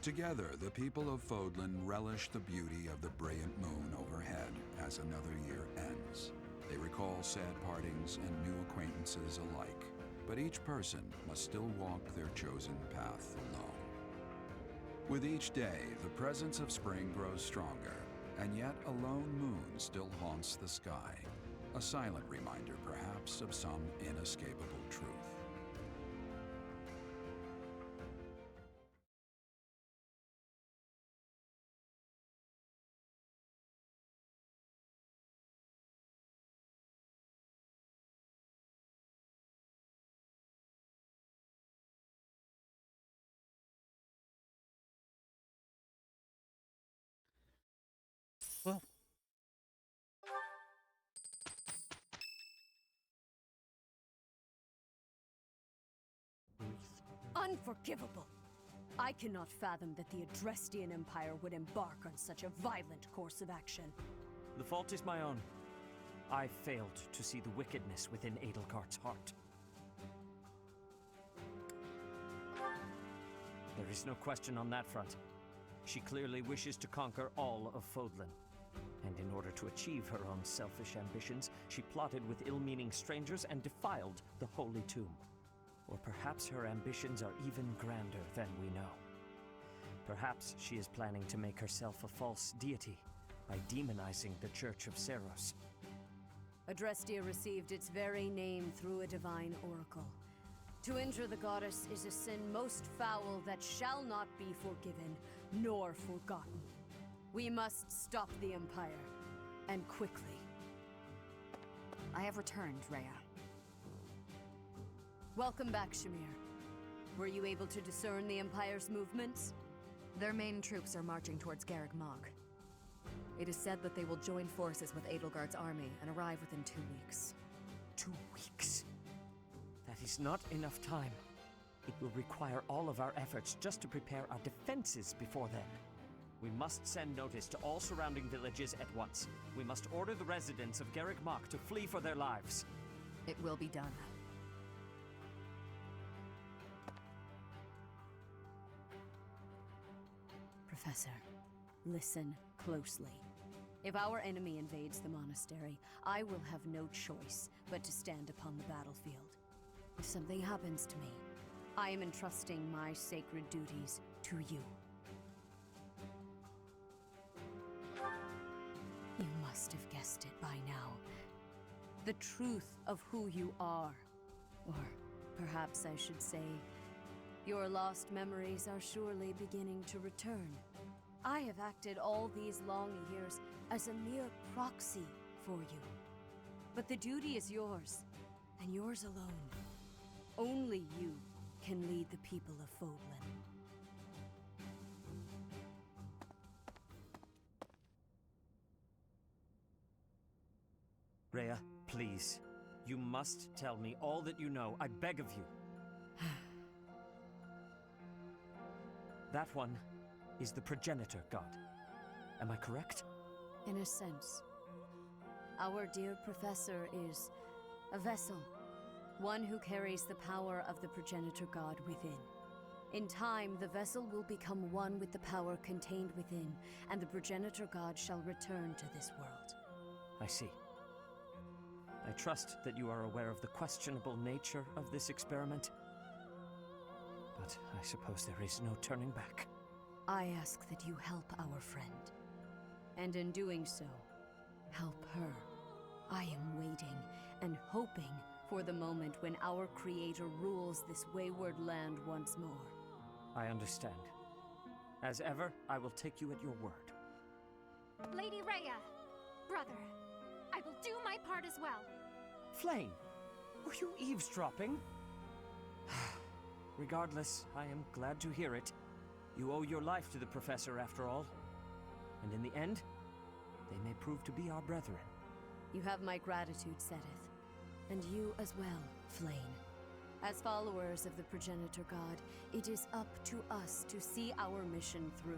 Together, the people of Fodlan relish the beauty of the brilliant moon overhead as another year ends. They recall sad partings and new acquaintances alike, but each person must still walk their chosen path alone. With each day, the presence of spring grows stronger, and yet a lone moon still haunts the sky, a silent reminder perhaps of some inescapable truth. Unforgivable! I cannot fathom that the Adrestian Empire would embark on such a violent course of action. The fault is my own. I failed to see the wickedness within Edelgard's heart. There is no question on that front. She clearly wishes to conquer all of Fodlan. And in order to achieve her own selfish ambitions, she plotted with ill-meaning strangers and defiled the Holy Tomb. Or perhaps her ambitions are even grander than we know. Perhaps she is planning to make herself a false deity by demonizing the Church of Seros. Adrestia received its very name through a divine oracle. To injure the goddess is a sin most foul that shall not be forgiven, nor forgotten. We must stop the Empire, and quickly. I have returned, Rhea. Welcome back, Shamir. Were you able to discern the Empire's movements? Their main troops are marching towards Garreg Mach. It is said that they will join forces with Edelgard's army and arrive within 2 weeks. 2 weeks? That is not enough time. It will require all of our efforts just to prepare our defenses before then. We must send notice to all surrounding villages at once. We must order the residents of Garreg Mach to flee for their lives. It will be done. Professor, listen closely. If our enemy invades the monastery, I will have no choice but to stand upon the battlefield. If something happens to me, I am entrusting my sacred duties to you. You must have guessed it by now. The truth of who you are. Or perhaps I should say, your lost memories are surely beginning to return. I have acted all these long years as a mere proxy for you. But the duty is yours, and yours alone. Only you can lead the people of Fodlan. Rhea, please. You must tell me all that you know. I beg of you. That one is the progenitor god. Am I correct? In a sense. Our dear professor is a vessel. One who carries the power of the progenitor god within. In time, the vessel will become one with the power contained within, and the progenitor god shall return to this world. I see. I trust that you are aware of the questionable nature of this experiment. But I suppose there is no turning back. I ask that you help our friend. And in doing so, help her. I am waiting and hoping for the moment when our Creator rules this wayward land once more. I understand. As ever, I will take you at your word. Lady Rhea, brother, I will do my part as well. Flame, were you eavesdropping? Regardless, I am glad to hear it. You owe your life to the Professor after all. And in the end, they may prove to be our brethren. You have my gratitude, Sedith. And you as well, Flame. As followers of the Progenitor God, it is up to us to see our mission through.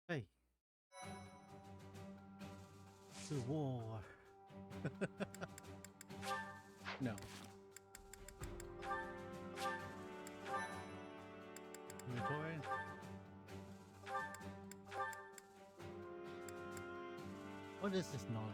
Hey. The war. No. Inventory. What is this knowledge?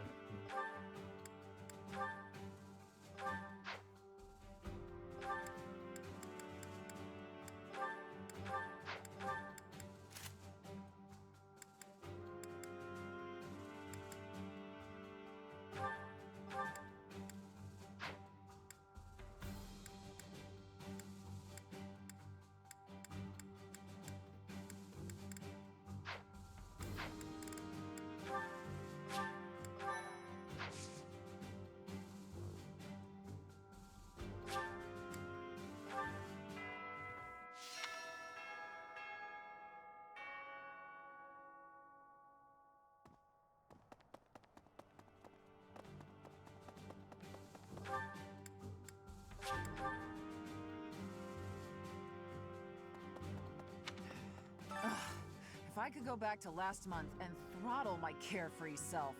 I could go back to last month and throttle my carefree self.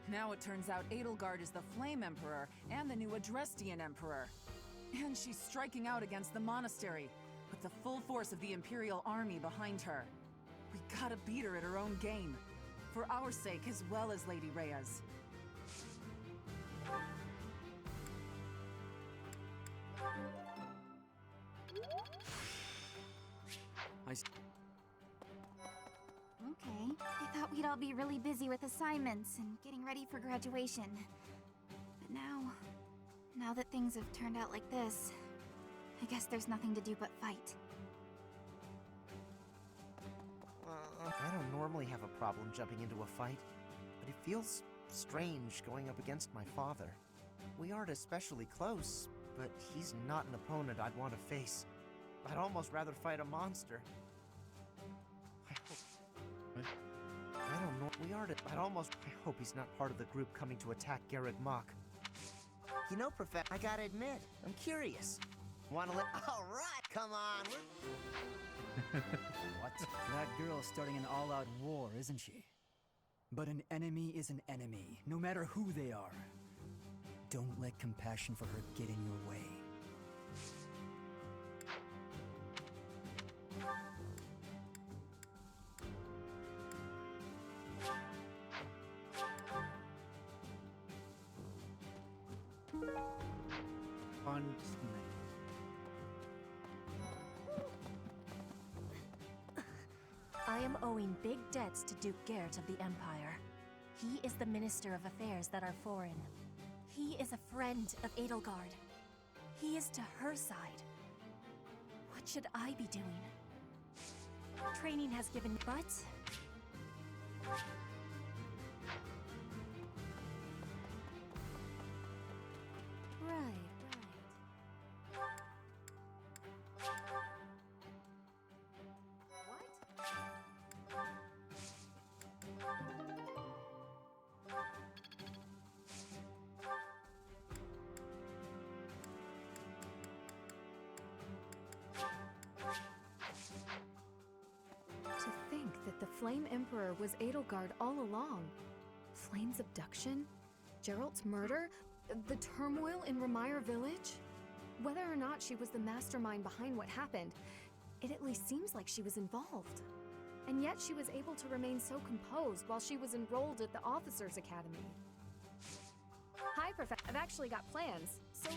Now it turns out Edelgard is the Flame Emperor and the new Adrestian Emperor. And she's striking out against the monastery, with the full force of the Imperial army behind her. We gotta beat her at her own game, for our sake as well as Lady Rhea's. Okay, I thought we'd all be really busy with assignments and getting ready for graduation. But now that things have turned out like this, I guess there's nothing to do but fight. I don't normally have a problem jumping into a fight, but it feels strange going up against my father. We aren't especially close, but he's not an opponent I'd want to face. I'd almost rather fight a monster. I don't know. I hope he's not part of the group coming to attack Garreg Mach. You know, Professor, I gotta admit, I'm curious. Wanna let... Alright, come on, What? That girl's starting an all-out war, isn't she? But an enemy is an enemy, no matter who they are. Don't let compassion for her get in your way. I am owing big debts to Duke Gert of the Empire. He is the Minister of Affairs that are foreign. He is a friend of Edelgard. He is to her side. What should I be doing? Training has given... but... Right. To think that the Flame Emperor was Edelgard all along. Flame's abduction? Geralt's murder? The turmoil in Remire Village? Whether or not she was the mastermind behind what happened, it at least seems like she was involved. And yet she was able to remain so composed while she was enrolled at the Officers' Academy. Hi, Professor. I've actually got plans, so...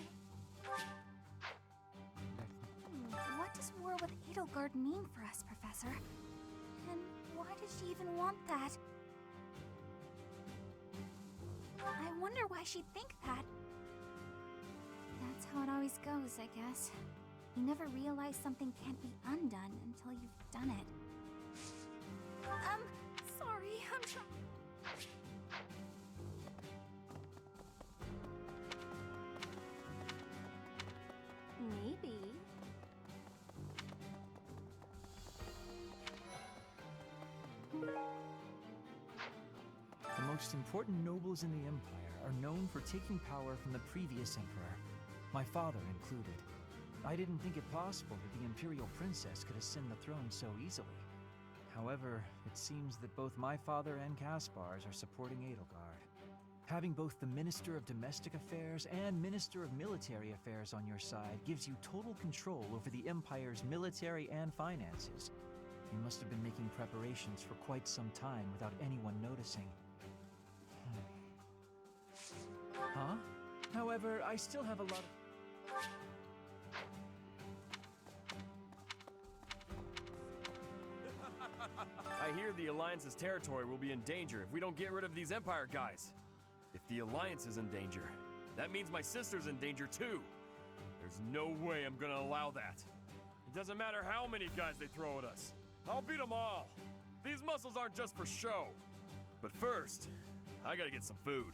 What does war with Edelgard mean for us, Professor? And why does she even want that? I wonder why she'd think that. That's how it always goes, I guess. You never realize something can't be undone until you've done it. Sorry, I'm trying. Maybe. The most important nobles in the Empire are known for taking power from the previous emperor, my father included. I didn't think it possible that the Imperial Princess could ascend the throne so easily. However, it seems that both my father and Caspar's are supporting Edelgard. Having both the Minister of Domestic Affairs and Minister of Military Affairs on your side gives you total control over the Empire's military and finances. You must have been making preparations for quite some time without anyone noticing. Huh? However, I still have a lot of... I hear the Alliance's territory will be in danger if we don't get rid of these Empire guys. If the Alliance is in danger, that means my sister's in danger too. There's no way I'm gonna allow that. It doesn't matter how many guys they throw at us. I'll beat them all. These muscles aren't just for show. But first, I gotta get some food.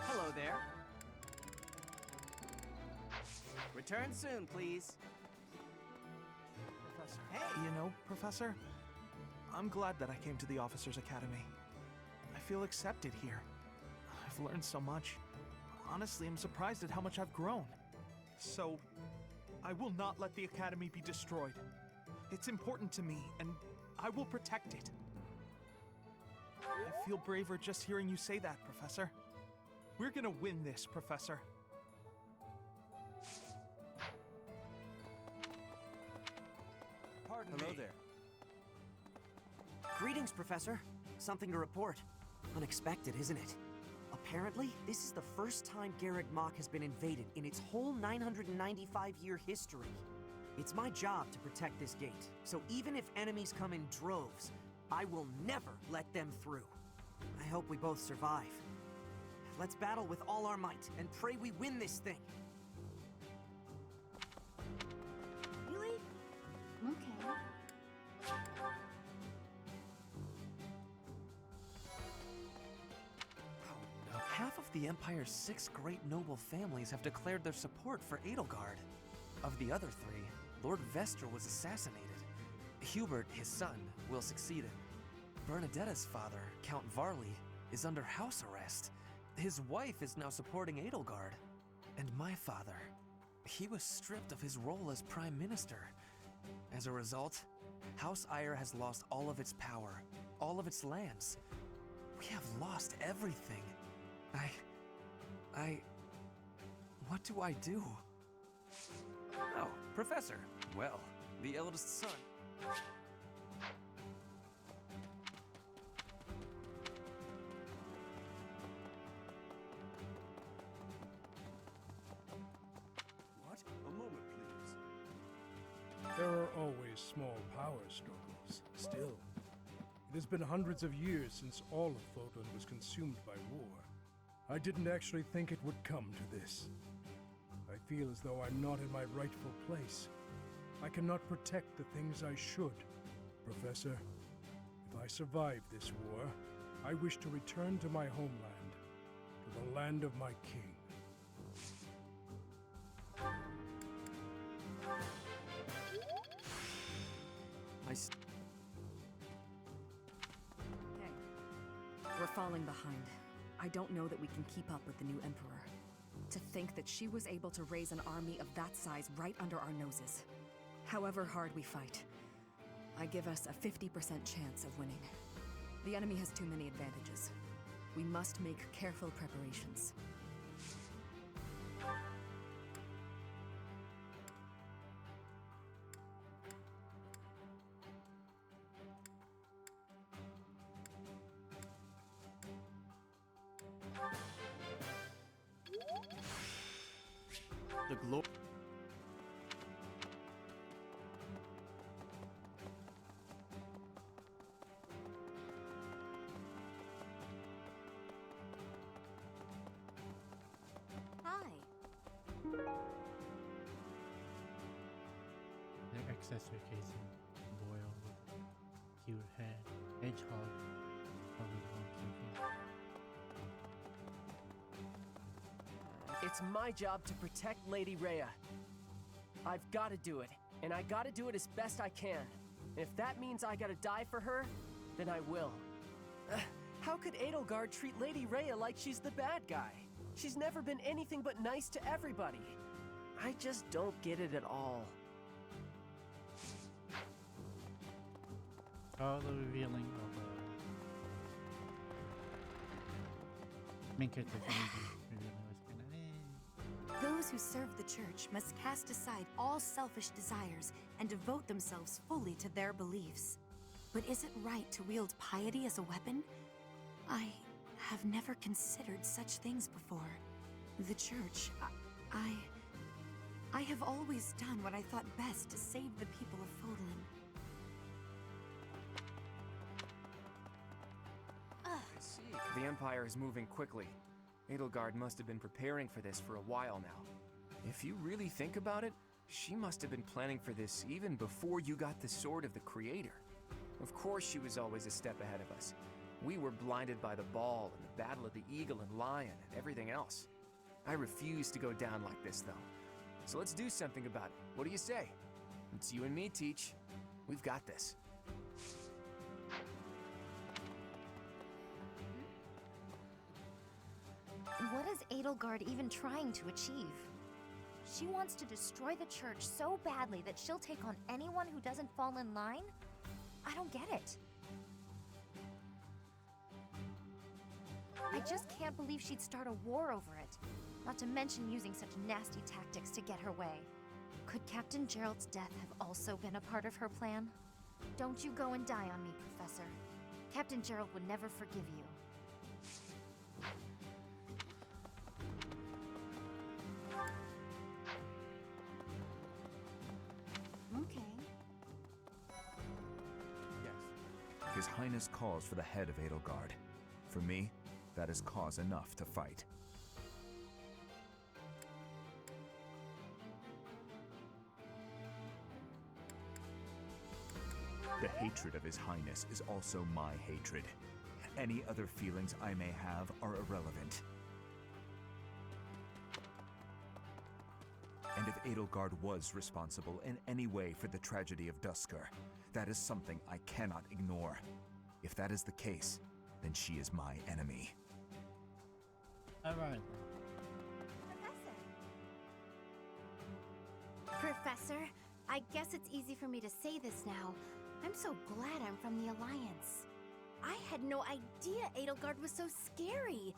Hello there. Return soon, please. Professor. Hey! You know, Professor, I'm glad that I came to the Officers Academy. I feel accepted here. I've learned so much. Honestly, I'm surprised at how much I've grown. So, I will not let the Academy be destroyed. It's important to me, and I will protect it. I feel braver just hearing you say that, Professor. We're gonna win this, Professor. Pardon Hello me. there. Greetings, Professor. Something to report. Unexpected, isn't it? Apparently, this is the first time Garreg Mach has been invaded in its whole 995-year history. It's my job to protect this gate, so even if enemies come in droves, I will never let them through. I hope we both survive. Let's battle with all our might, and pray we win this thing. Really? Okay. Half of the Empire's 6 great noble families have declared their support for Edelgard. Of the other 3, Lord Vestra was assassinated. Hubert, his son, will succeed him. Bernadetta's father, Count Varley, is under house arrest. His wife is now supporting Edelgard. And my father, he was stripped of his role as Prime Minister. As a result, House Eyre has lost all of its power, all of its lands. We have lost everything. What do I do? Oh, Professor. Well, the eldest son. What? A moment, please. There are always small power struggles. Still, it has been hundreds of years since all of Fodlan was consumed by war. I didn't actually think it would come to this. I feel as though I'm not in my rightful place. I cannot protect the things I should. Professor, if I survive this war, I wish to return to my homeland, to the land of my king. Hey, we're falling behind. I don't know that we can keep up with the new Emperor. To think that she was able to raise an army of that size right under our noses. However hard we fight, I give us a 50% chance of winning. The enemy has too many advantages. We must make careful preparations. The glory. Hi. Their accessory casing, boil with cute head, hedgehog, probably one It's my job to protect Lady Rhea. I've got to do it, and I got to do it as best I can. And if that means I gotta die for her, then I will. How could Edelgard treat Lady Rhea like she's the bad guy? She's never been anything but nice to everybody. I just don't get it at all. Oh, the revealing of main character's energy revealing was kind of Those who serve the church must cast aside all selfish desires and devote themselves fully to their beliefs. But is it right to wield piety as a weapon? I have never considered such things before. The church, I have always done what I thought best to save the people of Fodlan. I see. The Empire is moving quickly. Edelgard must have been preparing for this for a while now. If you really think about it, she must have been planning for this even before you got the Sword of the Creator. Of course she was always a step ahead of us. We were blinded by the ball and the Battle of the Eagle and Lion and everything else. I refuse to go down like this, though. So let's do something about it. What do you say? It's you and me, Teach. We've got this. What is Edelgard even trying to achieve? She wants to destroy the church so badly that she'll take on anyone who doesn't fall in line? I don't get it. I just can't believe she'd start a war over it. Not to mention using such nasty tactics to get her way. Could Captain Gerald's death have also been a part of her plan? Don't you go and die on me, Professor. Captain Gerald would never forgive you. Okay. Yes. His Highness calls for the head of Edelgard. For me, that is cause enough to fight. The hatred of His Highness is also my hatred. Any other feelings I may have are irrelevant. And if Edelgard was responsible in any way for the tragedy of Duskur, that is something I cannot ignore. If that is the case, then she is my enemy. Alright. Professor, I guess it's easy for me to say this now. I'm so glad I'm from the Alliance. I had no idea Edelgard was so scary.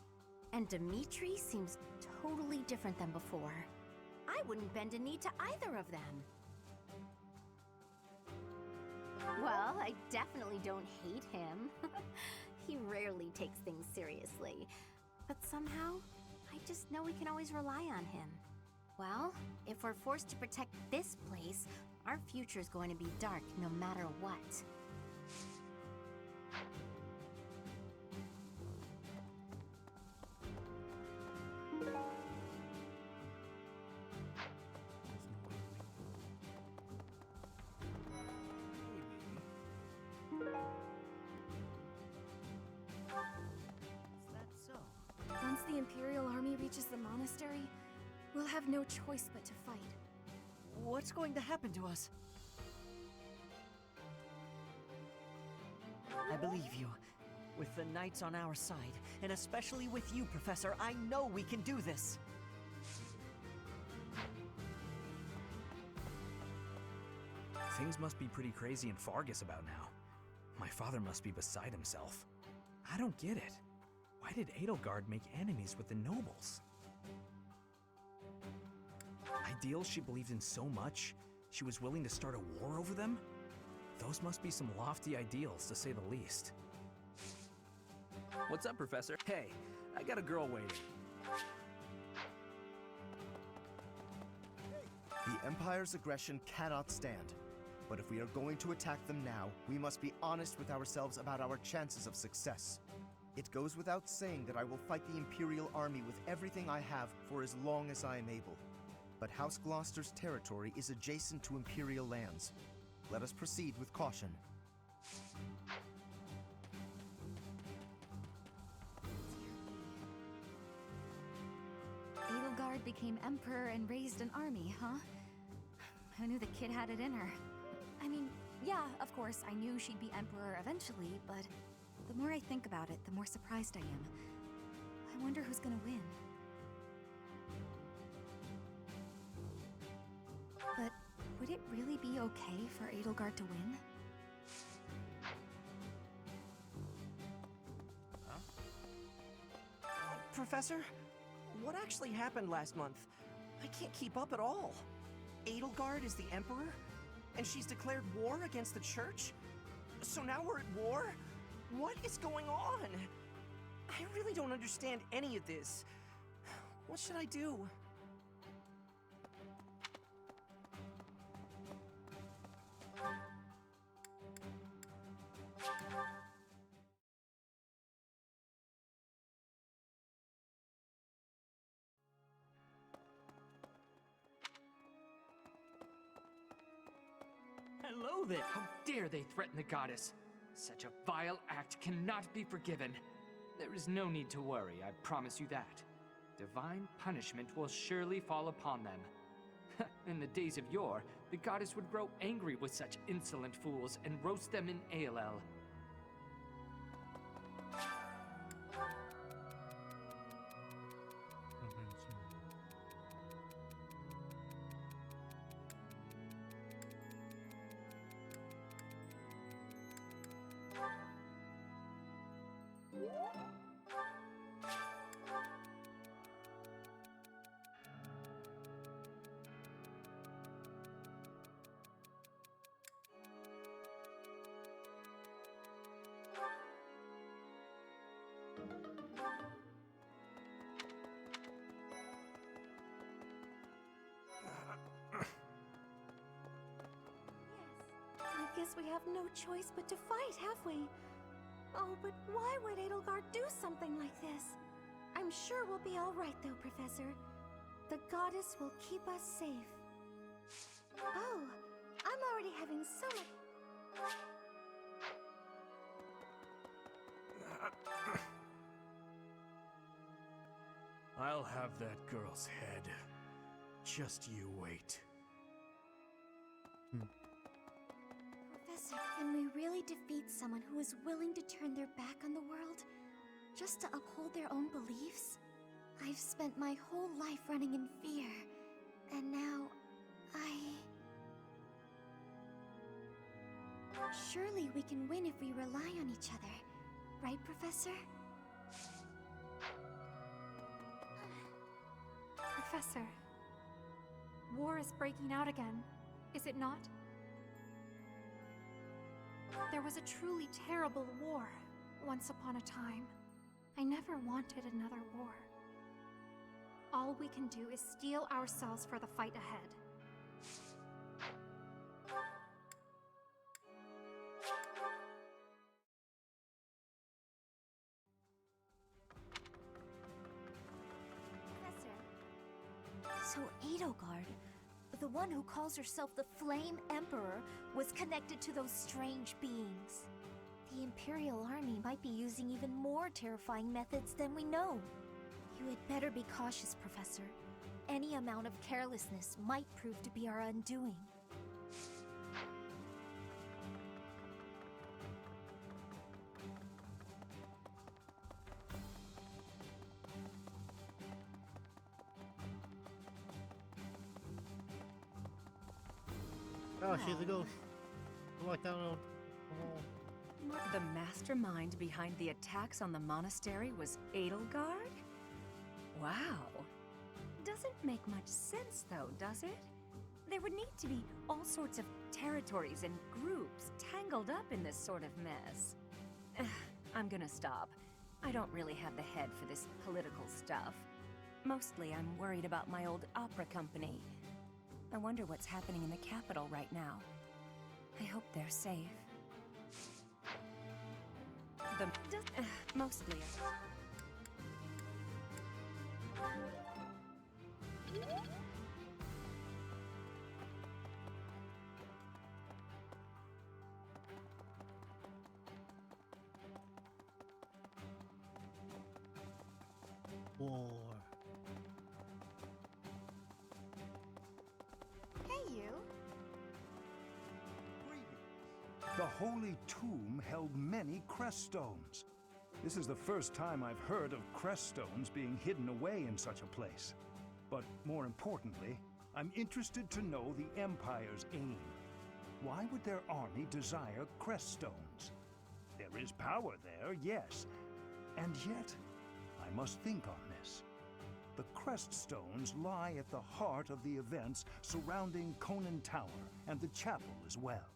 And Dimitri seems totally different than before. I wouldn't bend a knee to either of them. Well, I definitely don't hate him. He rarely takes things seriously. But somehow, I just know we can always rely on him. Well, if we're forced to protect this place, our future's going to be dark no matter what. Once the Imperial Army reaches the monastery, we'll have no choice but to fight. What's going to happen to us? I believe you. With the Knights on our side, and especially with you, Professor, I know we can do this. Things must be pretty crazy in Fargus about now. My father must be beside himself. I don't get it. Why did Edelgard make enemies with the nobles? Ideals she believed in so much, she was willing to start a war over them? Those must be some lofty ideals, to say the least. What's up, Professor? Hey, I got a girl waiting. The Empire's aggression cannot stand. But if we are going to attack them now, we must be honest with ourselves about our chances of success. It goes without saying that I will fight the Imperial Army with everything I have for as long as I am able. But House Gloucester's territory is adjacent to Imperial lands. Let us proceed with caution. Edelgard became emperor and raised an army, huh? Who knew the kid had it in her? I mean, yeah, of course, I knew she'd be emperor eventually, but the more I think about it, the more surprised I am. I wonder who's gonna win. But would it really be okay for Edelgard to win? Professor, what actually happened last month? I can't keep up at all. Edelgard is the Emperor? And she's declared war against the Church? So now we're at war? What is going on? I really don't understand any of this. What should I do? Hello there! How dare they threaten the goddess? Such a vile act cannot be forgiven. There is no need to worry, I promise you that. Divine punishment will surely fall upon them. In the days of yore, the goddess would grow angry with such insolent fools and roast them in ALL. I guess we have no choice but to fight, have we? Oh, but why would Edelgard do something like this? I'm sure we'll be all right, though, Professor. The goddess will keep us safe. Oh, I'm already having so much... I'll have that girl's head. Just you wait. Professor, can we really defeat someone who is willing to turn their back on the world just to uphold their own beliefs? I've spent my whole life running in fear, and now Surely we can win if we rely on each other, right, Professor? Professor, war is breaking out again, is it not? There was a truly terrible war once upon a time. I never wanted another war. All we can do is steel ourselves for the fight ahead. So Edelgard, the one who calls herself the Flame Emperor, was connected to those strange beings. The Imperial Army might be using even more terrifying methods than we know. You had better be cautious, Professor. Any amount of carelessness might prove to be our undoing. Oh, she's a ghost. Like that. The mastermind behind the attacks on the monastery was Edelgard? Wow. Doesn't make much sense, though, does it? There would need to be all sorts of territories and groups tangled up in this sort of mess. I'm gonna stop. I don't really have the head for this political stuff. Mostly, I'm worried about my old opera company. I wonder what's happening in the capital right now. I hope they're safe. Mostly. War. Hey, you. The Holy Tomb held many crest stones. This is the first time I've heard of crest stones being hidden away in such a place. But more importantly, I'm interested to know the Empire's aim. Why would their army desire crest stones? There is power there, yes. And yet, I must think on this. The crest stones lie at the heart of the events surrounding Conan Tower and the chapel as well.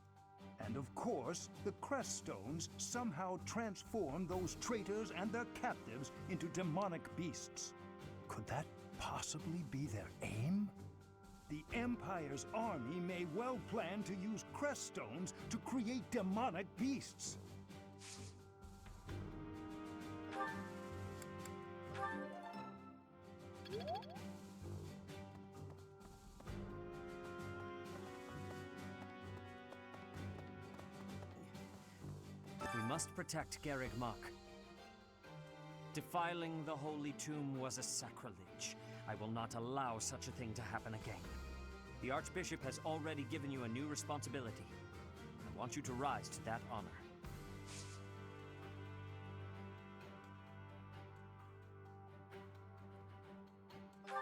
And of course, the crest stones somehow transform those traitors and their captives into demonic beasts. Could that possibly be their aim? The Empire's army may well plan to use crest stones to create demonic beasts. We must protect Garreg Mach. Defiling the Holy Tomb was a sacrilege. I will not allow such a thing to happen again. The Archbishop has already given you a new responsibility. I want you to rise to that honor.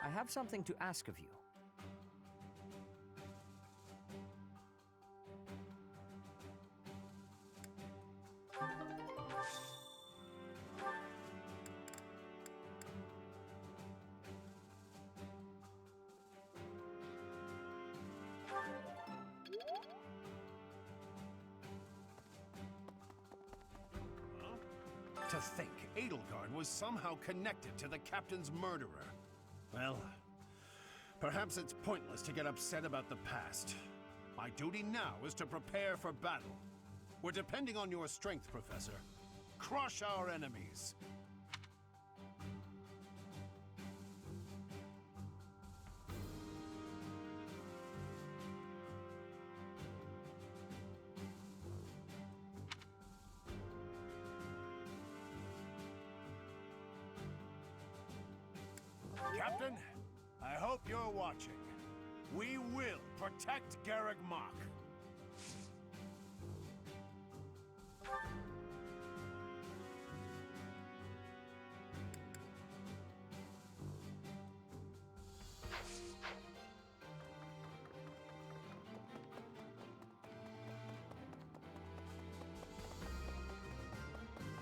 I have something to ask of you. To think Edelgard was somehow connected to the captain's murderer. Well, perhaps it's pointless to get upset about the past. My duty now is to prepare for battle. We're depending on your strength, Professor. Crush our enemies. Captain, I hope you're watching. We will protect Garreg Mach.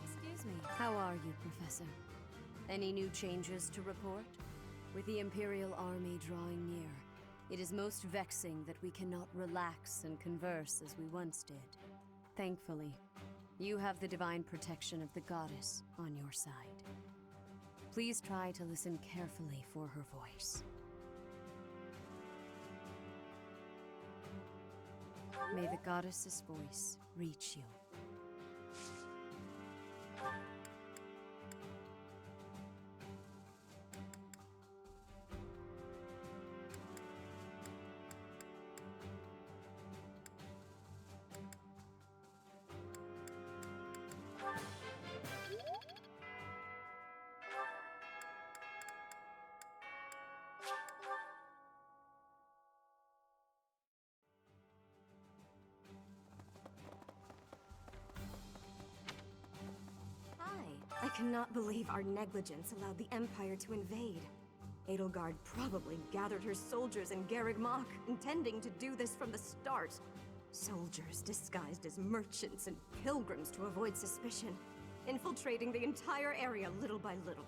Excuse me. How are you, Professor? Any new changes to report? With the Imperial army drawing near, it is most vexing that we cannot relax and converse as we once did. Thankfully, you have the divine protection of the goddess on your side. Please try to listen carefully for her voice. May the goddess's voice reach you. I cannot believe our negligence allowed the Empire to invade. Edelgard probably gathered her soldiers in Garreg Mach, intending to do this from the start. Soldiers disguised as merchants and pilgrims to avoid suspicion, infiltrating the entire area little by little.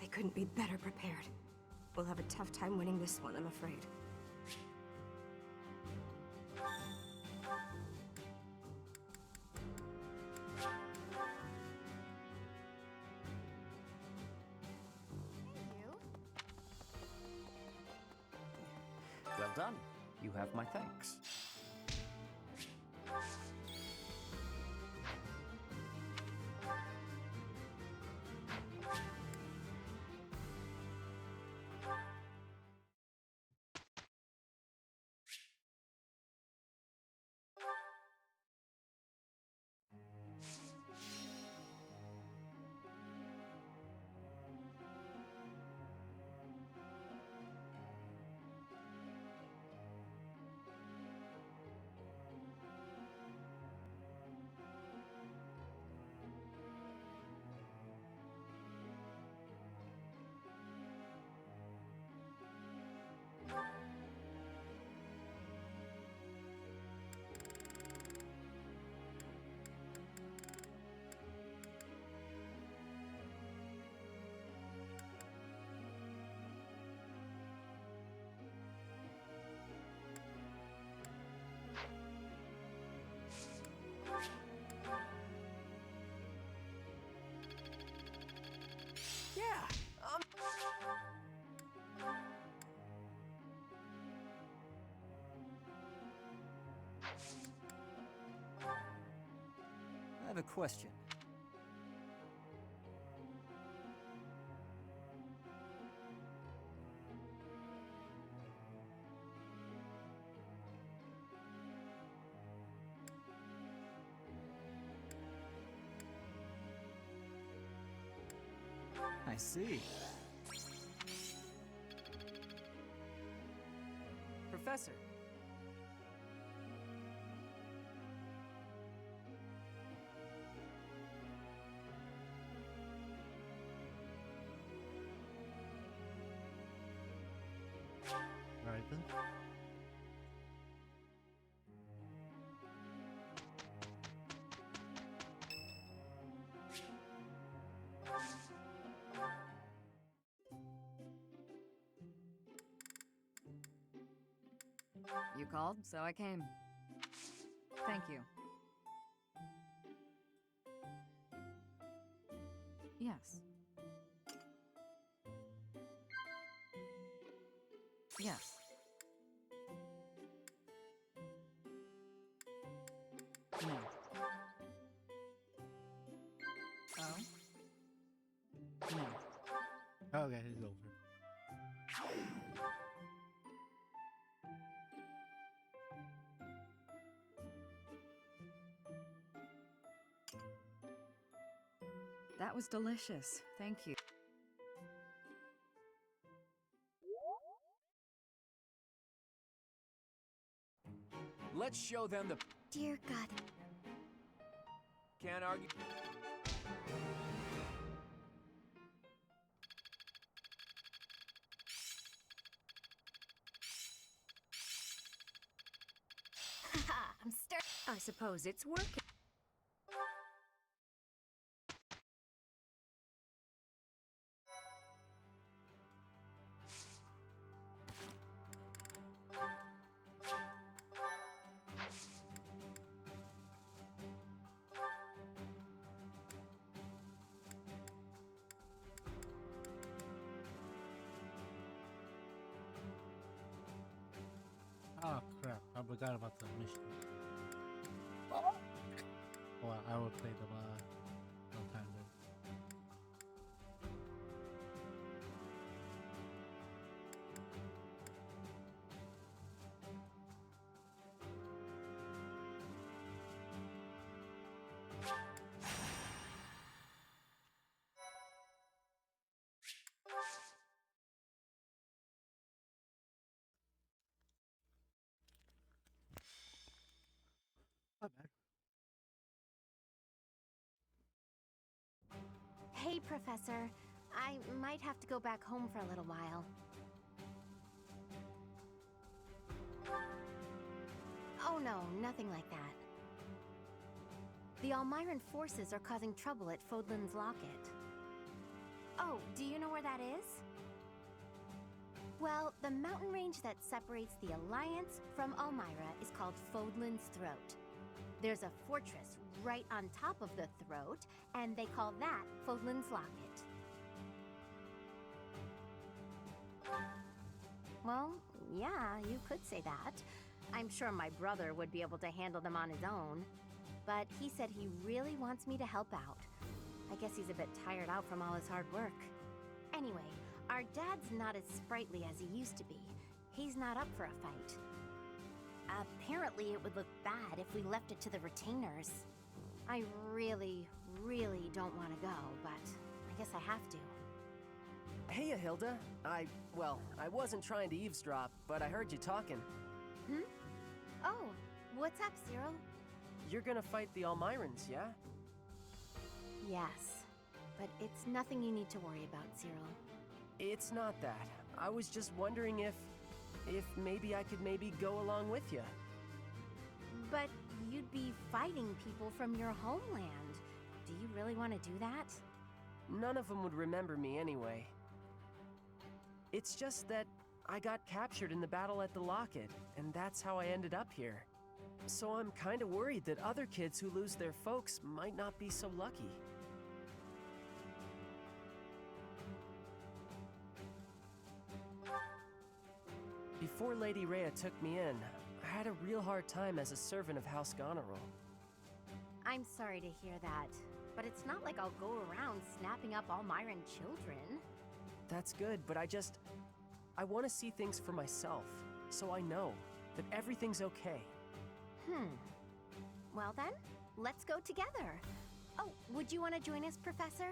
They couldn't be better prepared. We'll have a tough time winning this one, I'm afraid. Well done. You have my thanks. I have a question. I see. professor. Right then. You called, so I came. Thank you. Yes. Yes. No. Oh? No. Okay, it's over. That was delicious. Thank you. Let's show them the... Dear God. Can't argue. Haha, I'm stir. I suppose it's working. Oh crap, I forgot about the mission. Well, I will play them sometime then. Not bad. Hey, Professor. I might have to go back home for a little while. Oh no, nothing like that. The Almiran forces are causing trouble at Fodlan's Locket. Oh, do you know where that is? Well, the mountain range that separates the Alliance from Almyra is called Fodlan's Throat. There's a fortress right on top of the throat, and they call that Fodlan's Locket. Well, yeah, you could say that. I'm sure my brother would be able to handle them on his own. But he said he really wants me to help out. I guess he's a bit tired out from all his hard work. Anyway, our dad's not as sprightly as he used to be. He's not up for a fight. Apparently it would look bad if we left it to the retainers. I really, really don't want to go, but I guess I have to. Hey, Hilda. I wasn't trying to eavesdrop, but I heard you talking. Hmm? Oh, what's up, Cyril? You're gonna fight the Almirans, yeah? Yes, but it's nothing you need to worry about, Cyril. It's not that. I was just wondering if maybe I could go along with you. But you'd be fighting people from your homeland. Do you really want to do that? None of them would remember me anyway. It's just that I got captured in the battle at the Locket, and that's how I ended up here. So I'm kind of worried that other kids who lose their folks might not be so lucky. Before Lady Rhea took me in, I had a real hard time as a servant of House Goneril. I'm sorry to hear that, but it's not like I'll go around snapping up Almiran children. That's good, but I want to see things for myself, so I know that everything's okay. Well then, let's go together. Oh, would you want to join us, Professor?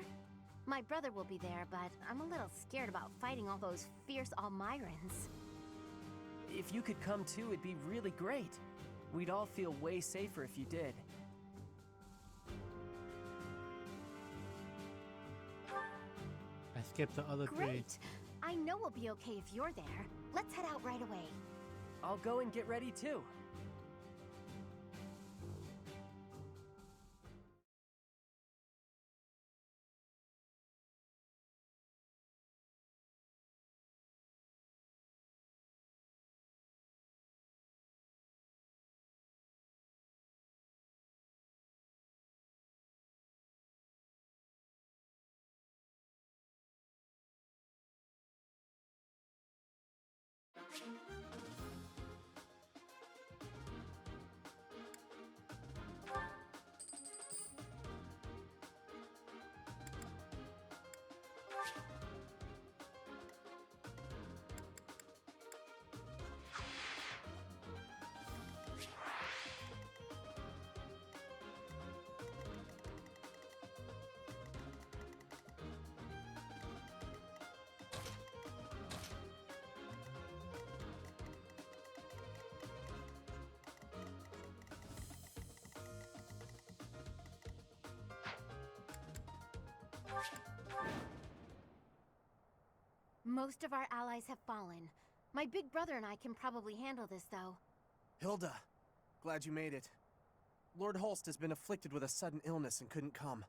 My brother will be there, but I'm a little scared about fighting all those fierce Almirans. If you could come too, it'd be really great. We'd all feel way safer if you did. I skipped the other three. Great! I know we'll be okay if you're there. Let's head out right away. I'll go and get ready too. Most of our allies have fallen. My big brother and I can probably handle this, though. Hilda, glad you made it. Lord Holst has been afflicted with a sudden illness and couldn't come.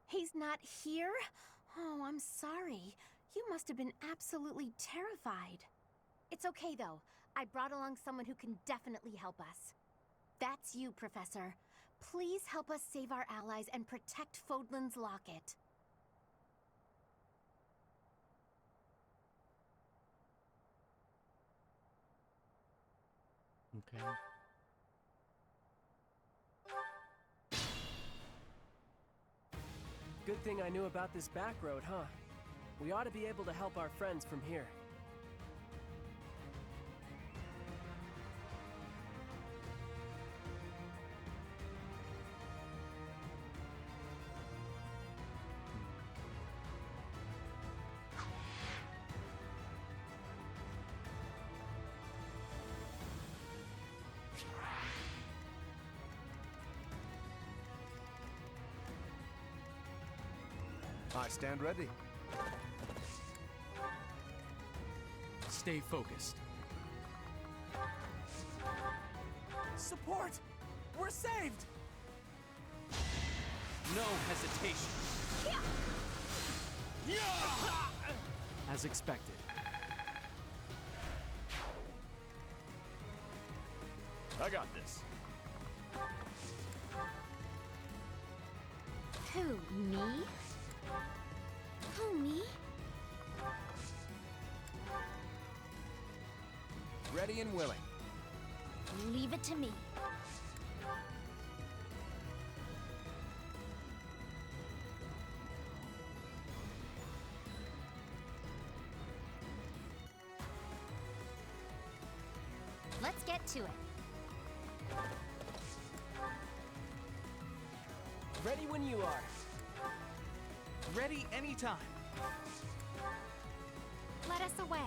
He's not here? Oh, I'm sorry. You must have been absolutely terrified. It's okay, though. I brought along someone who can definitely help us. That's you, Professor. Please help us save our allies and protect Fodlan's locket. Okay. Good thing I knew about this back road, huh? We ought to be able to help our friends from here. I stand ready. Stay focused. Support! We're saved! No hesitation. As expected. I got this. Who, me? Who, me? Ready and willing. Leave it to me. Let's get to it. Ready when you are. Ready anytime. Let us away.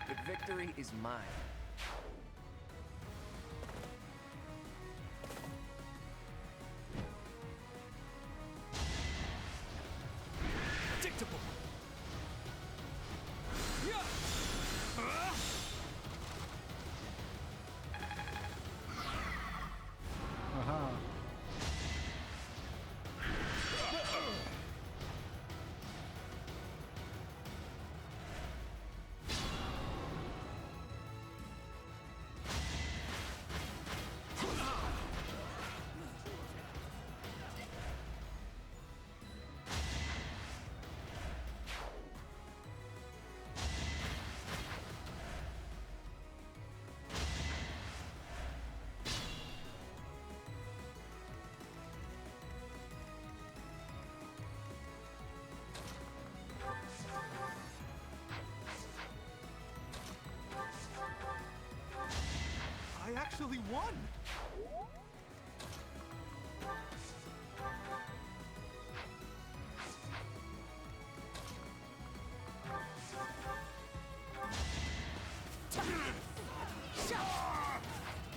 but victory is mine. Predictable. Aha. I actually won!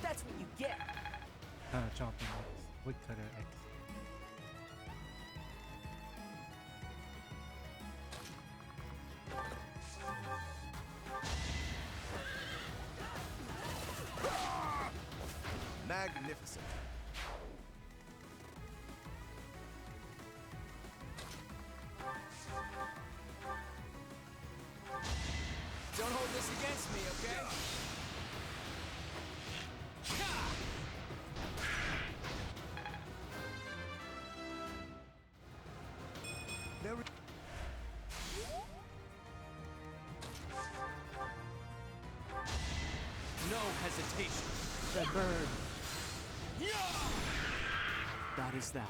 That's what you get. Chomping X. Woodcutter X. Magnificent. Don't hold this against me, okay? There we No hesitation. The bird. That is that.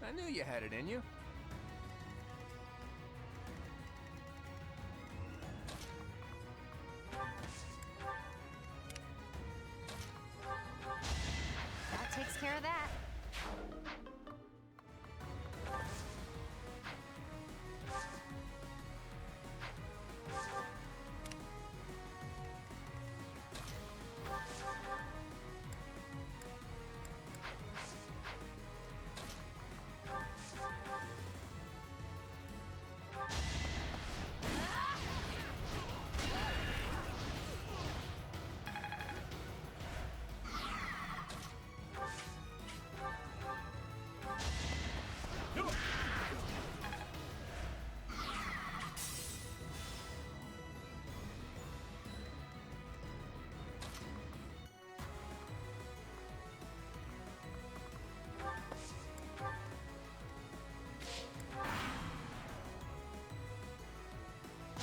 I knew you had it in you. That takes care of that.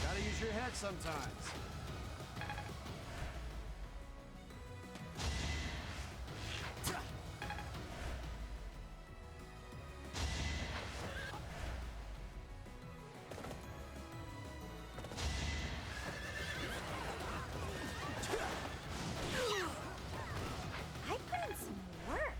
Gotta use your head sometimes. I put in some work.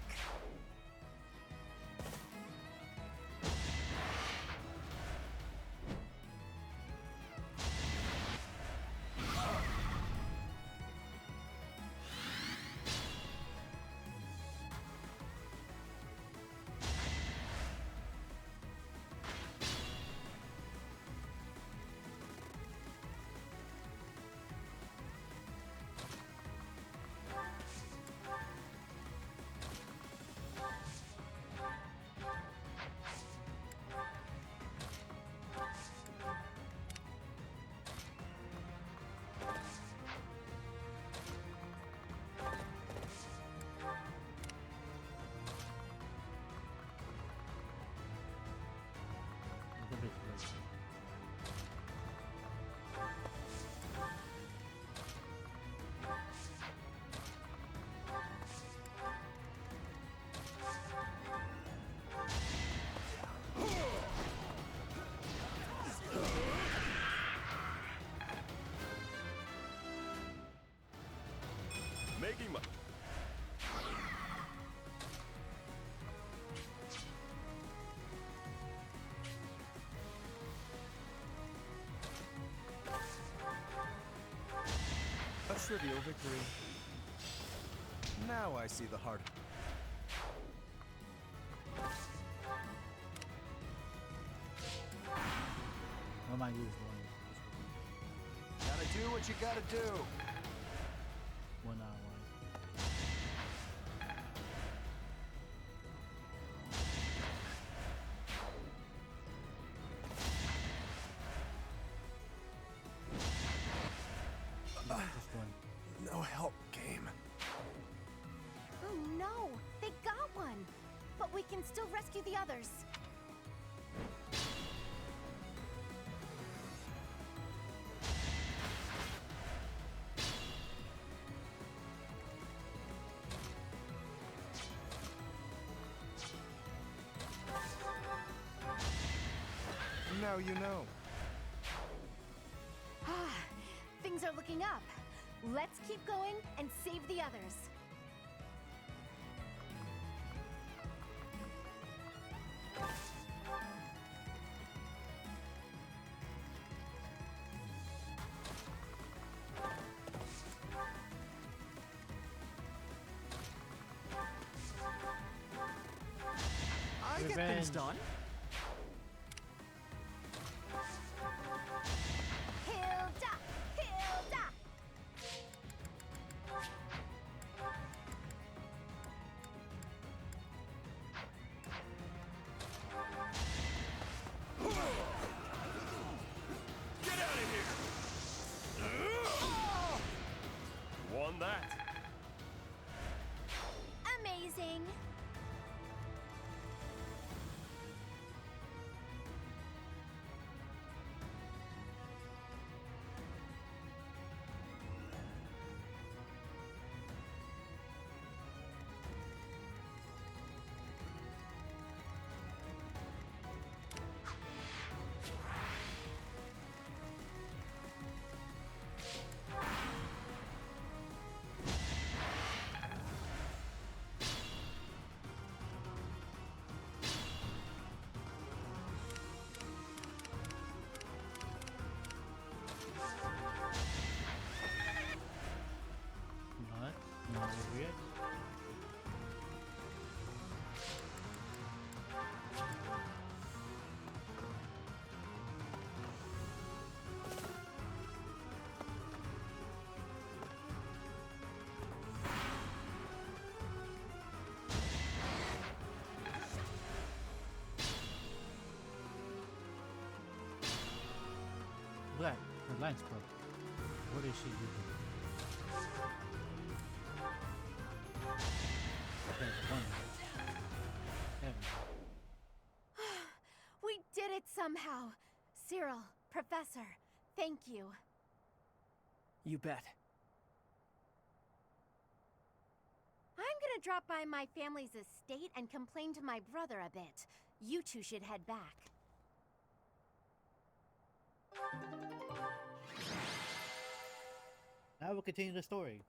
Making my... trivial victory. Now I see the heart. I might lose Gotta do what you gotta do. one hour. Just one. No help, game. Oh no! They got one! But we can still rescue the others. Now you know. Ah, things are looking up. Let's keep going and save the others. I get things done. Hilda! Hilda! Get out of here! Won that. Amazing! Not over yet. Black, her line's broke. What is she doing? We did it somehow. Cyril, Professor, thank you. You bet. I'm gonna drop by my family's estate and complain to my brother a bit. You two should head back. Now we'll continue the story.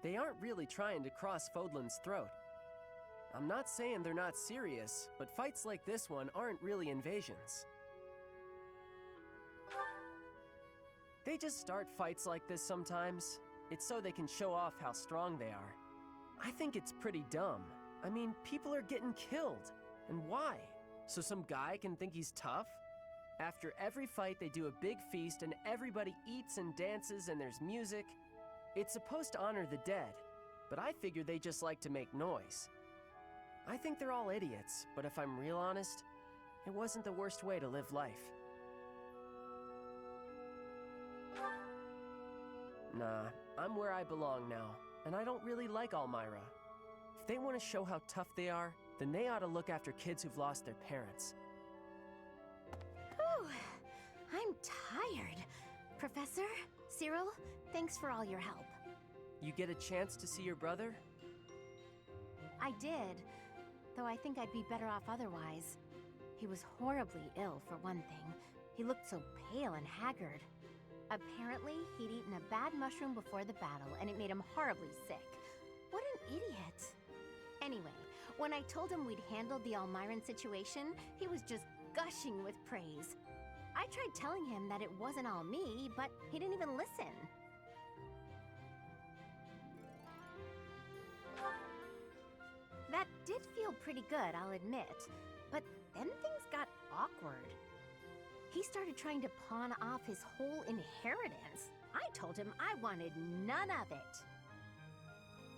They aren't really trying to cross Fodlan's throat. I'm not saying they're not serious, but fights like this one aren't really invasions. They just start fights like this sometimes. It's so they can show off how strong they are. I think it's pretty dumb. I mean, people are getting killed. And why? So some guy can think he's tough? After every fight, they do a big feast and everybody eats and dances and there's music. It's supposed to honor the dead, but I figure they just like to make noise. I think they're all idiots, but if I'm real honest, it wasn't the worst way to live life. Nah, I'm where I belong now, and I don't really like Almyra. If they want to show how tough they are, then they ought to look after kids who've lost their parents. Whew, I'm tired. Professor, Cyril, thanks for all your help. You get a chance to see your brother? I did, though I think I'd be better off otherwise. He was horribly ill, for one thing. He looked so pale and haggard. Apparently, he'd eaten a bad mushroom before the battle, and it made him horribly sick. What an idiot. Anyway, when I told him we'd handled the Almiran situation, he was just gushing with praise. I tried telling him that it wasn't all me, but he didn't even listen. That did feel pretty good, I'll admit, but then things got awkward. He started trying to pawn off his whole inheritance. I told him I wanted none of it.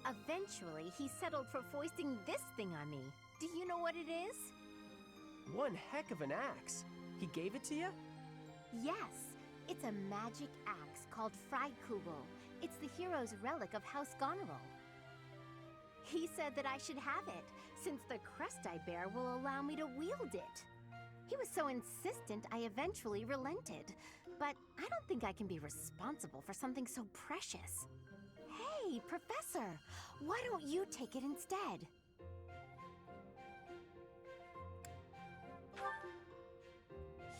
Eventually, he settled for foisting this thing on me. Do you know what it is? One heck of an axe. He gave it to you? Yes, it's a magic axe called Freikugel. It's the hero's relic of House Goneril. He said that I should have it, since the crest I bear will allow me to wield it. He was so insistent I eventually relented, but I don't think I can be responsible for something so precious. Hey, Professor, why don't you take it instead?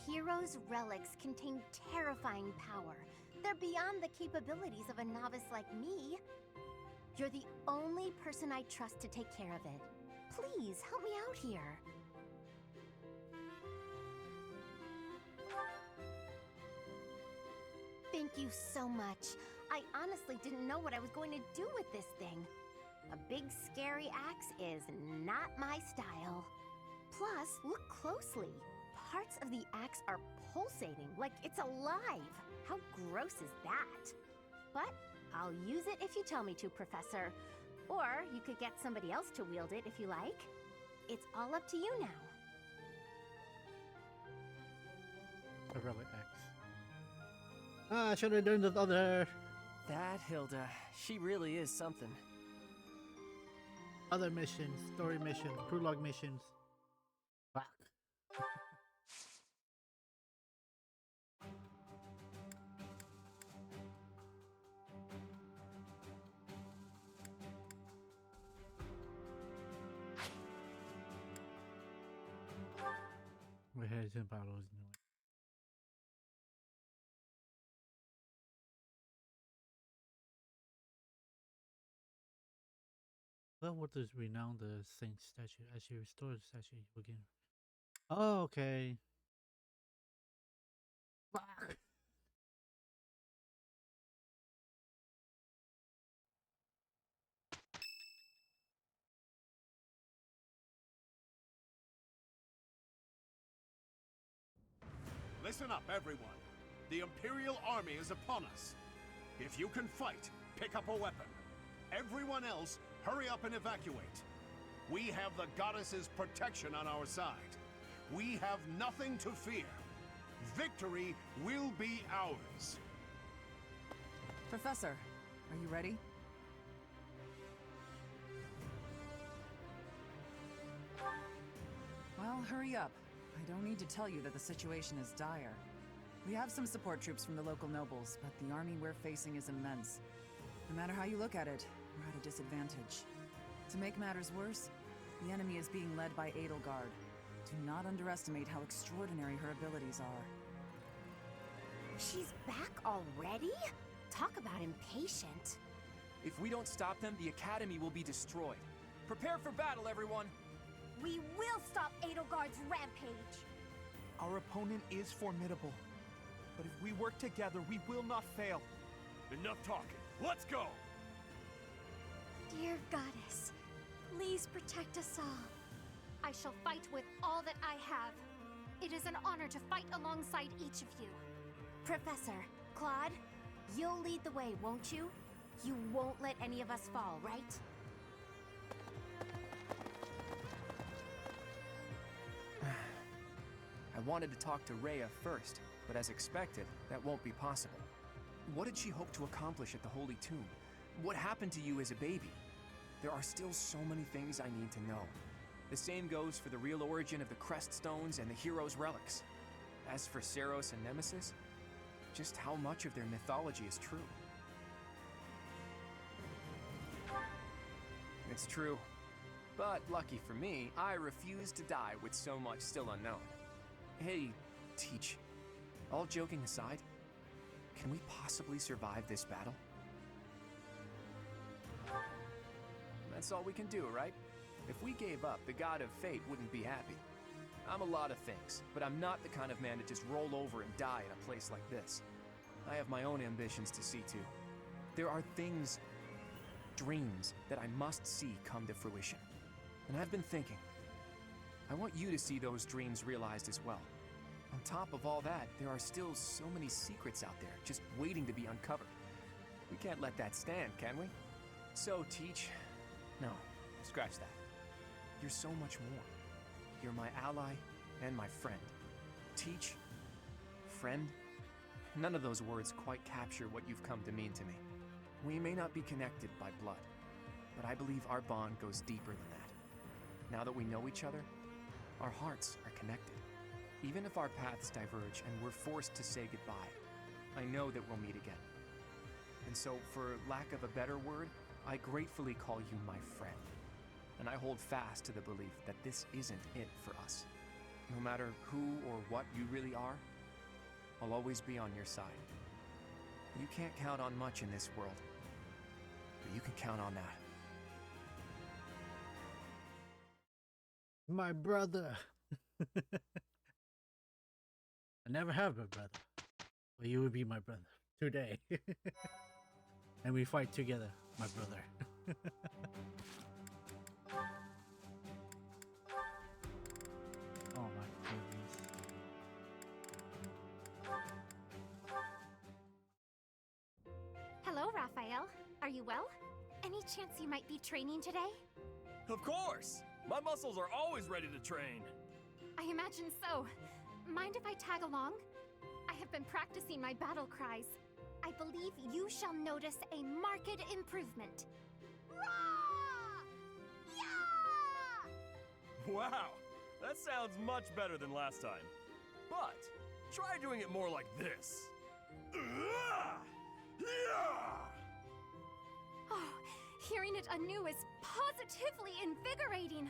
Heroes' relics contain terrifying power. They're beyond the capabilities of a novice like me. You're the only person I trust to take care of it. Please, help me out here. Thank you so much. I honestly didn't know what I was going to do with this thing. A big, scary axe is not my style. Plus, look closely. Parts of the axe are pulsating like it's alive. How gross is that? But I'll use it if you tell me to, Professor. Or you could get somebody else to wield it if you like. It's all up to you now. A relic X. Ah, I should have done the other. That Hilda, she really is something. Other missions, story missions, prologue missions. Fuck. We're headed to battles anyway. Well, what does renown the saint statue? Actually, restore the statue again. Oh, okay. Fuck. Listen up, everyone. The Imperial army is upon us. If you can fight, pick up a weapon. Everyone else, hurry up and evacuate. We have the goddess's protection on our side. We have nothing to fear. Victory will be ours. Professor, are you ready? Well, hurry up. I don't need to tell you that the situation is dire. We have some support troops from the local nobles, but the army we're facing is immense. No matter how you look at it, we're at a disadvantage. To make matters worse, the enemy is being led by Edelgard. Do not underestimate how extraordinary her abilities are. She's back already? Talk about impatient. If we don't stop them, the Academy will be destroyed. Prepare for battle, everyone! We will stop Edelgard's rampage! Our opponent is formidable. But if we work together, we will not fail. Enough talking. Let's go! Dear Goddess, please protect us all. I shall fight with all that I have. It is an honor to fight alongside each of you. Professor, Claude, you'll lead the way, won't you? You won't let any of us fall, right? I wanted to talk to Rhea first, but as expected, that won't be possible. What did she hope to accomplish at the Holy Tomb? What happened to you as a baby? There are still so many things I need to know. The same goes for the real origin of the Crest Stones and the heroes' relics. As for Seros and Nemesis, just how much of their mythology is true? It's true. But lucky for me, I refuse to die with so much still unknown. Hey, Teach, all joking aside, Can we possibly survive this battle? That's all we can do, right? If we gave up, the god of fate wouldn't be happy. I'm a lot of things, but I'm not the kind of man to just roll over and die in a place like this. I have my own ambitions to see to. There are things, dreams, that I must see come to fruition. And I've been thinking, I want you to see those dreams realized as well. On top of all that, there are still so many secrets out there just waiting to be uncovered. We can't let that stand, can we? So, Teach, no, scratch that. You're so much more. You're my ally and my friend. Teach, friend, none of those words quite capture what you've come to mean to me. We may not be connected by blood, but I believe our bond goes deeper than that. Now that we know each other, our hearts are connected. Even if our paths diverge and we're forced to say goodbye, I know that we'll meet again. And so, for lack of a better word, I gratefully call you my friend. And I hold fast to the belief that this isn't it for us. No matter who or what you really are, I'll always be on your side. You can't count on much in this world, but you can count on that. My brother. I never have a brother, but you would be my brother today. And we fight together, my brother. Oh my goodness. Hello, Raphael. Are you well? Any chance you might be training today? Of course! My muscles are always ready to train. I imagine so. Mind if I tag along? I have been practicing my battle cries. I believe you shall notice a marked improvement. Rah! Yeah! Wow, that sounds much better than last time. But try doing it more like this. Oh, hearing it anew is positively invigorating.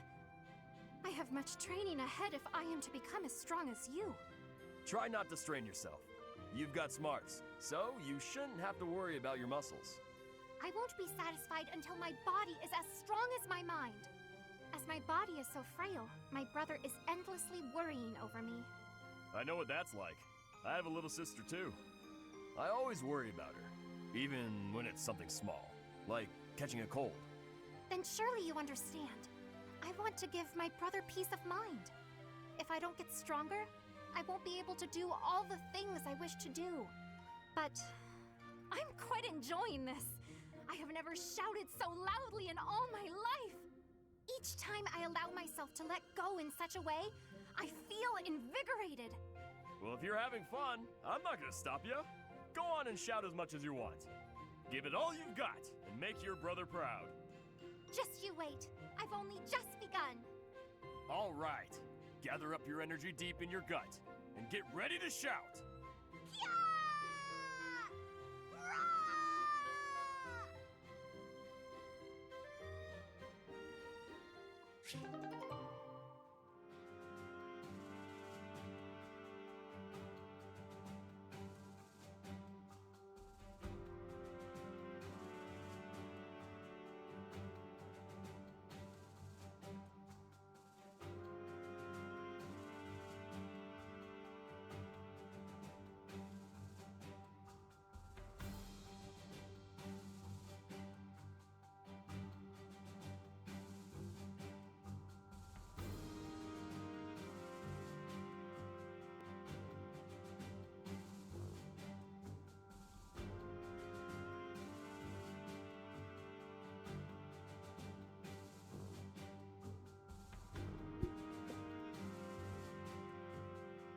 I have much training ahead if I am to become as strong as you. Try not to strain yourself. You've got smarts, so you shouldn't have to worry about your muscles. I won't be satisfied until my body is as strong as my mind. As my body is so frail, my brother is endlessly worrying over me. I know what that's like. I have a little sister too. I always worry about her, even when it's something small, like catching a cold. Then surely you understand. I want to give my brother peace of mind. If I don't get stronger, I won't be able to do all the things I wish to do. But I'm quite enjoying this. I have never shouted so loudly in all my life. Each time I allow myself to let go in such a way, I feel invigorated. Well, if you're having fun, I'm not gonna stop you. Go on and shout as much as you want. Give it all you've got and make your brother proud. Just you wait. I've only just begun. All right. Gather up your energy deep in your gut and get ready to shout.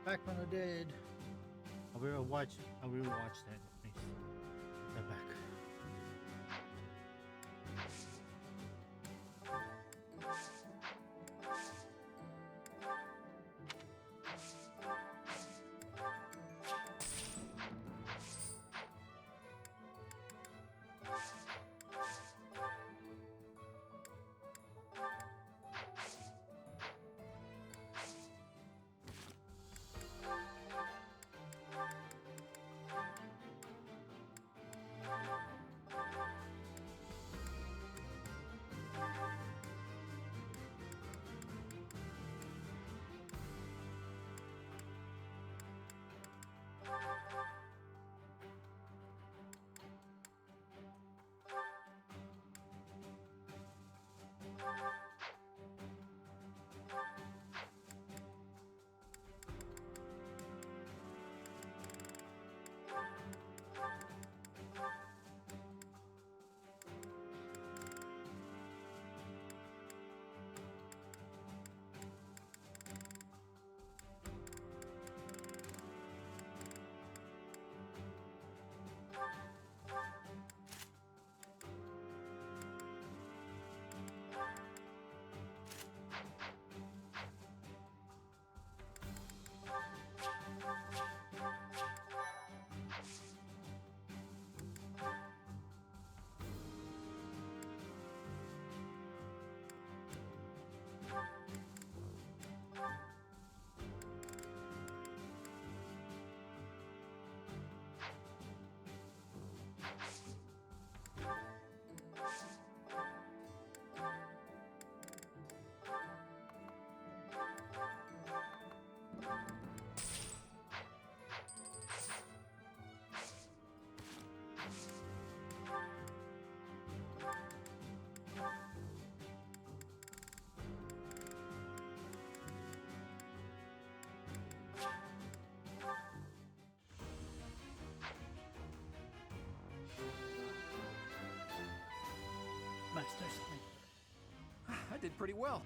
Back from the dead. I will watch that. Please. Get back. Master Sniper. I did pretty well.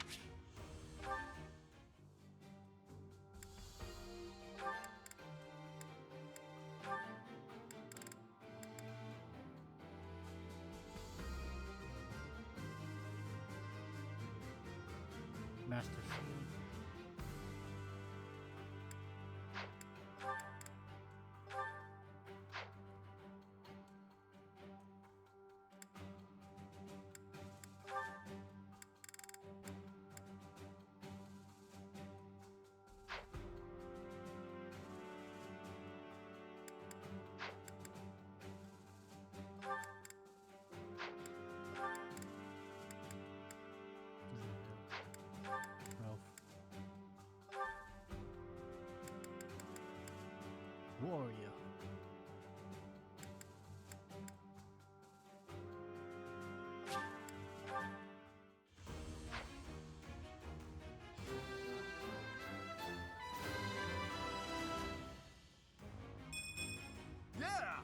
Master Shield. Warrior. Yeah!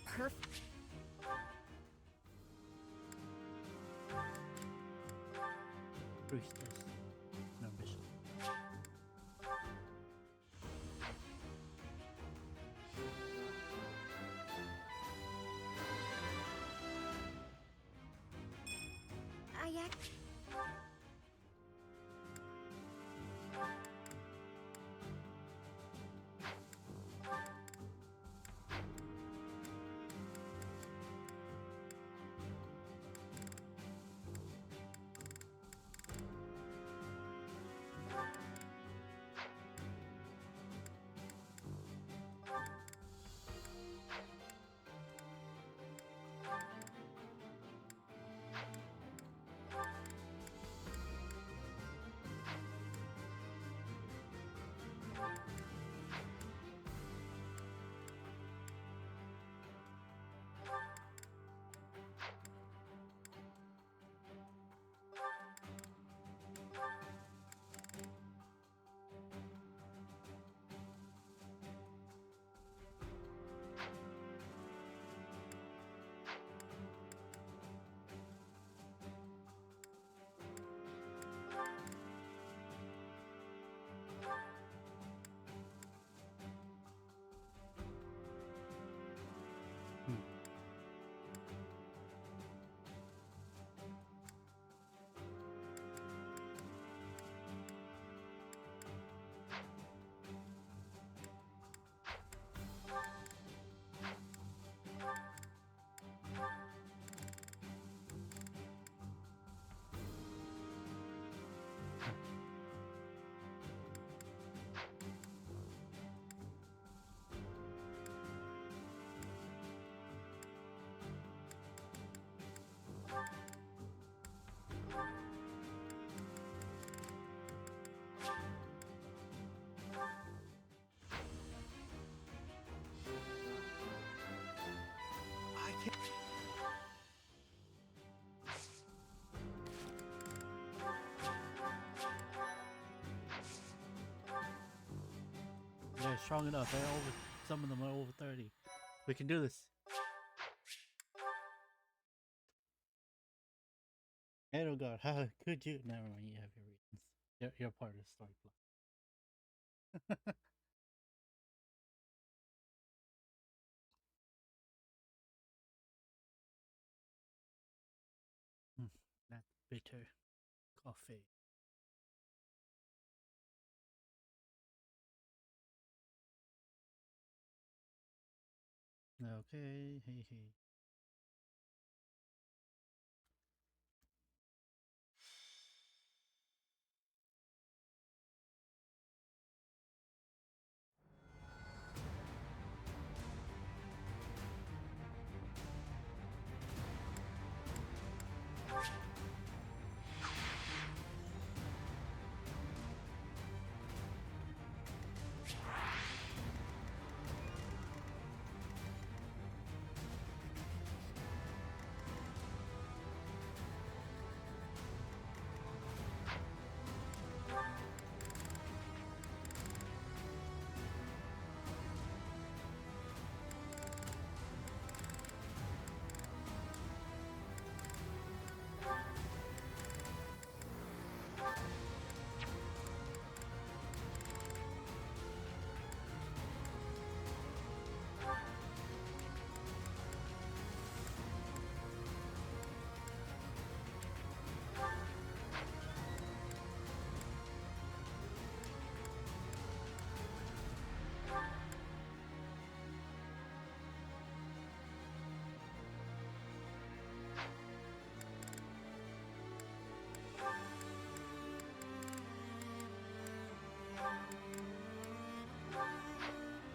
Perfect. Priestess. No mission. Yeah, strong enough. They're over. Some of them are over 30. We can do this. Edelgard, how could you? Never mind. You have your reasons. You're part of the story plot. That bitter coffee. Okay, hey.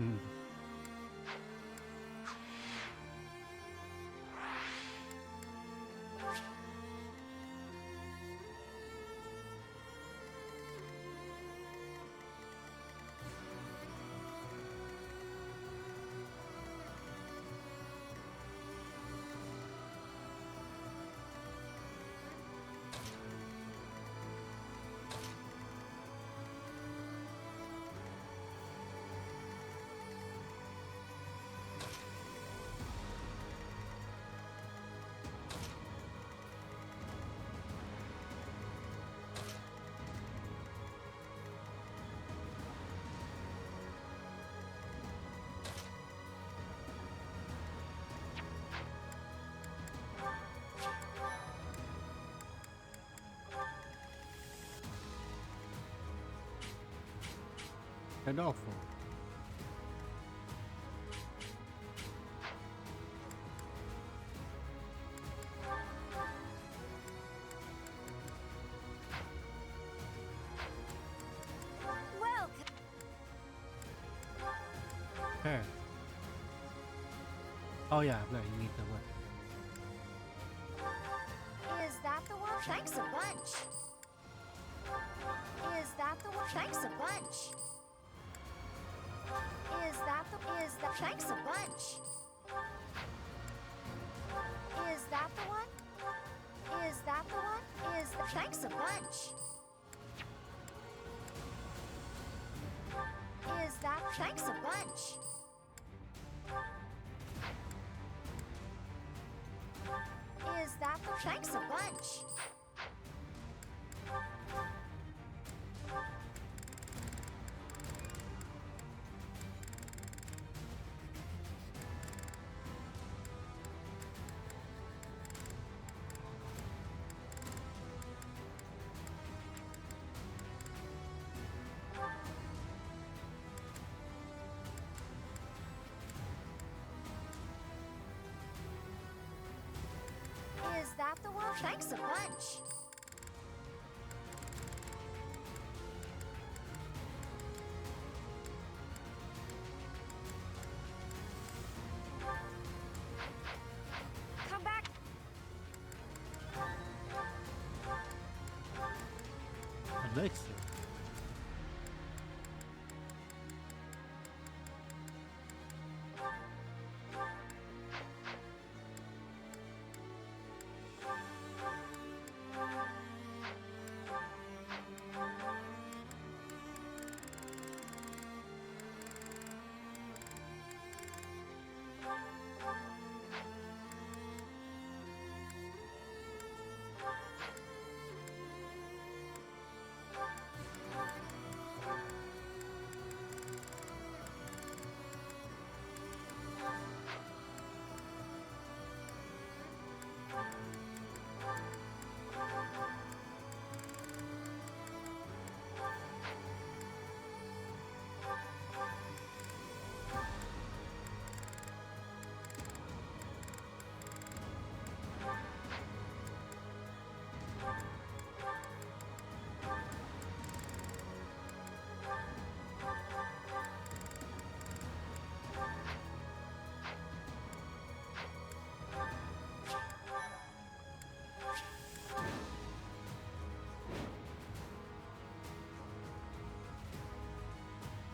Hmm. And awful. Welcome. Hey. Oh yeah, no, you need the weapon. Is that the one? Thanks a bunch. Is that the one? Thanks a bunch. Is that thanks a bunch. Is that the one? Is that the one? Is the thanks a bunch. Is that thanks a bunch. Is that the thanks a bunch. Is that the one? Thanks a bunch. Come back. Elixir.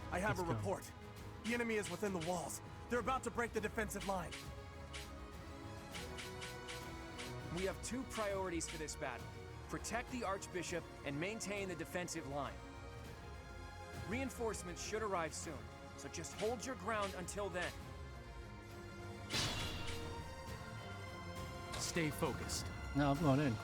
I have Let's a go. report. The enemy is within the walls. They're about to break the defensive line. We have two priorities for this battle. Protect the Archbishop and maintain the defensive line. Reinforcements should arrive soon, so just hold your ground until then. Stay focused. No, I'm going in.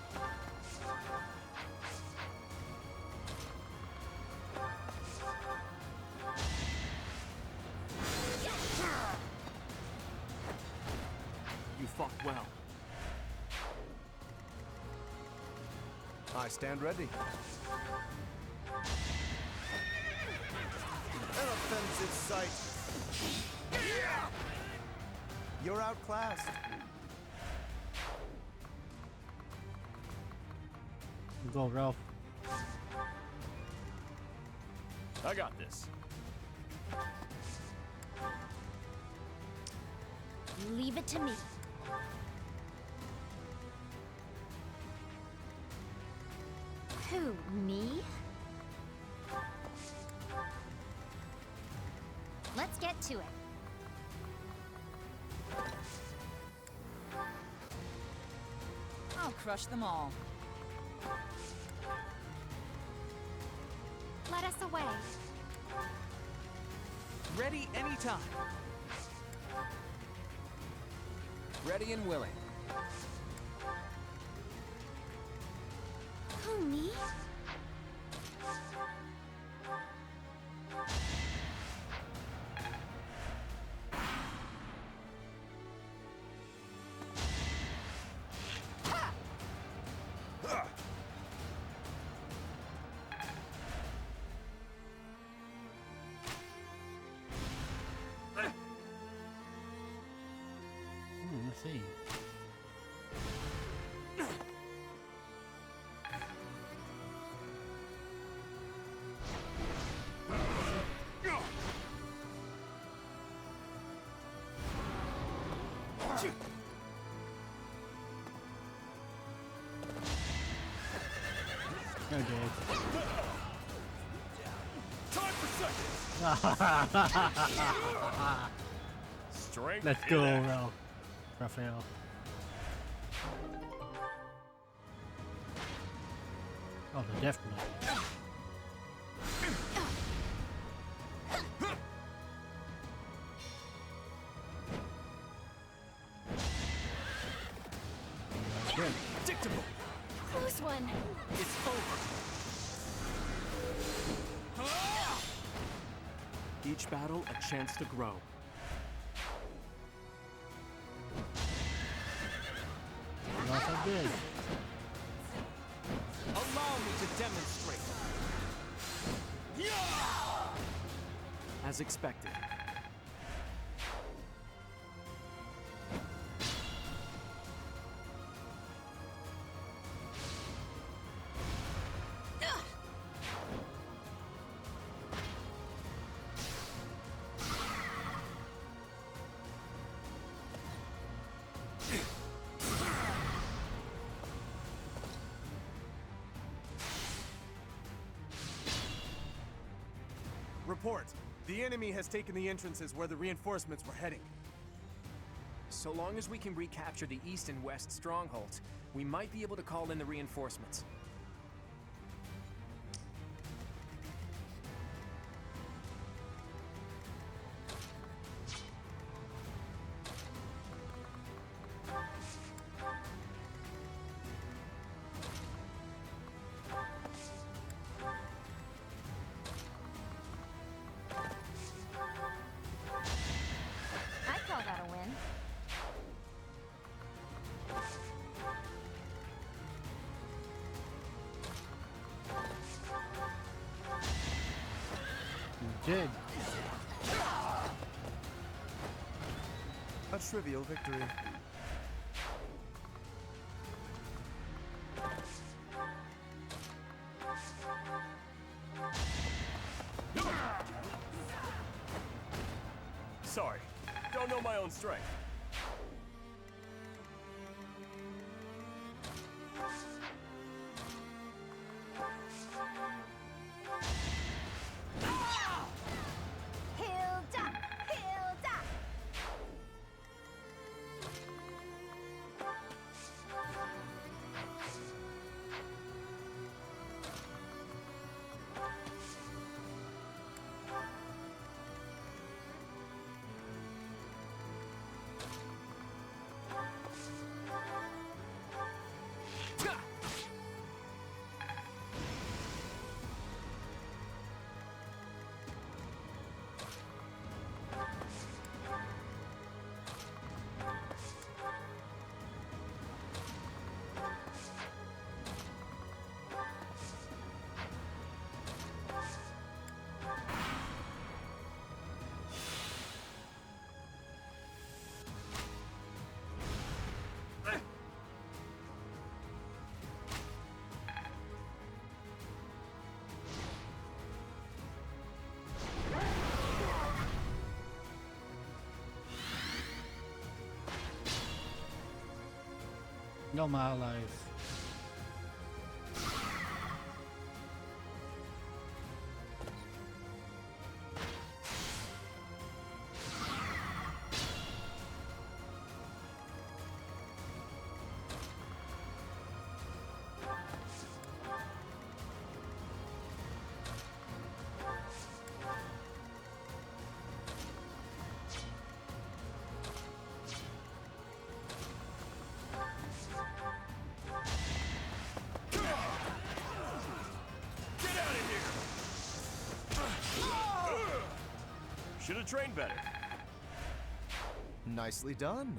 You fought well. I stand ready. An offensive sight. You're outclassed. Go, Ralph. I got this. Leave it to me. Who, me? Let's get to it. I'll crush them all. Let us away. Ready anytime. Ready and willing. Who, me? Let's see. Okay. Time for Strength. Let's go, Raphael. Oh, the death blow. Predictable. Close one. It's over. Each battle a chance to grow. Not so good. Allow me to demonstrate. As expected. Report. The enemy has taken the entrances where the reinforcements were heading. So long as we can recapture the east and west strongholds, we might be able to call in the reinforcements. I call that a win. You did. A trivial victory. Sorry, don't know my own strength. Hilda! Hilda! No, my allies. Should have trained better. Nicely done.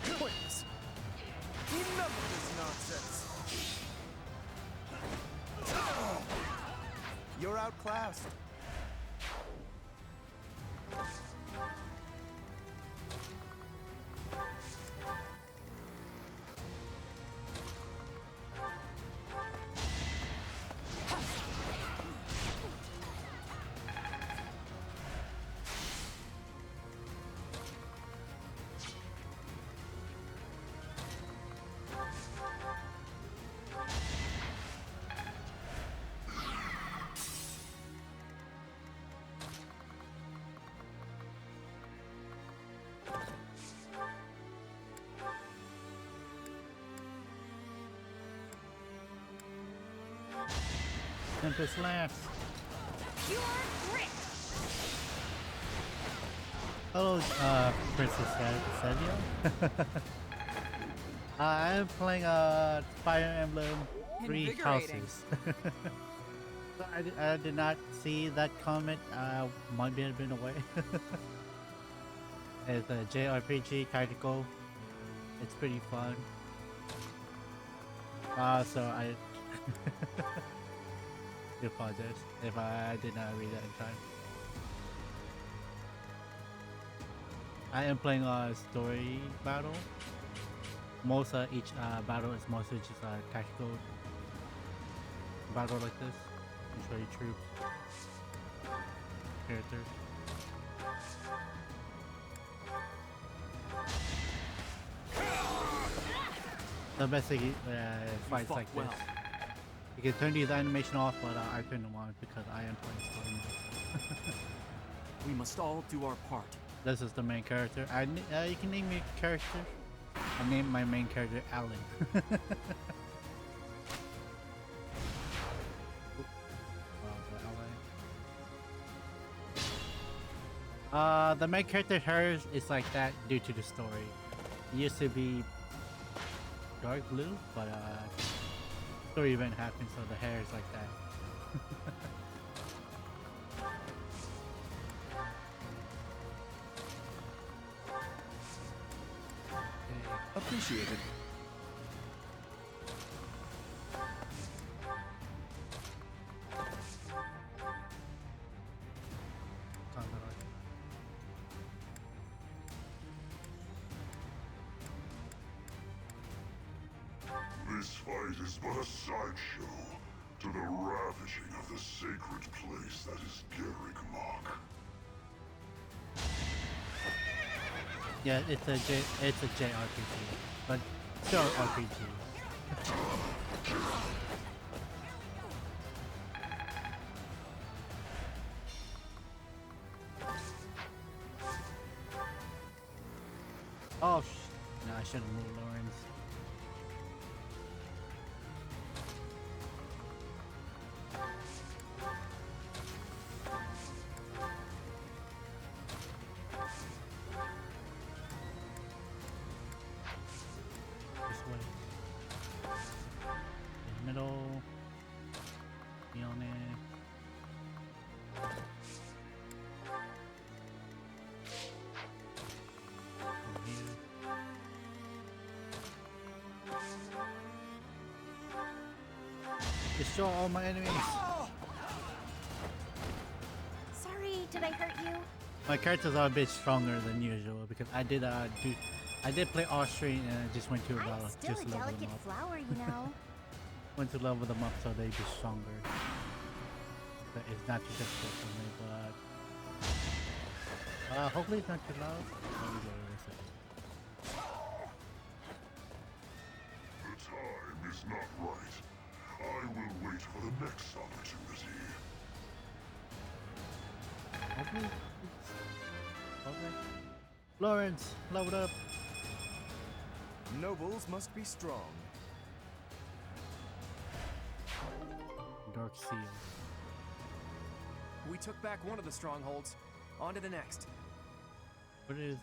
Pointless. Enough of this nonsense. You're outclassed. Tempest Lance. Pure grit. Hello, Princess Celia. I'm playing Fire Emblem 3 Invigorating. Houses. So I did not see that comment. Might be have been away. It's a JRPG tactical. It's pretty fun. So I I apologize if I did not read that in time. I am playing a story battle. Most each battle is mostly just a tactical battle like this. You show your troops, characters. The best thing fights like this. You can turn these animation off, but I turn them on because I am playing story mode. We must all do our part. This is the main character. You can name your character. I named my main character Alan. The main character hers is like that due to the story. It used to be dark blue, but story event happened, so the hair is like that. Appreciated. This fight is but a sideshow to the ravaging of the sacred place that is Garrigmok. Yeah, it's a JRPG, but still RPG. Oh, no, I should have moved Lawrence. This way. In the middle. Be on it. Over here. Destroy all my enemies. Sorry, did I hurt you? My characters are a bit stronger than usual because I did play Austrian and I just went to I'm still just a level them delicate up. flower, you know. Went to level them up so they'd be stronger. But it's not too difficult for me, but hopefully it's not too loud. Let me go listen. The time is not right. I will wait for the next opportunity. Hopefully it's okay. Lawrence, load up. Nobles must be strong. Dark Seal. We took back one of the strongholds. On to the next. What is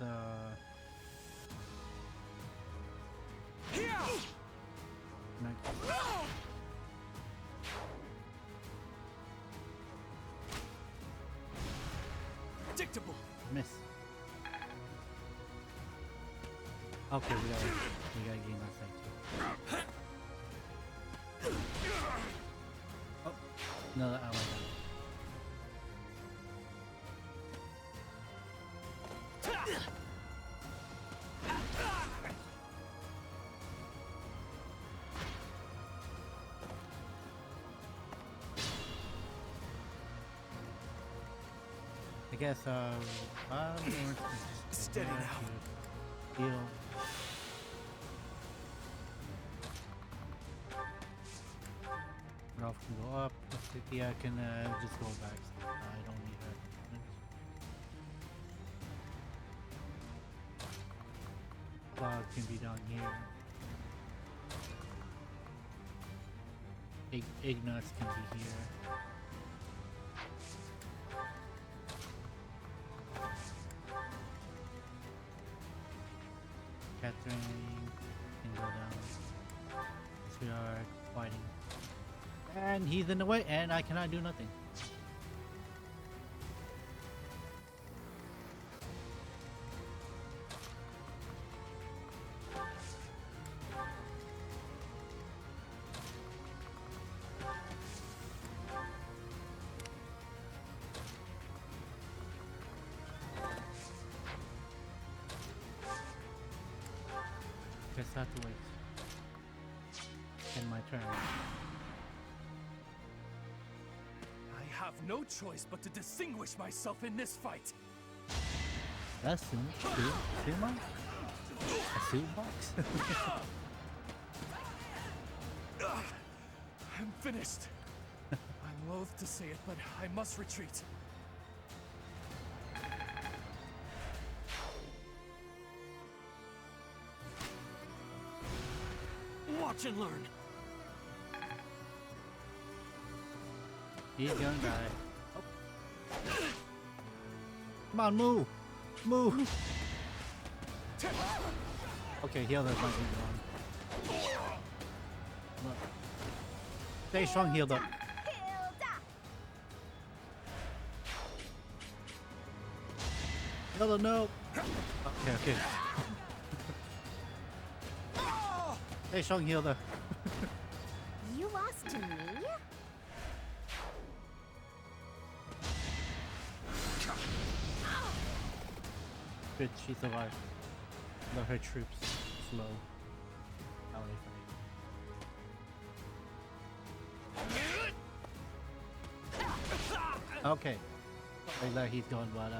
next? Predictable. Miss. Okay, we gotta gain that side too. Oh, no, I like that. I guess, Steady now. Heal. Ralph can go up. Yeah, I can just go back. I don't need her. Cloud can be down here. Ignatz can be here. Catherine can go down. We are fighting. And he's in the way, and I cannot do nothing. Guess I have to wait. In my turn. I have no choice but to distinguish myself in this fight. That's Suma? A suit box? I'm finished. I'm loath to say it, but I must retreat. Watch and learn. He's gonna die. Oh. Come on, move! Move! Okay, heal that might be wrong. Look. Stay strong, healed up. Hilda, no! Okay, okay. Stay strong, Hilda. You lost to me? Good, she survived. Though her troops slow. Ally fight. Okay. Like that he's gone, but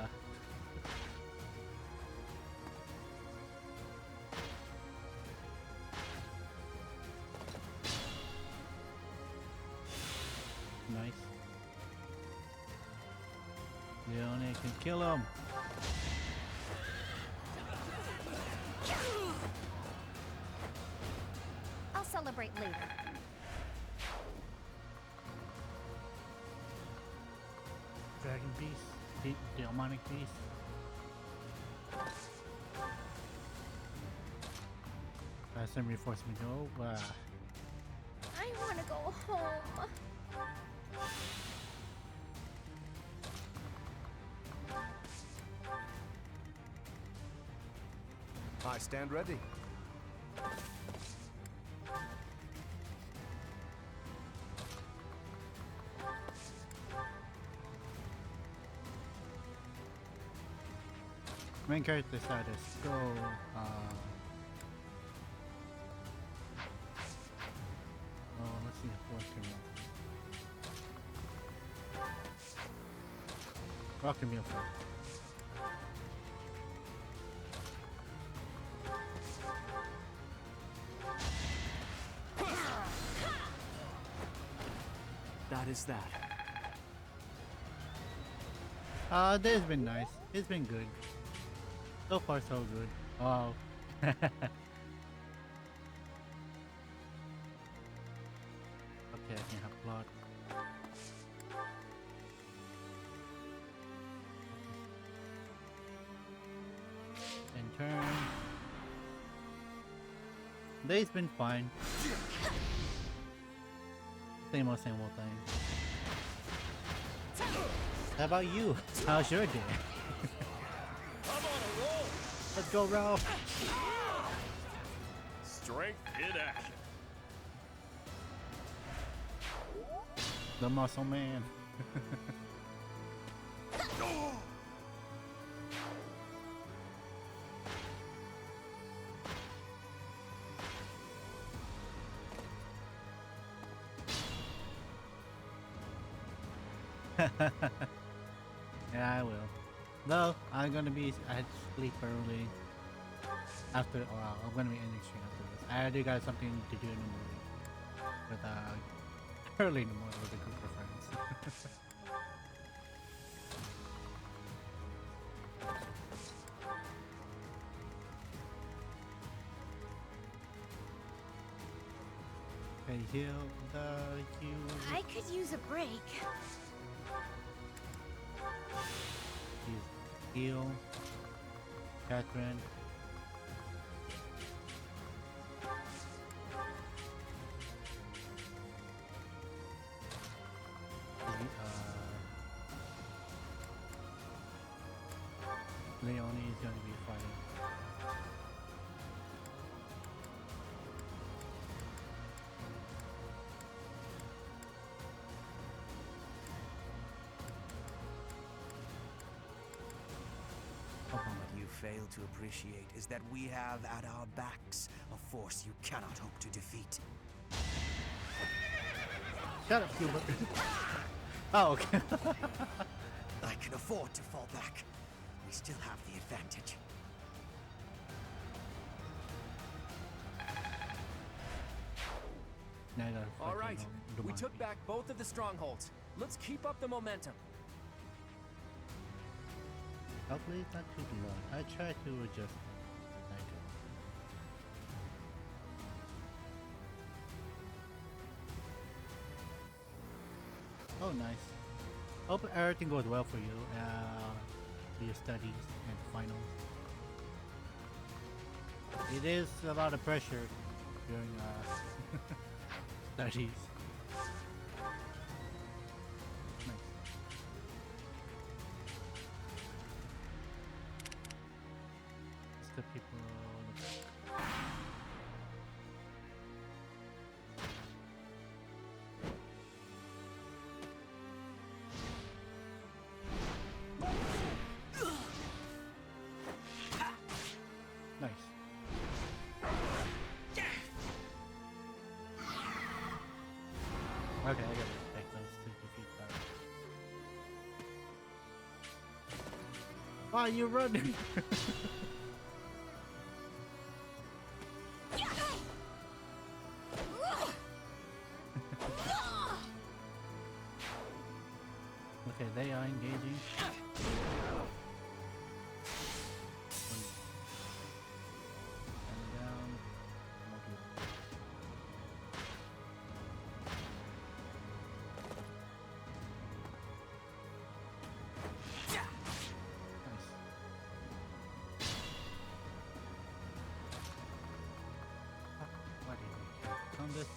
nice. Leone can kill him. I'll celebrate later. Dragon Beast, Demonic Beast. Some reinforcement. Oh, I want to go home. I stand ready. Main character status. Go. Oh, let's see. What's going on? Rocking me up front. That is that. This has been nice. It's been good. So far, so good. Oh. Okay, I can have blood. And turn. Day's been fine. Same old thing. How about you? How's your day? I'm on a roll. Let's go, Ralph. Strength in action. The muscle man. Yeah, I will. No, I'm gonna be. I had to sleep early. After, I'm gonna be ending stream after this. I already got something to do in the morning. With early in the morning with a group of friends. Okay, heal the you. I could use a break. Heal, Catherine. Leonie is going to be fighting. What you fail to appreciate is that we have at our backs a force you cannot hope to defeat. Shut up, Hubert. Oh, okay. I can afford to fall back. We still have the advantage. All right, we took back both of the strongholds. Let's keep up the momentum. Hopefully it's not too loud. I try to adjust. Oh, nice. Hope everything goes well for you. Your studies and finals. It is a lot of pressure during studies. The people nice. Okay, I gotta expect those to defeat that. Why are you running? Okay, they are engaging. On this.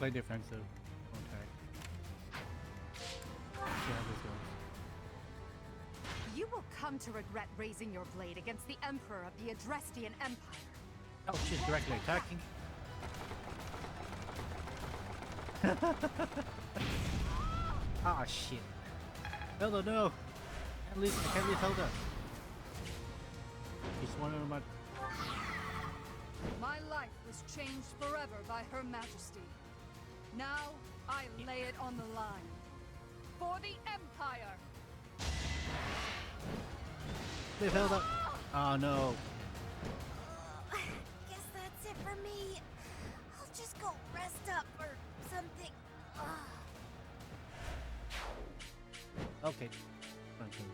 Play defensive. Don't attack. See how this goes. You will come to regret raising your blade against the Emperor of the Adrestian Empire. Oh, she's directly attacking. Ah, shit. Hilda, no! At least I can't leave Hilda. She's one of my... My life was changed forever by Her Majesty. Now, I lay it on the line. For the Empire! Leave Hilda! Oh no. Guess that's it for me. I'll just go rest up or something. Okay. Thank you.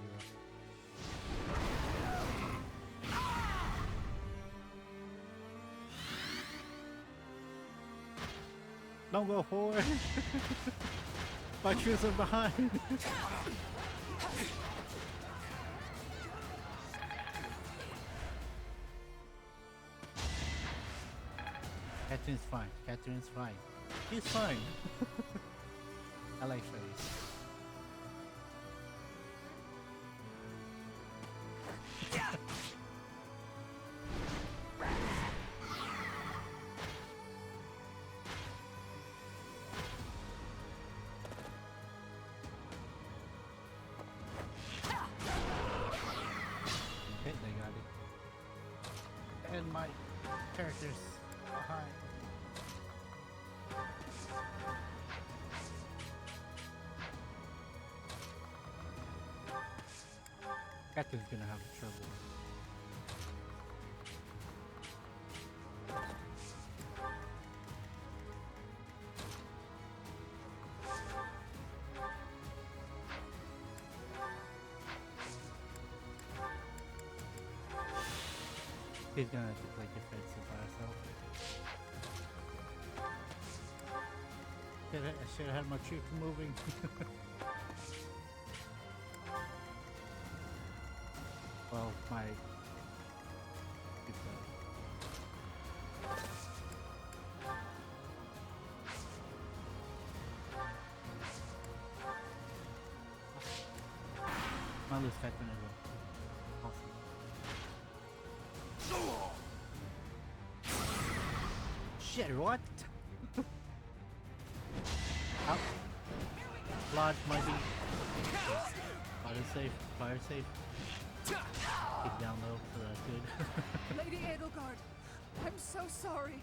Don't go forward. My shoes are behind. Catherine's fine. Catherine's fine. He's fine. I like face. Okay, they got it. And my characters behind. Captain's gonna have trouble. He's gonna have to play defensive by herself. I should have had my troops moving. Well, my... I'll lose Catherine as well. Awesome. Shit, what? Up. Lodge might be... Fire safe, fire safe. Keep down low, so that's good. Lady Edelgard, I'm so sorry.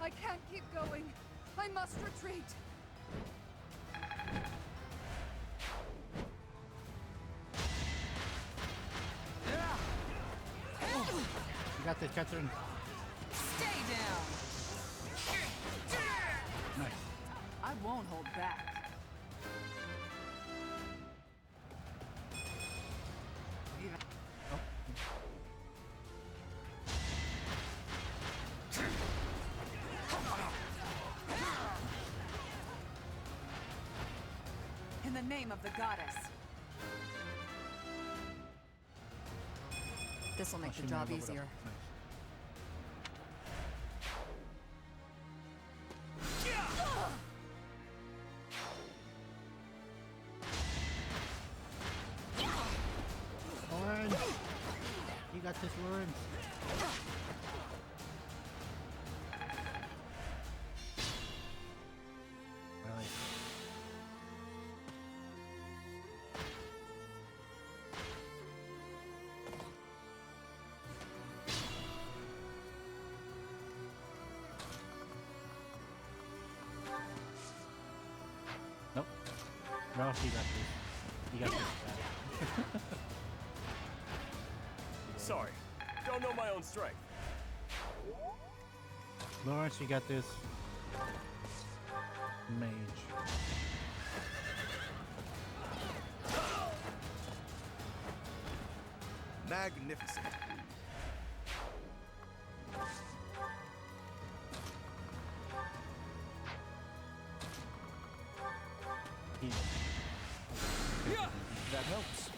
I can't keep going. I must retreat. You got this, Catherine. Stay down. Nice. I won't hold back. In the name of the goddess. This'll make the job easier. Lauren! You got this, Lauren. Really? Nope. Ralph, you got this. You got this, guy. Sorry, don't know my own strength. Lawrence, you got this. Mage. Magnificent. That helps.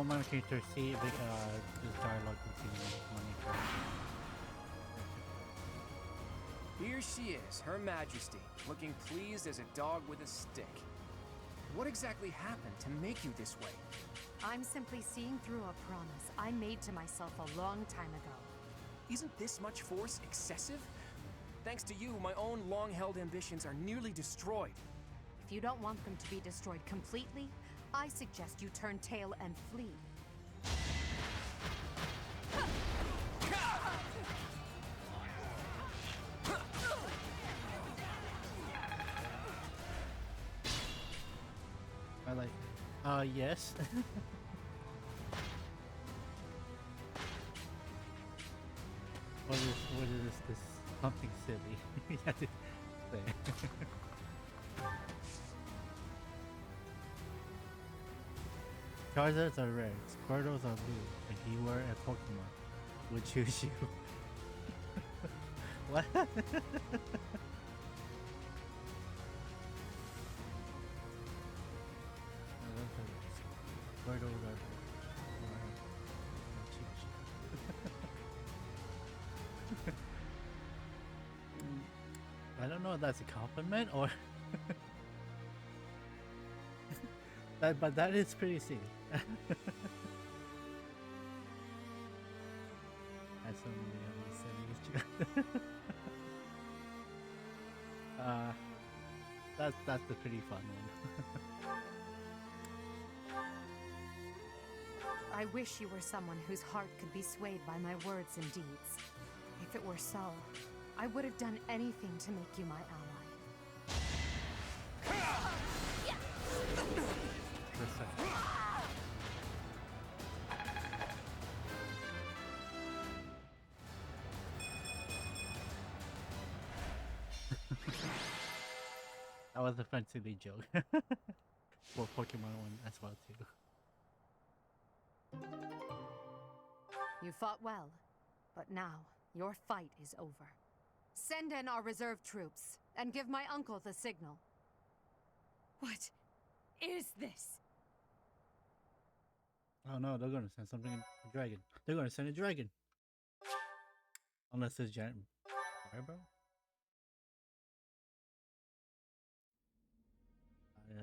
one of my characters see this dialogue continuing on the character. Here she is, Her Majesty, looking pleased as a dog with a stick. What exactly happened to make you this way? I'm simply seeing through a promise I made to myself a long time ago. Isn't this much force excessive? Thanks to you, my own long-held ambitions are nearly destroyed. If you don't want them to be destroyed completely, I suggest you turn tail and flee. I like, yes. What is this something silly? You have to say. Charizards are red, Squirtles are blue. If you were a Pokemon, would choose you. What? Squirtles are blue. I don't know if that's a compliment or but that is pretty silly. That's something silly. That's a pretty fun one. I wish you were someone whose heart could be swayed by my words and deeds. If it were so, I would have done anything to make you my ally. That was a fun silly joke. For Pokemon one as well too. You fought well, but now your fight is over. Send in our reserve troops and give my uncle the signal. What is this? Oh no, they're gonna send something, a dragon. They're gonna send a dragon. Unless it's giant fireball.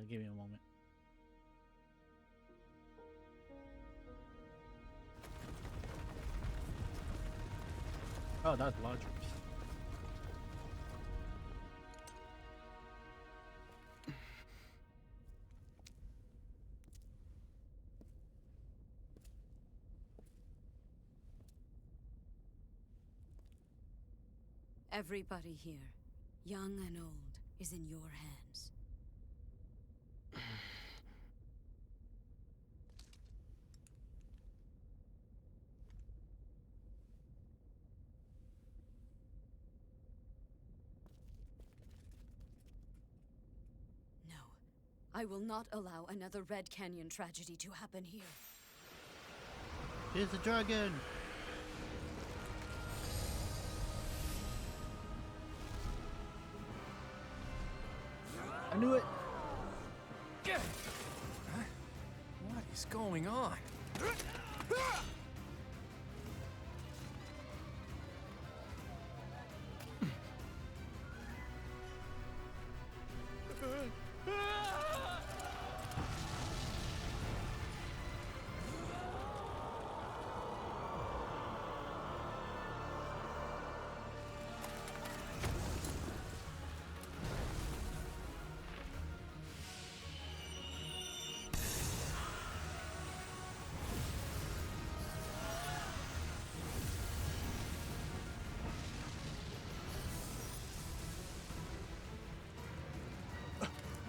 Give me a moment. Oh, that's large. Everybody here, young and old, is in your hands. No, I will not allow another Red Canyon tragedy to happen here. Here's the dragon! I knew it! What is going on?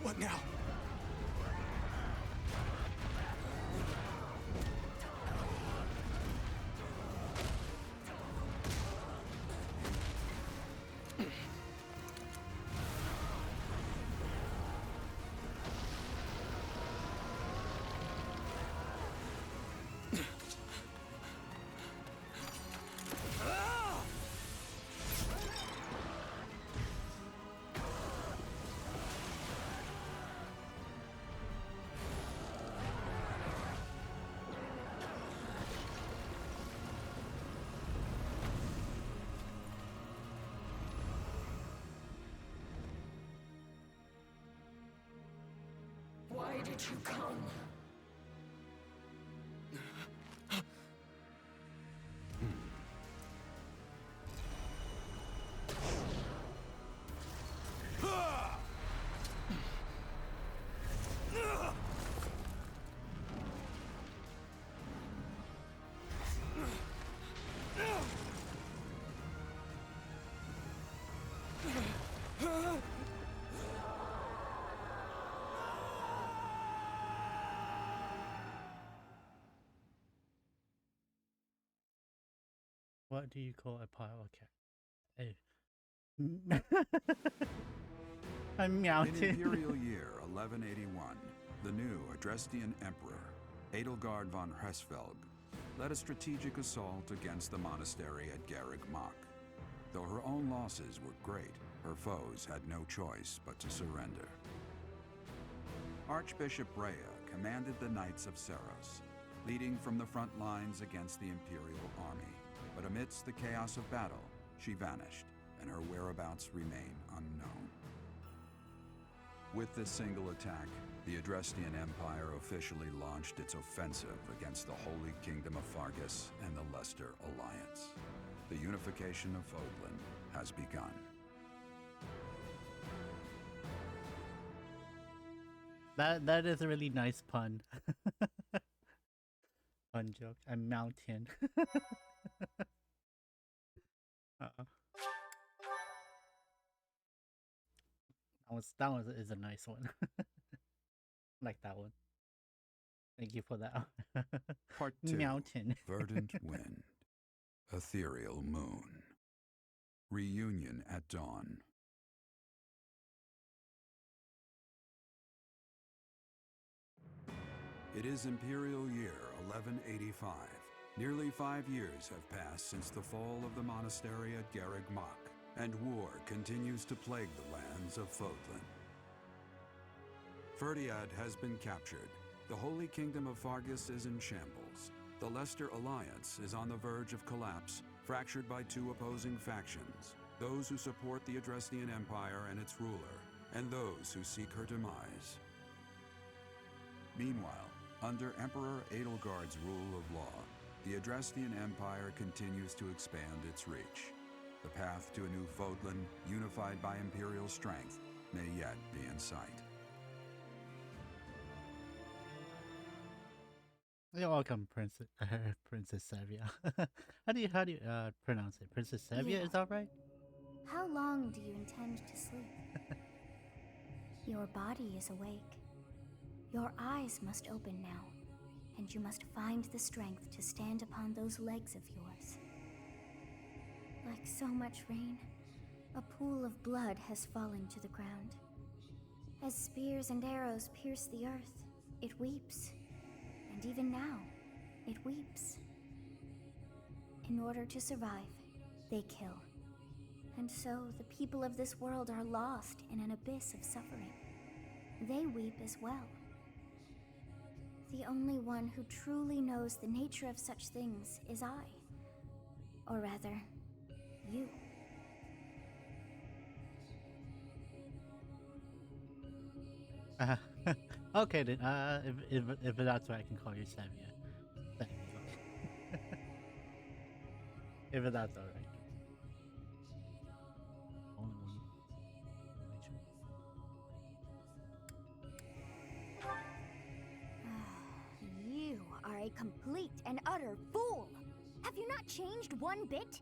What now? did you come? What do you call a pile of cat? Hey. I'm In mounted. Imperial Year 1181, the new Adrestian Emperor, Edelgard von Hresvelg, led a strategic assault against the monastery at Garreg Mach. Though her own losses were great, her foes had no choice but to surrender. Archbishop Rhea commanded the Knights of Seros, leading from the front lines against the Imperial army. But amidst the chaos of battle, she vanished, and her whereabouts remain unknown. With this single attack, the Adrestian Empire officially launched its offensive against the Holy Kingdom of Fargus and the Leicester Alliance. The unification of Fodlan has begun. That is a really nice pun. Pun joke. I'm mountain. That one is a nice one. Like that one. Thank you for that. Part 2. Mountain. Verdant Wind. Ethereal Moon. Reunion at Dawn. It is Imperial Year 1185. Nearly 5 years have passed since the fall of the monastery at Garreg Mach, and war continues to plague the lands of Fodlan. Ferdiad has been captured. The Holy Kingdom of Fargus is in shambles. The Leicester Alliance is on the verge of collapse, fractured by two opposing factions, those who support the Adrestian Empire and its ruler, and those who seek her demise. Meanwhile, under Emperor Edelgard's rule of law, the Adrestian Empire continues to expand its reach. The path to a new Fodlan, unified by Imperial strength, may yet be in sight. You're welcome, Princess Savia. how do you pronounce it? Princess Savia, Yeah. is that right? How long do you intend to sleep? Your body is awake. Your eyes must open now, and you must find the strength to stand upon those legs of yours. Like so much rain, a pool of blood has fallen to the ground. As spears and arrows pierce the earth, it weeps. And even now, it weeps. In order to survive, they kill. And so the people of this world are lost in an abyss of suffering. They weep as well. The only one who truly knows the nature of such things is I. Or rather, you. Okay then. If that's what I can call you, Savia. If that's alright. You are a complete and utter fool! Have you not changed one bit?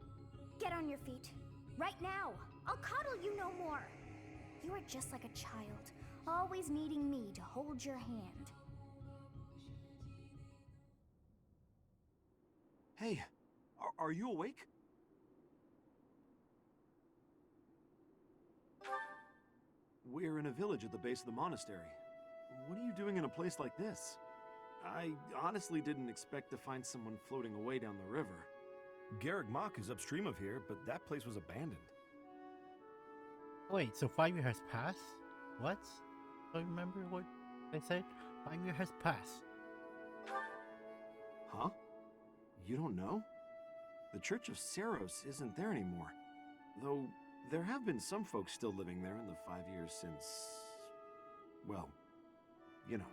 Get on your feet. Right now! I'll coddle you no more! You are just like a child, always needing me to hold your hand. Hey, are you awake? We're in a village at the base of the monastery. What are you doing in a place like this? I honestly didn't expect to find someone floating away down the river. Garreg Mach is upstream of here, but that place was abandoned. Wait, so 5 years has passed? What? Do I remember what they said? 5 years has passed. Huh? You don't know? The Church of Seros isn't there anymore. Though, there have been some folks still living there in the 5 years since... well, you know.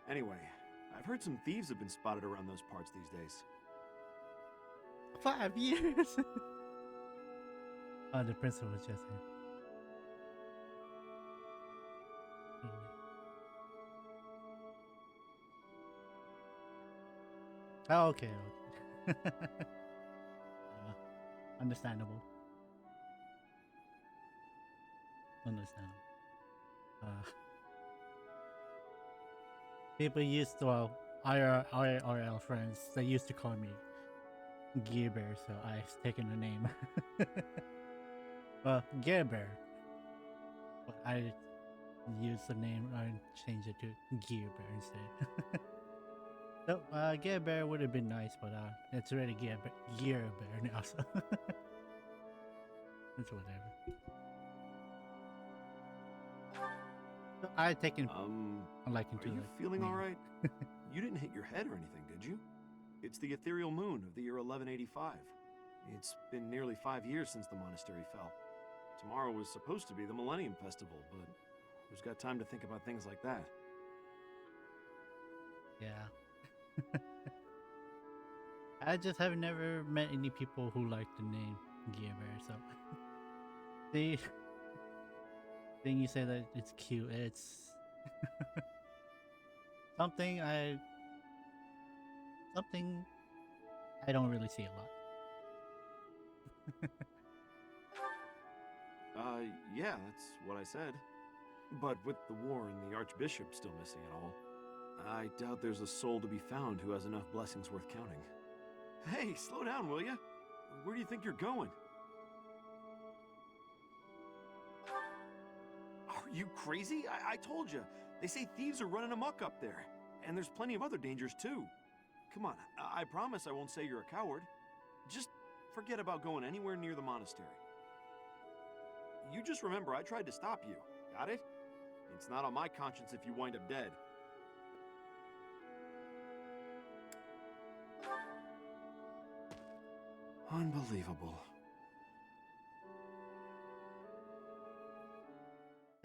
Anyway, I've heard some thieves have been spotted around those parts these days. 5 years. Oh, the principal was just here. Oh, okay. Understandable. Understandable. People used to, well, IRL friends, they used to call me Gear Bear, so I've taken the name. Well, Gear Bear. But I used the name and changed it to Gear Bear instead. So, Gear Bear would have been nice, but it's already Gear Bear now, so it's whatever. So I taken a liking to Are you the feeling name. alright? You didn't hit your head or anything, did you? It's the ethereal moon of the year 1185. It's been nearly 5 years since the monastery fell. Tomorrow was supposed to be the Millennium Festival, but who's got time to think about things like that? Yeah. I just have never met any people who like the name Gear Bear, so the thing you say that it's cute, it's something I don't really see a lot. Yeah, that's what I said. But with the war and the Archbishop still missing it all, I doubt there's a soul to be found who has enough blessings worth counting. Hey, slow down, will ya? Where do you think you're going? Are you crazy? I told you. They say thieves are running amok up there. And there's plenty of other dangers, too. Come on, I promise I won't say you're a coward. Just forget about going anywhere near the monastery. You just remember I tried to stop you. Got it? It's not on my conscience if you wind up dead. Unbelievable.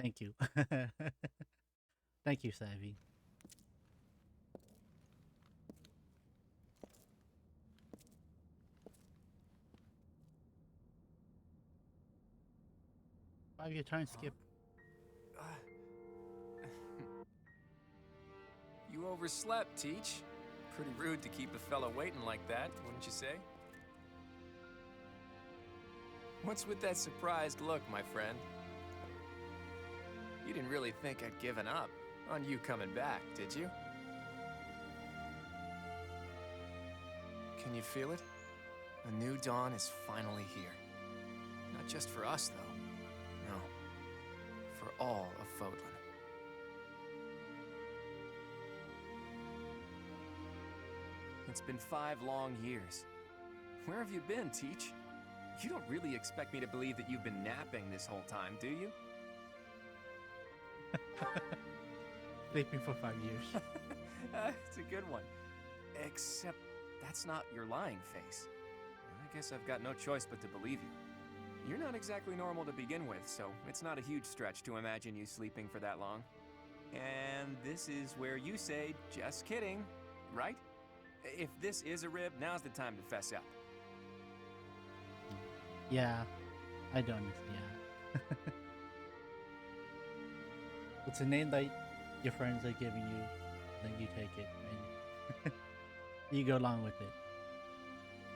Thank you. Thank you, Savvy. You're trying to skip. You overslept, Teach. Pretty rude to keep a fellow waiting like that, wouldn't you say? What's with that surprised look, my friend? You didn't really think I'd given up on you coming back, did you? Can you feel it? A new dawn is finally here. Not just for us, though. No. For all of Fodlan. It's been 5 long years. Where have you been, Teach? You don't really expect me to believe that you've been napping this whole time, do you? Sleeping for 5 years. It's a good one. Except that's not your lying face. I guess I've got no choice but to believe you. You're not exactly normal to begin with, so it's not a huge stretch to imagine you sleeping for that long. And this is where you say, just kidding, right? If this is a rib, now's the time to fess up. Yeah, I don't. Yeah. It's a name that your friends are giving you, then you take it and you go along with it.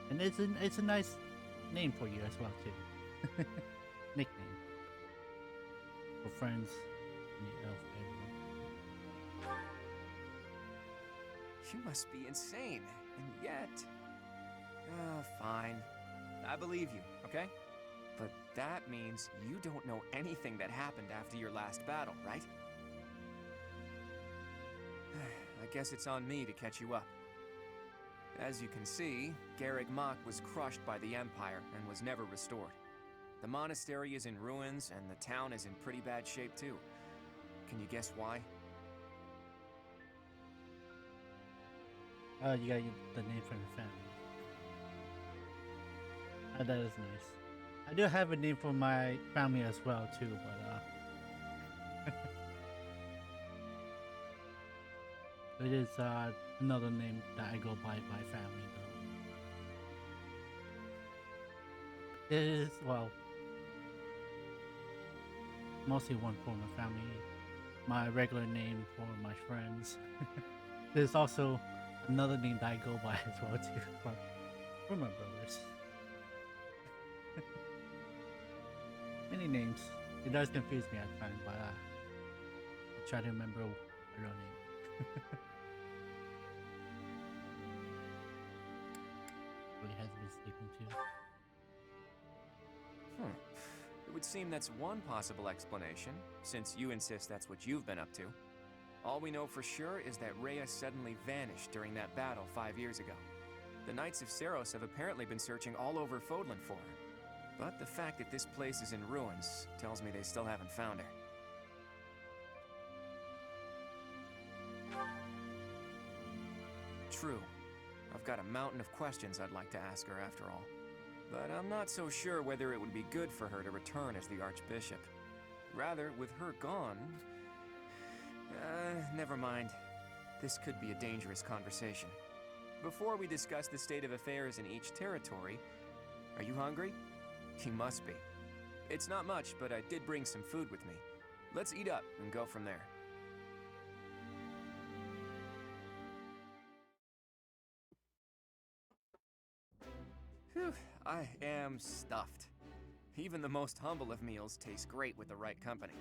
And it's a nice name for you as well too. Nickname for friends and your elf, everyone. You must be insane, and yet... fine. I believe you, okay? But that means you don't know anything that happened after your last battle, right? I guess it's on me to catch you up. As you can see, Garreg Mach was crushed by the Empire and was never restored. The monastery is in ruins, and the town is in pretty bad shape too. Can you guess why? Oh, you got the name from the family. Oh, that is nice. I do have a name for my family as well too, but It is another name that I go by family though. It is, well, mostly one form of family. My regular name for my friends. There's also another name that I go by as well too for my brothers. Many names. It does confuse me at times, but I try to remember my real name. Really has been sleeping too. It would seem that's one possible explanation, since you insist that's what you've been up to. All we know for sure is that Rhea suddenly vanished during that battle 5 years ago. The Knights of Seros have apparently been searching all over Fodlan for her. But the fact that this place is in ruins tells me they still haven't found her. True. I've got a mountain of questions I'd like to ask her after all. But I'm not so sure whether it would be good for her to return as the Archbishop. Rather, with her gone... never mind. This could be a dangerous conversation. Before we discuss the state of affairs in each territory, are you hungry? You must be. It's not much, but I did bring some food with me. Let's eat up and go from there. Whew, I am stuffed. Even the most humble of meals taste great with the right company.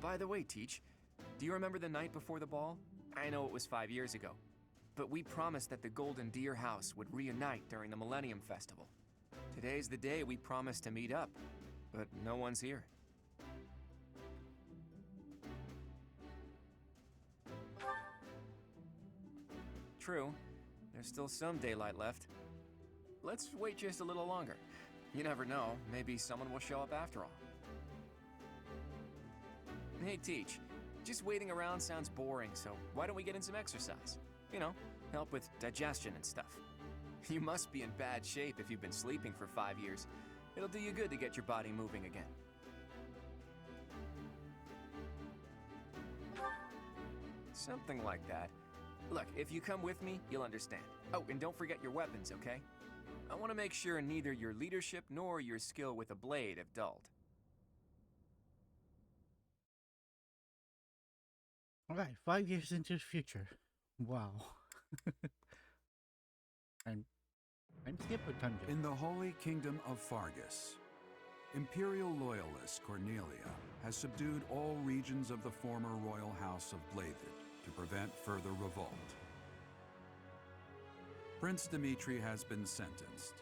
By the way, Teach, do you remember the night before the ball? I know it was 5 years ago, but we promised that the Golden Deer House would reunite during the Millennium Festival. Today's the day we promised to meet up, but no one's here. True, there's still some daylight left. Let's wait just a little longer. You never know, maybe someone will show up after all. Hey, Teach, just waiting around sounds boring, so why don't we get in some exercise? You know, help with digestion and stuff. You must be in bad shape if you've been sleeping for 5 years. It'll do you good to get your body moving again. Something like that. Look, if you come with me, you'll understand. Oh, and don't forget your weapons, okay? I want to make sure neither your leadership nor your skill with a blade have dulled. Alright, 5 years into the future. Wow. I'm skip or time jump? In the Holy Kingdom of Fargus, Imperial loyalist Cornelia has subdued all regions of the former royal house of Blathed to prevent further revolt. Prince Dimitri has been sentenced.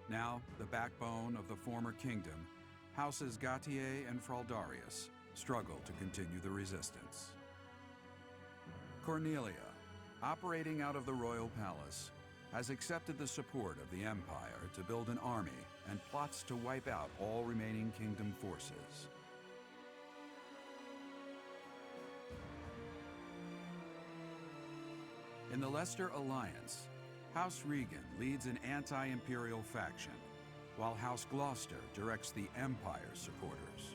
Now, the backbone of the former kingdom, Houses Gautier and Fraldarius, struggle to continue the resistance. Cornelia, operating out of the royal palace, has accepted the support of the Empire to build an army and plots to wipe out all remaining kingdom forces. In the Leicester Alliance, House Regan leads an anti-imperial faction, while House Gloucester directs the Empire's supporters.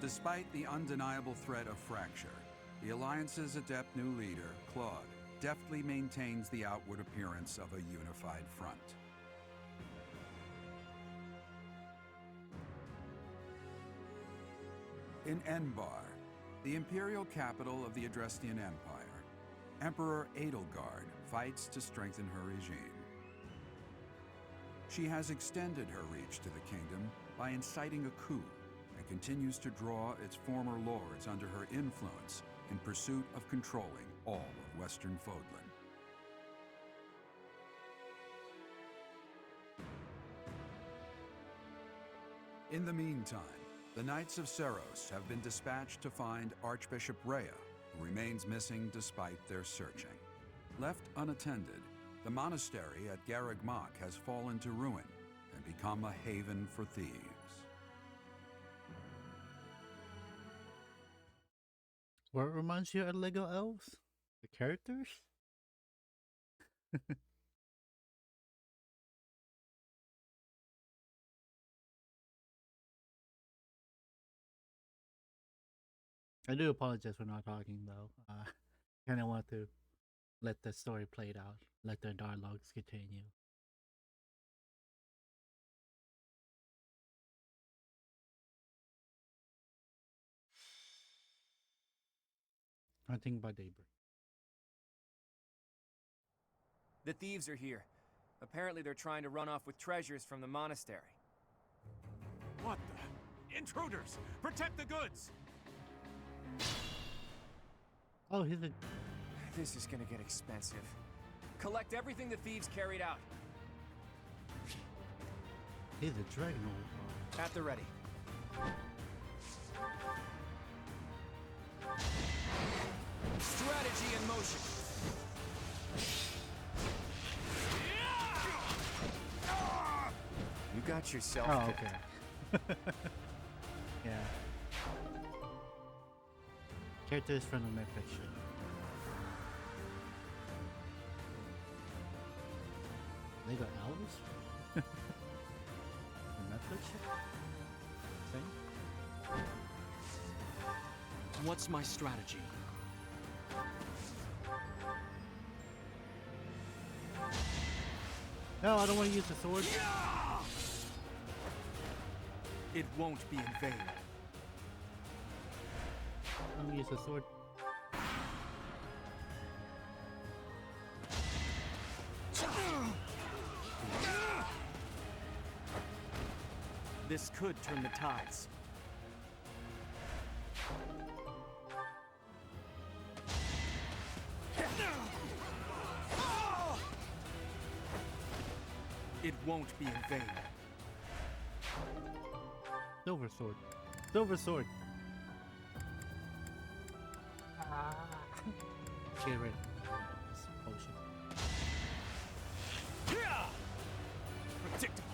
Despite the undeniable threat of fracture, the Alliance's adept new leader, Claude, deftly maintains the outward appearance of a unified front. In Enbar, the imperial capital of the Adrestian Empire, Emperor Edelgard fights to strengthen her regime. She has extended her reach to the kingdom by inciting a coup and continues to draw its former lords under her influence in pursuit of controlling all of Western Fodlan. In the meantime, the Knights of Seros have been dispatched to find Archbishop Rhea, who remains missing despite their searching. Left unattended, the monastery at Garreg Mach has fallen to ruin and become a haven for thieves. What reminds you of Lego Elves? The characters? I do apologize for not talking though. Kind of want to let the story play it out, let the dialogues continue. Hunting by daybreak. The thieves are here. Apparently they're trying to run off with treasures from the monastery. What the? Intruders! Protect the goods! Oh, he's a... This is gonna get expensive. Collect everything the thieves carried out. He's a dreadnought. At the ready. Strategy in motion. You got yourself. Oh, picked. okay. Yeah. Characters from the fiction. They got elves? The Netflix thing? What's my strategy? No, I don't want to use the sword. It won't be in vain. I'm gonna use the sword. This could turn the tides. It won't be in vain. Silver sword. Silver sword. Get rid of this potion. Predictable.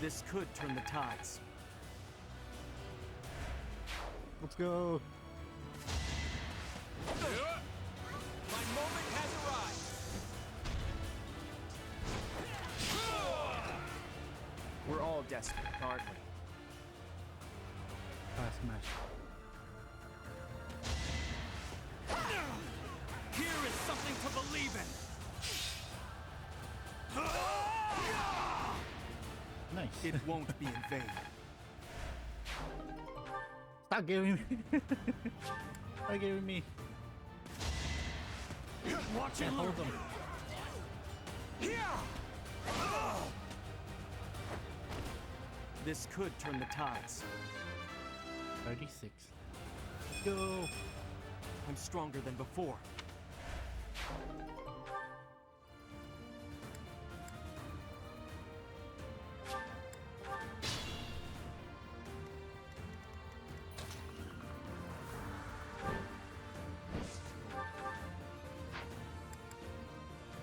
This could turn the tides. Let's go. My moment has arrived. We're all desperate, aren't we? Smash. Here is something to believe in. Nice. It won't be in vain. Stop giving me. Stop giving me. Watch Can't and hold learn. them. This could turn the tides. 36. Let's go. I'm stronger than before.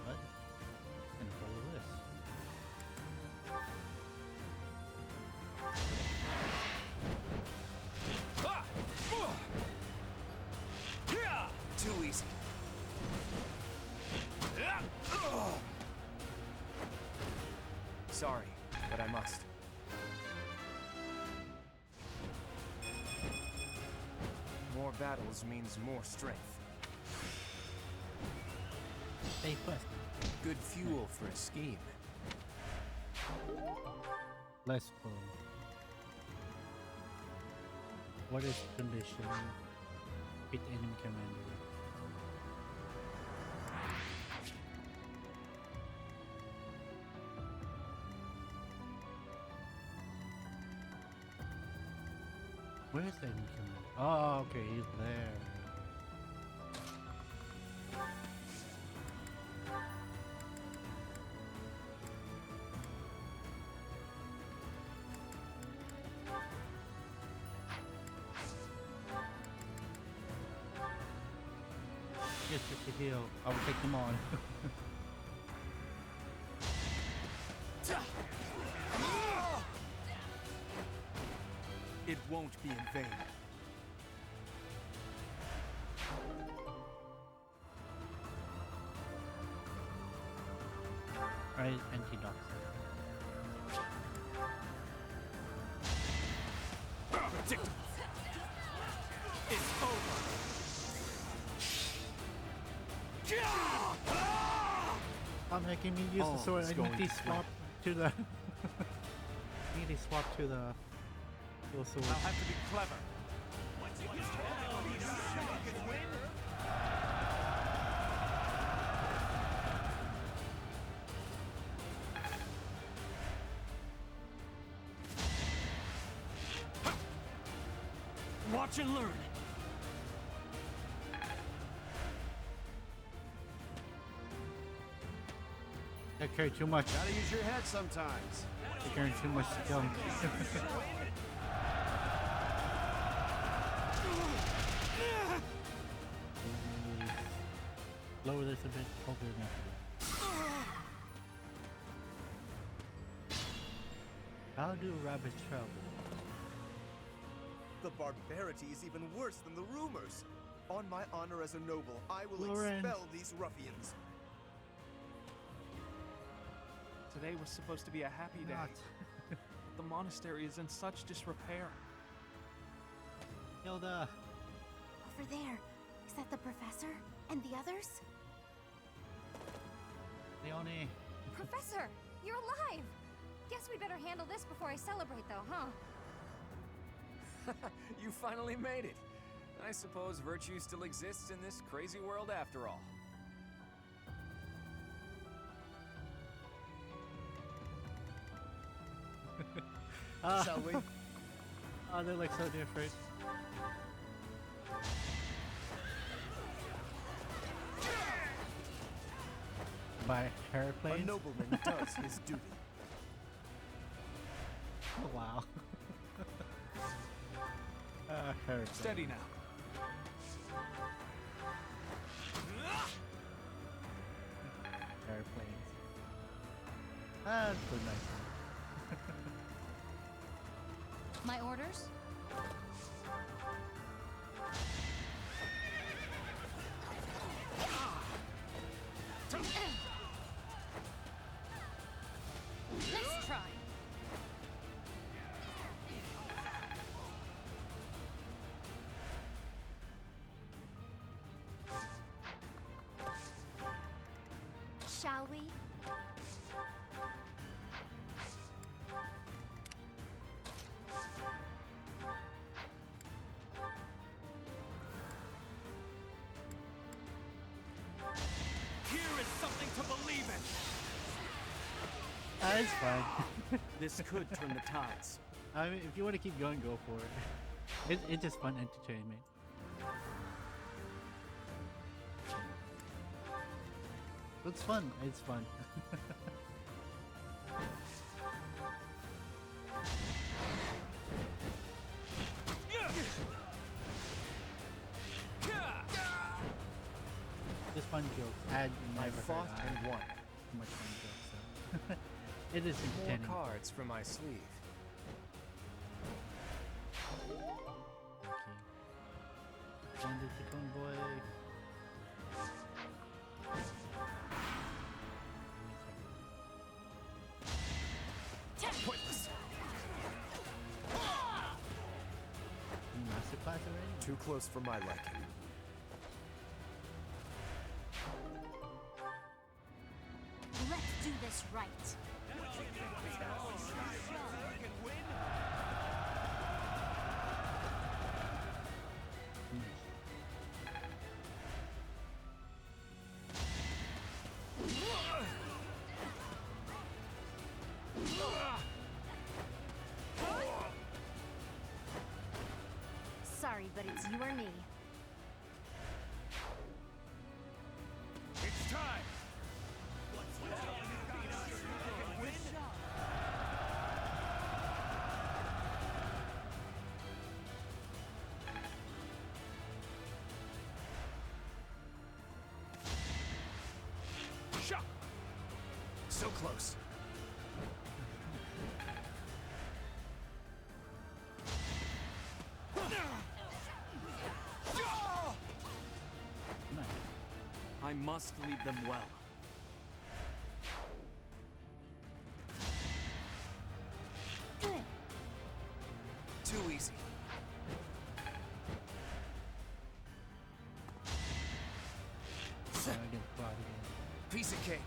What? And follow this. Too easy. Sorry, but I must. More battles means more strength. Stay put. Good fuel for a scheme. Less fun. What is condition? Hit enemy commander. Where is the enemy commander? Oh, okay, he's there. Yes, just to heal. I will take them on. It won't be in vain. predictable. It's over. Stop making me use the sword. I need to swap to the. I need to swap to the sword. I'll have to be clever. Watch and learn. I carry too much. Gotta use your head sometimes. I carry too much to kill him. Lower this a bit. Hopefully enough. How do rabbits travel? The barbarity is even worse than the rumors. On my honor as a noble, I will Lauren. expel these ruffians. Today was supposed to be a happy day. The monastery is in such disrepair. Hilda. Over there. Is that the professor? And the others? Leonie. Professor, you're alive! Guess we better handle this before I celebrate, though, huh? You finally made it. I suppose virtue still exists in this crazy world after all. Shall we? Oh, they look so different. By airplanes? A nobleman does his duty. Oh, wow. Airplanes. Steady now. Airplanes. That's a nice one. My orders? Let's try. Shall we? Here is something to believe in. It's fine. This could turn the tides. I mean, if you want to keep going, go for it. It's just fun entertainment. It's fun. It's fun. Just fun jokes. I fought and won. Too much fun jokes. So. It is More entertaining. cards from my sleeve. Okay. Bandit the convoy. Pointless. Masterclass already? Too close for my liking. Let's do this right. Sorry, but it's you or me. It's time. Shot. So close. I must lead them well. Good. Too easy. piece of cake.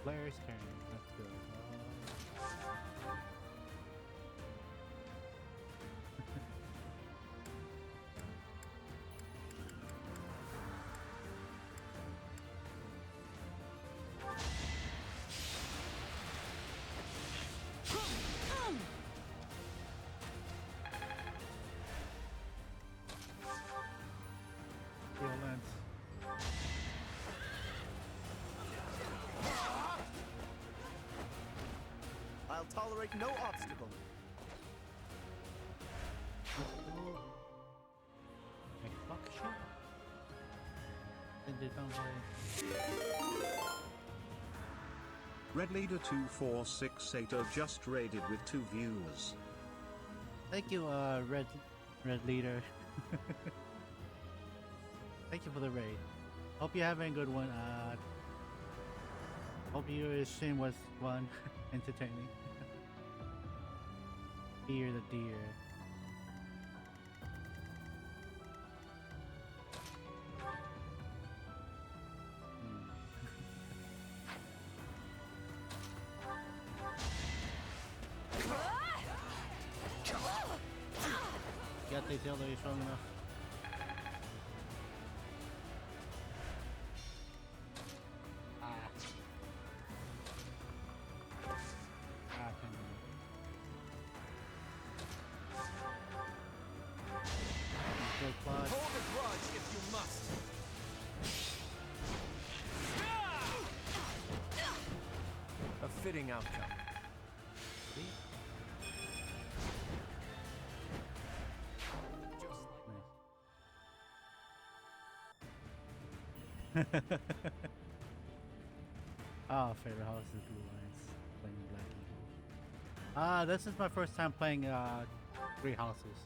Player's turn. Let's go. Violence. I'll tolerate no obstacle. Like fuck shit. And they don't play. Red Leader 24680 just raided with 2 viewers. Thank you, Red Leader. Thank you for the raid. Hope you're having a good one. Hope your stream was fun, entertaining. Dear the deer. Got they tell that you're strong enough. Hold a grudge if you must. A fitting outcome. Favorite house is Blue Lions. Playing Black Eagle. This is my first time playing 3 houses.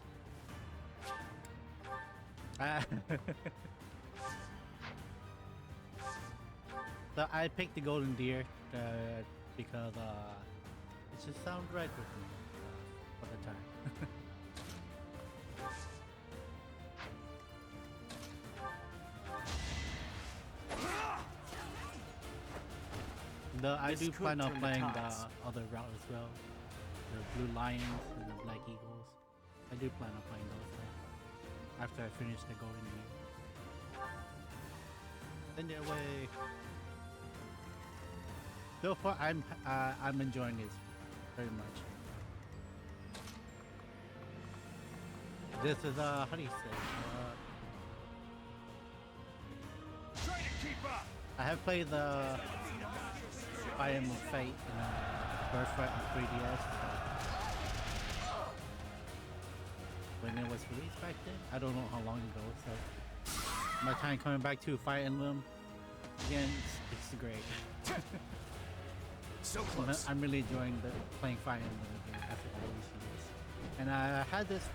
So I picked the Golden Deer because it just sounds right with me for the time. I do plan on playing the other route as well. The Blue Lions and the Black Eagles. I do plan on playing those after I finish the Golden Deer. Send it away. So far, I'm enjoying this very much. This is how do you say? Try to keep up. I have played the Fire Emblem Fate and Birthright on 3DS. When it was released back then, I don't know how long ago. So my time coming back to Fire Emblem again, it's great. So close. I'm really enjoying playing Fire Emblem again after all these years. And I had this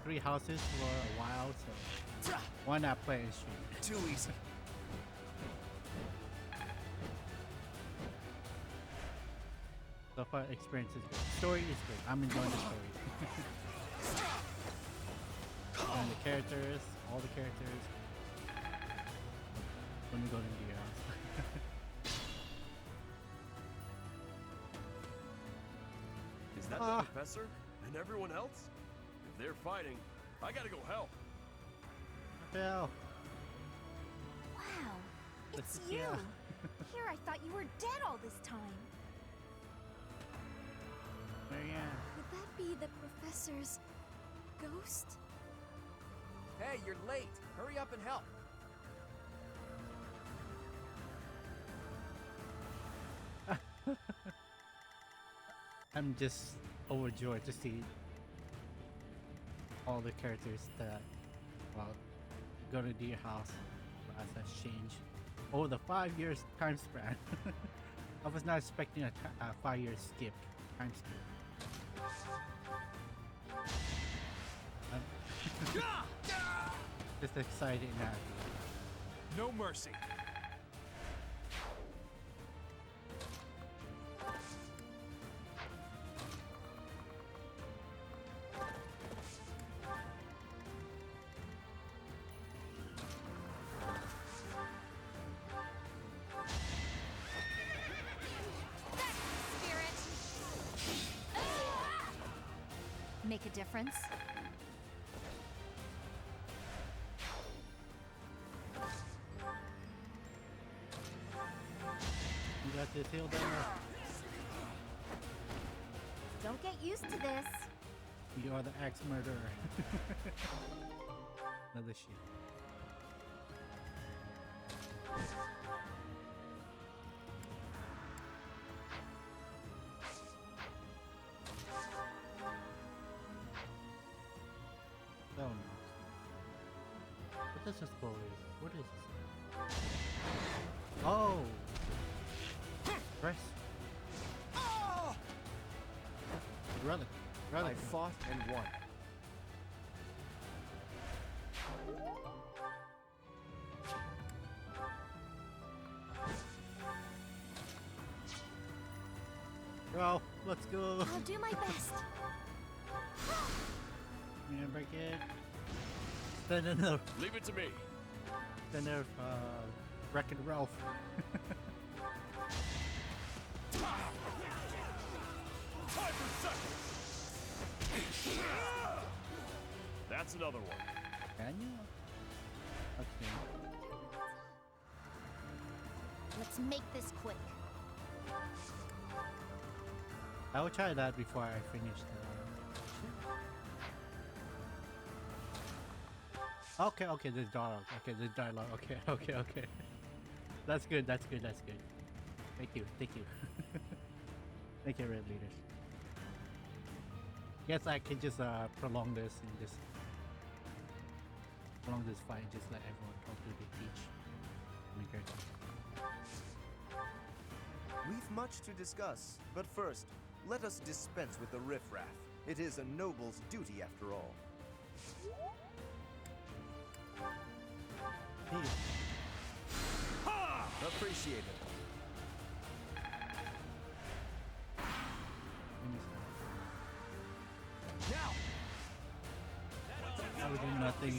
3 houses for a while, so why not play and stream? Too easy. So far, experience is good. Story is great. I'm enjoying the story. And the characters, all the characters. When we go into your house. Is that the professor and everyone else? If they're fighting, I gotta go help. Hell. Wow, it's This is- you. yeah. Here I thought you were dead all this time. Marianne. Would that be the professor's ghost? Hey, you're late. Hurry up and help. I'm just overjoyed to see all the characters that, well, go to your house as has changed over the 5 years time span. I was not expecting a 5-year skip, time skip. I'm just excited and happy. No mercy. make a difference. You got this hill there. Don't get used to this. You are the axe murderer. Another shit. Oh no. What does this bow is? What is this? Oh! Press. Relic. Relic. I fought and won. Bro, let's go. I'll do my best. You gonna break it? Then another. Leave it to me. Then there's Wreck-It Ralph. That's another one. Can you? Okay. Let's make this quick. I will try that before I finish the... Okay, okay, there's dialogue. Okay, there's dialogue. Okay, okay, okay. That's good, that's good, that's good. Thank you, thank you. Thank you, Red Leaders. Guess I can just prolong this and just... prolong this fight and just let everyone talk to the teach. My character. We've much to discuss, but first, let us dispense with the riffraff. It is a noble's duty after all. Appreciate it. Now! I would do nothing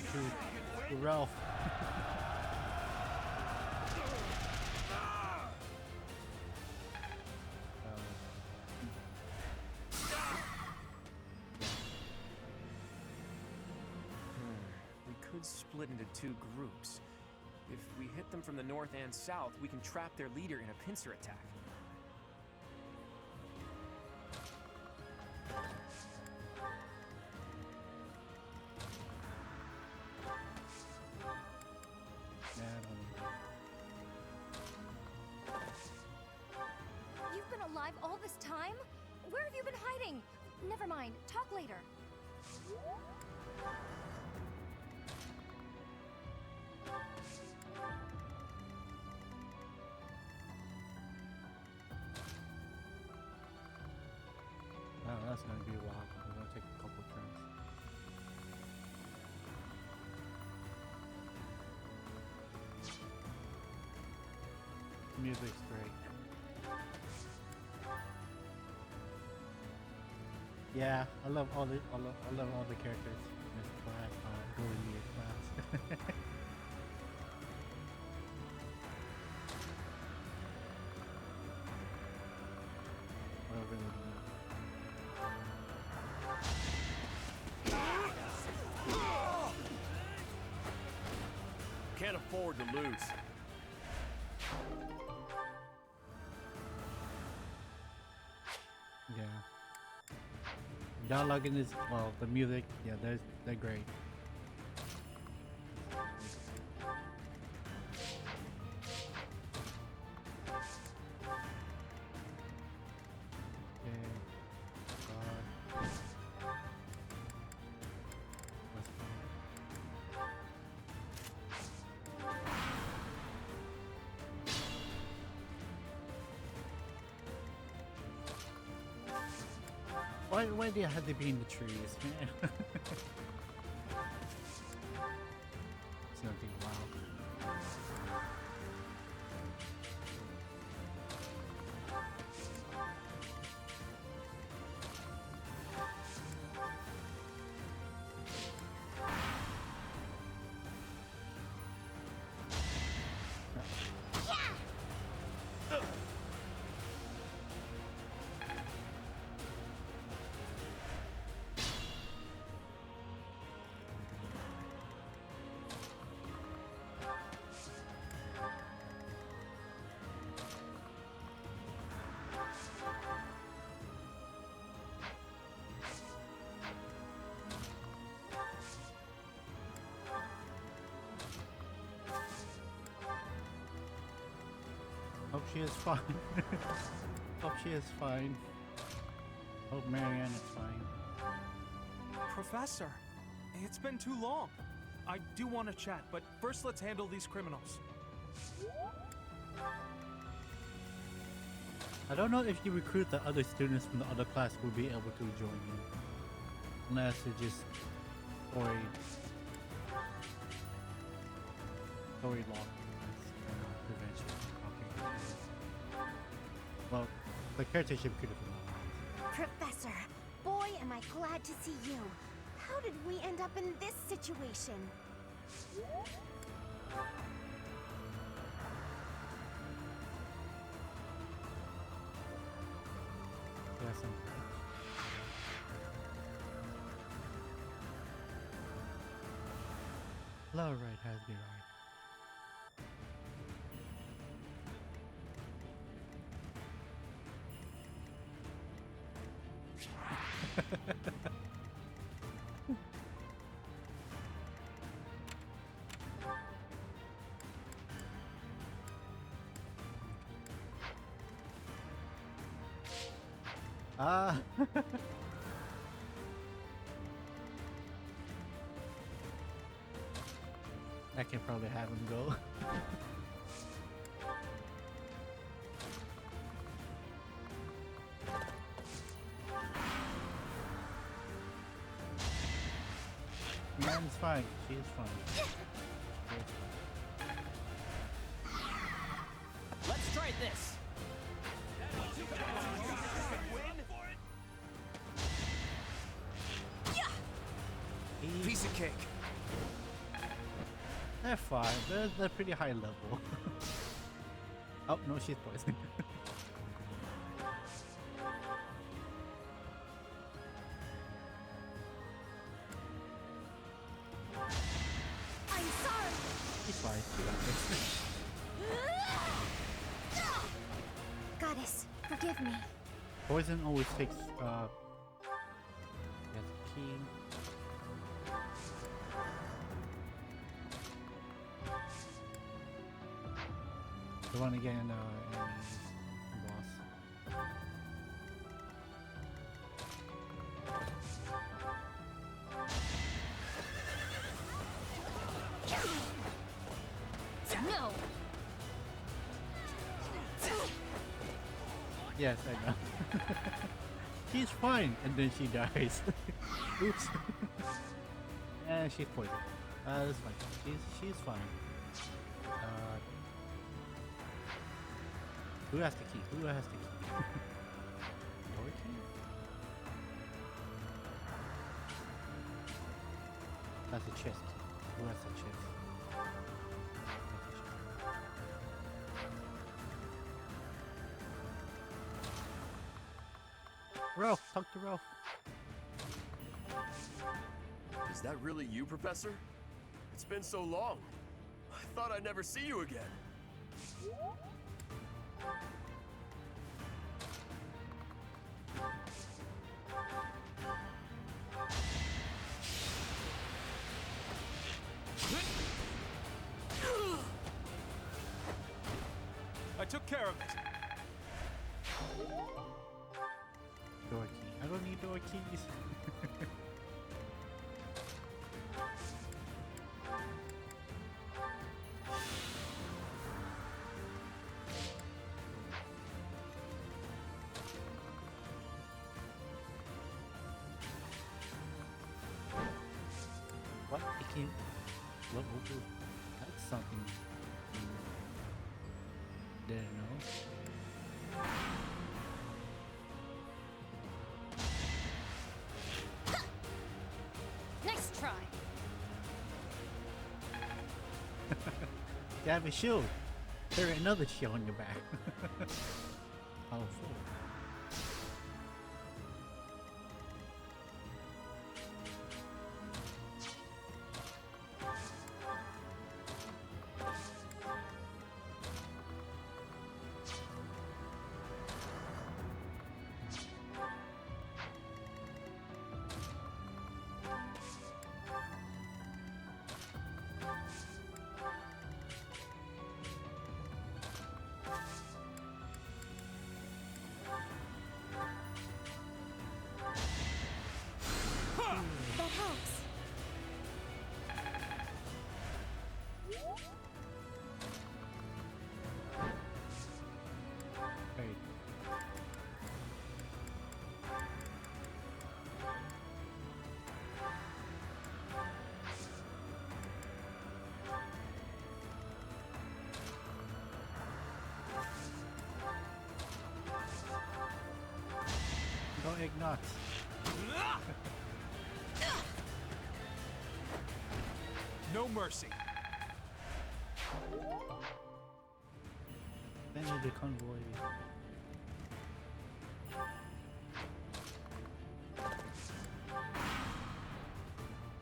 to Ralph. We could split into two groups. If we hit them from the north and south, we can trap their leader in a pincer attack. You've been alive all this time? Where have you been hiding? Never mind. Talk later. Oh, that's gonna be a while. We're gonna take a couple turns. Music's great. Yeah, I love all the characters in this class. Golden Year class. Whatever. Can't afford to lose. Yeah. Dialogue in this, well, the music, yeah, they're great. Why do you have to be in the trees, man? It's gonna take a while. Hope she is fine. Hope she is fine. Hope Marianne is fine. Professor, it's been too long. I do want to chat, but first let's handle these criminals. I don't know if you recruit the other students from the other class will be able to join you. Unless it's just story lock. Prevention. Well, the character should recruit from Professor, boy, am I glad to see you. How did we end up in this situation? Yes, low right has been right. Ah. I can probably have him go. Man's fine. She is fine. Let's try this. Piece of cake. They're fine. They're pretty high level. Oh no, she's poisoned. I'm sorry. She's fine. She got this. Goddess, forgive me. Poison always takes yes, key. The one again, enemies, boss. No. Yes, I know. She's fine, and then she dies. Oops. And she's poisoned. That's fine. She's fine. Who has the key? Who has the key? Your key? That's a chest. Who has the chest? Ralph, talk to Ralph. Is that really you, Professor? It's been so long. I thought I'd never see you again. I took care of it. Door key. I don't need door keys. What? It can't. What will do? That's something. Didn't know. Nice try. You have a shield. There is another shield on your back. Oh, fool. Ignat. No mercy. Then the convoy.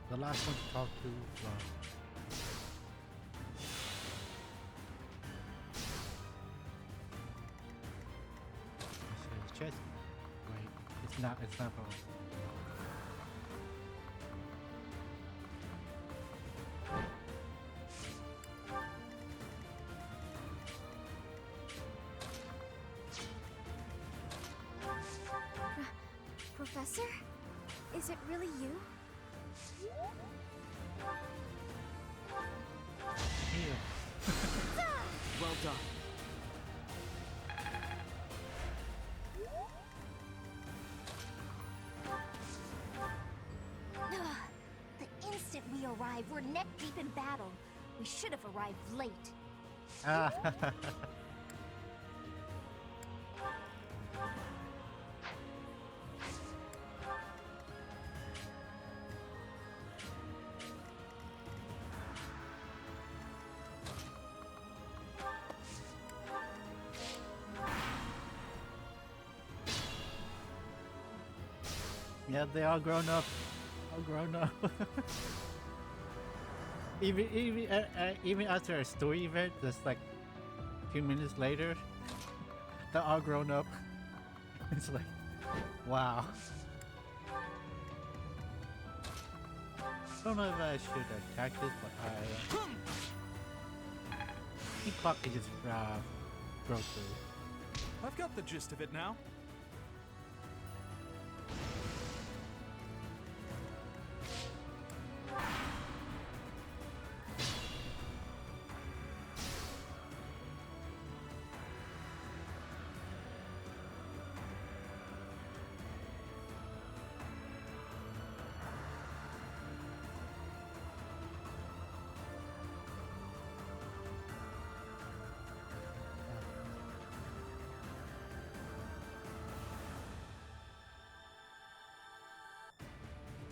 The last one to talk to. The chest. Wait, it's not. It's not. Professor? Is it really you? Well done. The instant we arrived, we're neck deep in battle. We should have arrived late. Yeah, they all grown up. All grown up. even after a story event, just like 2 minutes later, they're all grown up. It's like, wow. I don't know if I should attack this, but I think Clock can just grow through. I've got the gist of it now.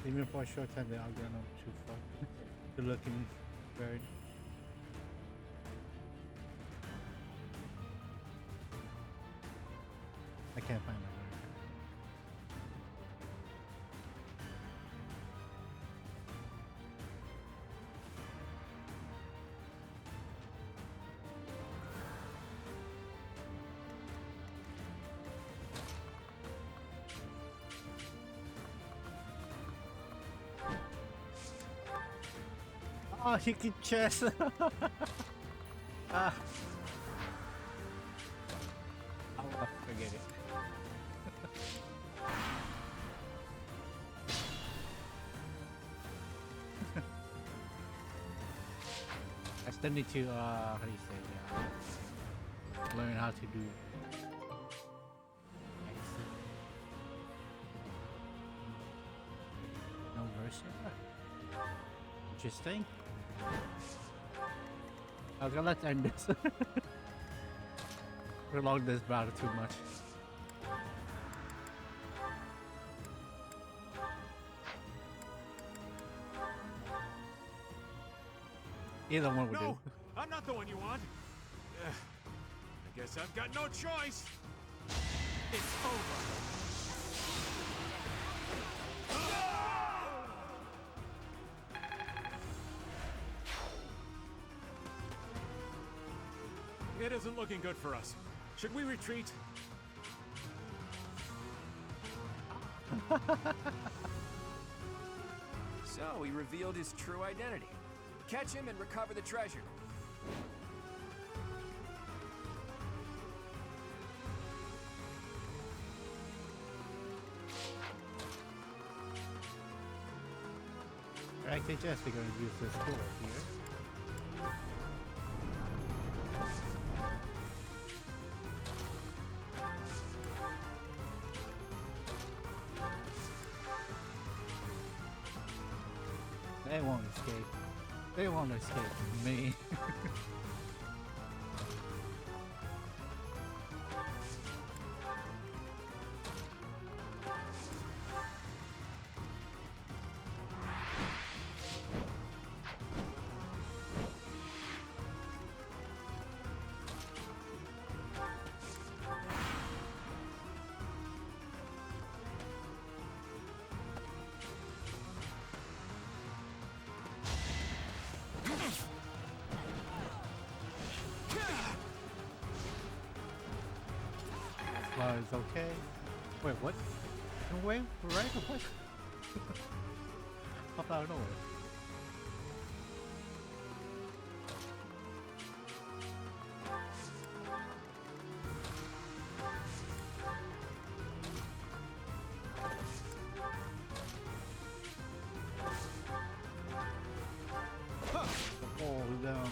Even for a short time, they all grown up too far. Good looking bird. I can't find my word. Oh, he can chess. Ah. Oh, forget it. I still need to, how do you say, learn how to do exit. No version? Interesting. I was gonna let's end this. Prolong this battle too much. Either one would do. No, I'm not the one you want. I guess I've got no choice. It's over. It isn't looking good for us. Should we retreat? So he revealed his true identity. Catch him and recover the treasure. I suggest we're going to use this tool here. They won't escape. They won't escape from me. It's okay. Wait, what? No way? We're right? What? Pop out of nowhere. Fall down.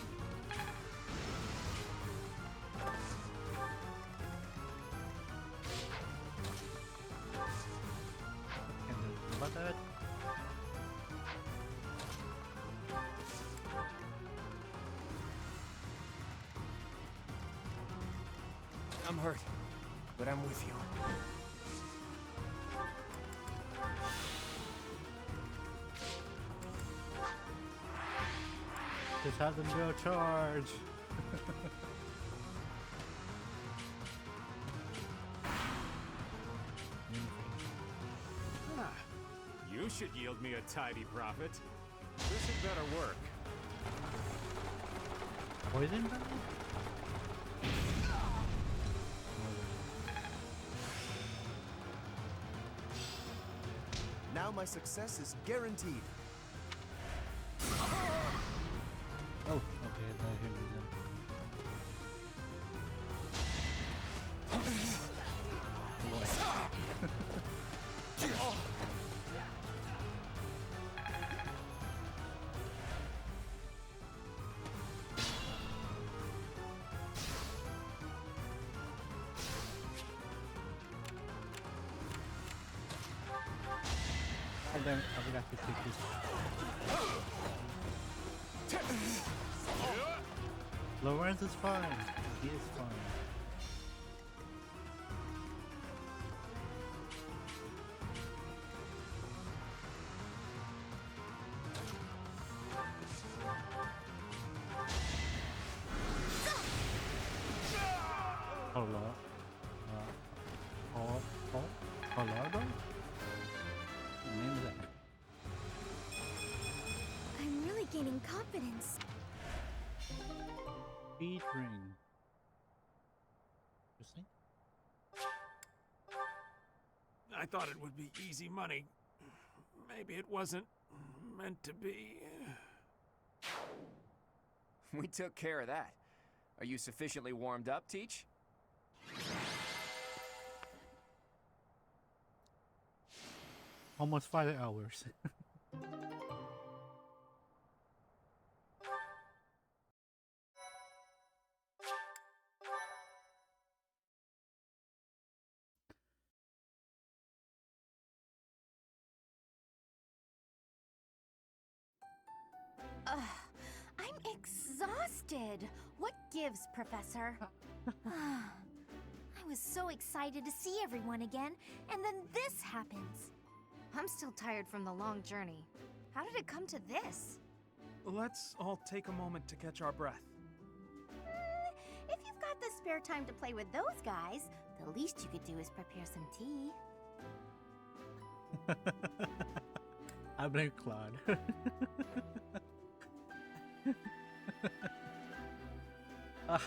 Can't do anything about that. I'm hurt, but I'm with you. Just have them go charge. You should yield me a tidy profit. This had better work. Poison bag? Now my success is guaranteed. Oh, okay, now here we go. And then I forgot to take this. Lawrence is fine. He is fine. Hello. Hello? Name is that? I'm really gaining confidence. Speed ring. Interesting. I thought it would be easy money. Maybe it wasn't meant to be. We took care of that. Are you sufficiently warmed up, Teach? Almost 5 hours. I'm exhausted. What gives, Professor? I was so excited to see everyone again, and then this happens. I'm still tired from the long journey. How did it come to this? Let's all take a moment to catch our breath. If you've got the spare time to play with those guys, the least you could do is prepare some tea. I blame Claude. Ah.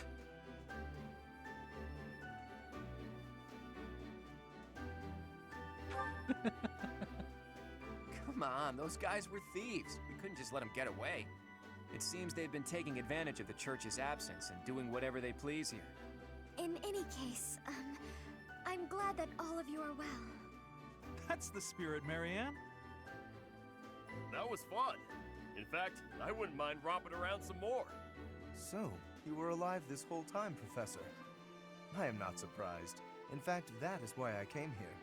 Come on, those guys were thieves. We couldn't just let them get away. It seems they've been taking advantage of the church's absence and doing whatever they please here. In any case, I'm glad that all of you are well. That's the spirit, Marianne. That was fun. In fact, I wouldn't mind romping around some more. So, you were alive this whole time, Professor. I am not surprised. In fact, that is why I came here.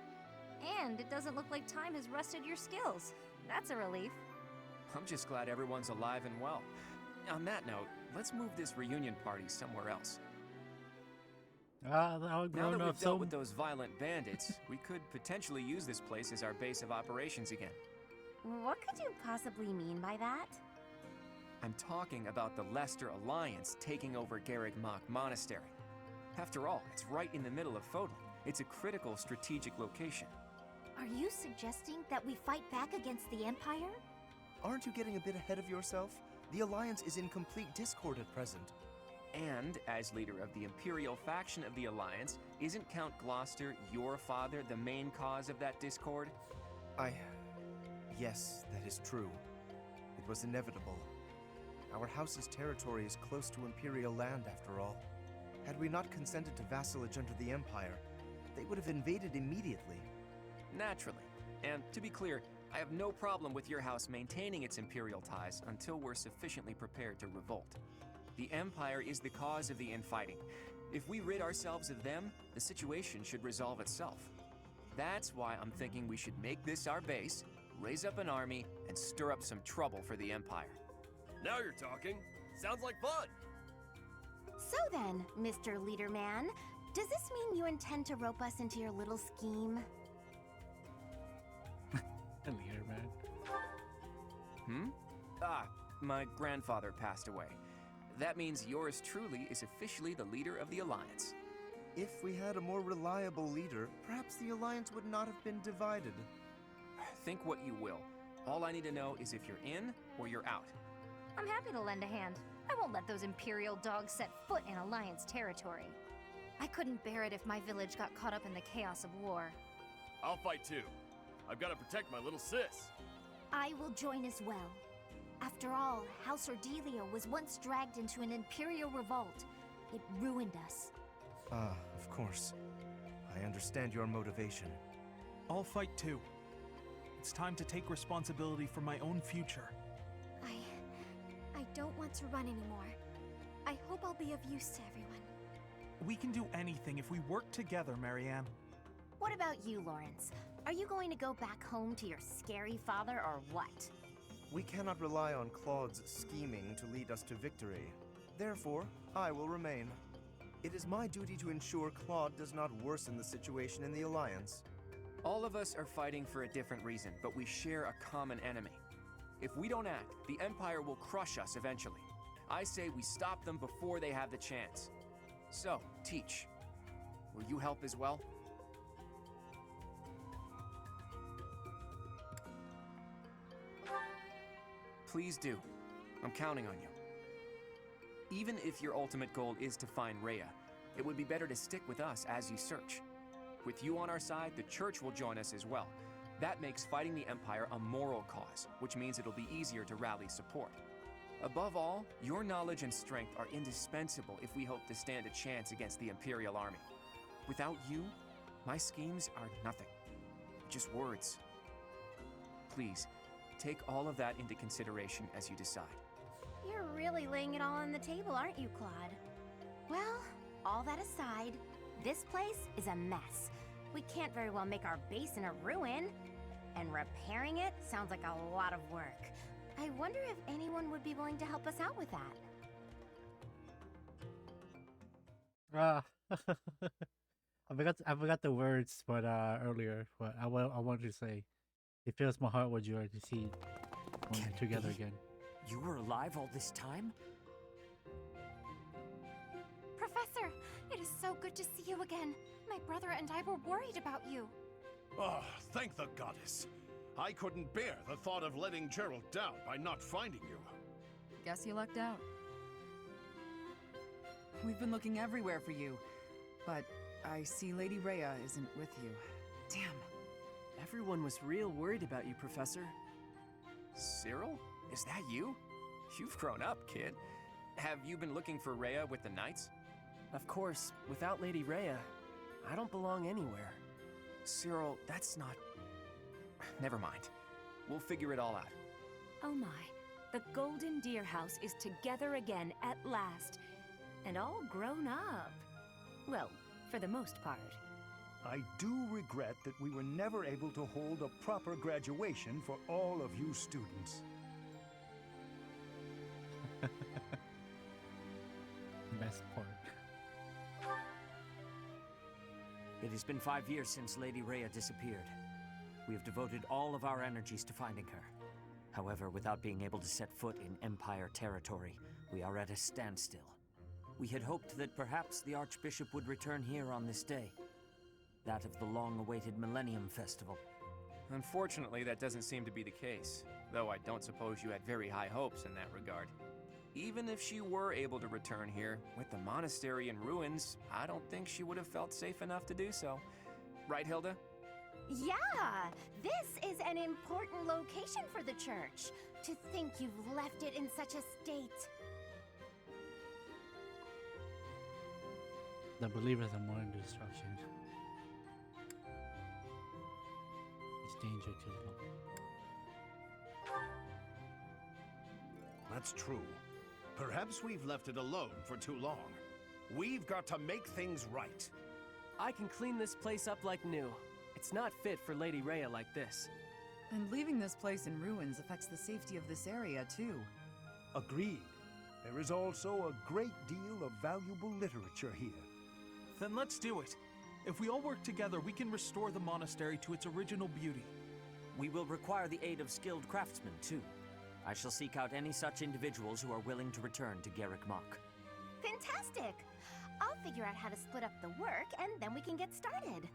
And it doesn't look like time has rusted your skills. That's a relief. I'm just glad everyone's alive and well. On that note, let's move this reunion party somewhere else. Now that Now that grown we've up, dealt with those violent bandits, we could potentially use this place as our base of operations again. What could you possibly mean by that? I'm talking about the Leicester Alliance taking over Garreg Mach Monastery. After all, it's right in the middle of Fodlan. It's a critical strategic location. Are you suggesting that we fight back against the Empire? Aren't you getting a bit ahead of yourself? The Alliance is in complete discord at present. And as leader of the Imperial faction of the Alliance, isn't Count Gloucester, your father, the main cause of that discord? Yes, that is true. It was inevitable. Our house's territory is close to Imperial land, after all. Had we not consented to vassalage under the Empire, they would have invaded immediately. Naturally. And to be clear, I have no problem with your house maintaining its Imperial ties until we're sufficiently prepared to revolt. The Empire is the cause of the infighting. If we rid ourselves of them, the situation should resolve itself. That's why I'm thinking we should make this our base, raise up an army, and stir up some trouble for the Empire. Now you're talking. Sounds like fun. So then, Mr. Leader Man, does this mean you intend to rope us into your little scheme? Leader man. My grandfather passed away. That means yours truly is officially the leader of the Alliance. If we had a more reliable leader, perhaps the Alliance would not have been divided. Think what you will. All I need to know is if you're in or you're out. I'm happy to lend a hand. I won't let those Imperial dogs set foot in Alliance territory. I couldn't bear it if my village got caught up in the chaos of war. I'll fight too. I've got to protect my little sis. I will join as well. After all, House Ordelia was once dragged into an Imperial revolt. It ruined us. Of course. I understand your motivation. I'll fight too. It's time to take responsibility for my own future. I don't want to run anymore. I hope I'll be of use to everyone. We can do anything if we work together, Marianne. What about you, Lawrence? Are you going to go back home to your scary father or what? We cannot rely on Claude's scheming to lead us to victory. Therefore, I will remain. It is my duty to ensure Claude does not worsen the situation in the Alliance. All of us are fighting for a different reason, but we share a common enemy. If we don't act, the Empire will crush us eventually. I say we stop them before they have the chance. So, Teach, will you help as well? Please do. I'm counting on you. Even if your ultimate goal is to find Rhea, it would be better to stick with us as you search. With you on our side, the Church will join us as well. That makes fighting the Empire a moral cause, which means it'll be easier to rally support. Above all, your knowledge and strength are indispensable if we hope to stand a chance against the Imperial army. Without you, my schemes are nothing. Just words. Please, take all of that into consideration as you decide. You're really laying it all on the table, aren't you, Claude? Well, all that aside, this place is a mess. We can't very well make our base in a ruin. And repairing it sounds like a lot of work. I wonder if anyone would be willing to help us out with that. I forgot the words, but earlier, but I wanted to say, it fills my heart with joy to see them together again. You were alive all this time? Professor, it is so good to see you again. My brother and I were worried about you. Oh, thank the goddess. I couldn't bear the thought of letting Gerald down by not finding you. Guess you lucked out. We've been looking everywhere for you, but I see Lady Rhea isn't with you. Damn. Everyone was real worried about you, Professor. Cyril? Is that you? You've grown up, kid. Have you been looking for Rhea with the Knights? Of course, without Lady Rhea, I don't belong anywhere. Cyril, that's not... Never mind. We'll figure it all out. Oh my, the Golden Deer House is together again at last. And all grown up. Well, for the most part. I do regret that we were never able to hold a proper graduation for all of you students. Best part. It has been 5 years since Lady Rhea disappeared. We have devoted all of our energies to finding her. However, without being able to set foot in Empire territory, we are at a standstill. We had hoped that perhaps the Archbishop would return here on this day. That of the long-awaited Millennium Festival. Unfortunately, that doesn't seem to be the case, though I don't suppose you had very high hopes in that regard. Even if she were able to return here, with the monastery in ruins, I don't think she would have felt safe enough to do so. Right, Hilda? Yeah! This is an important location for the church. To think you've left it in such a state. The believers are more in destruction. It's danger to them. That's true. Perhaps we've left it alone for too long. We've got to make things right. I can clean this place up like new. It's not fit for Lady Rhea like this. And leaving this place in ruins affects the safety of this area, too. Agreed. There is also a great deal of valuable literature here. Then let's do it. If we all work together, we can restore the monastery to its original beauty. We will require the aid of skilled craftsmen, too. I shall seek out any such individuals who are willing to return to Garrick Mach. Fantastic! I'll figure out how to split up the work, and then we can get started.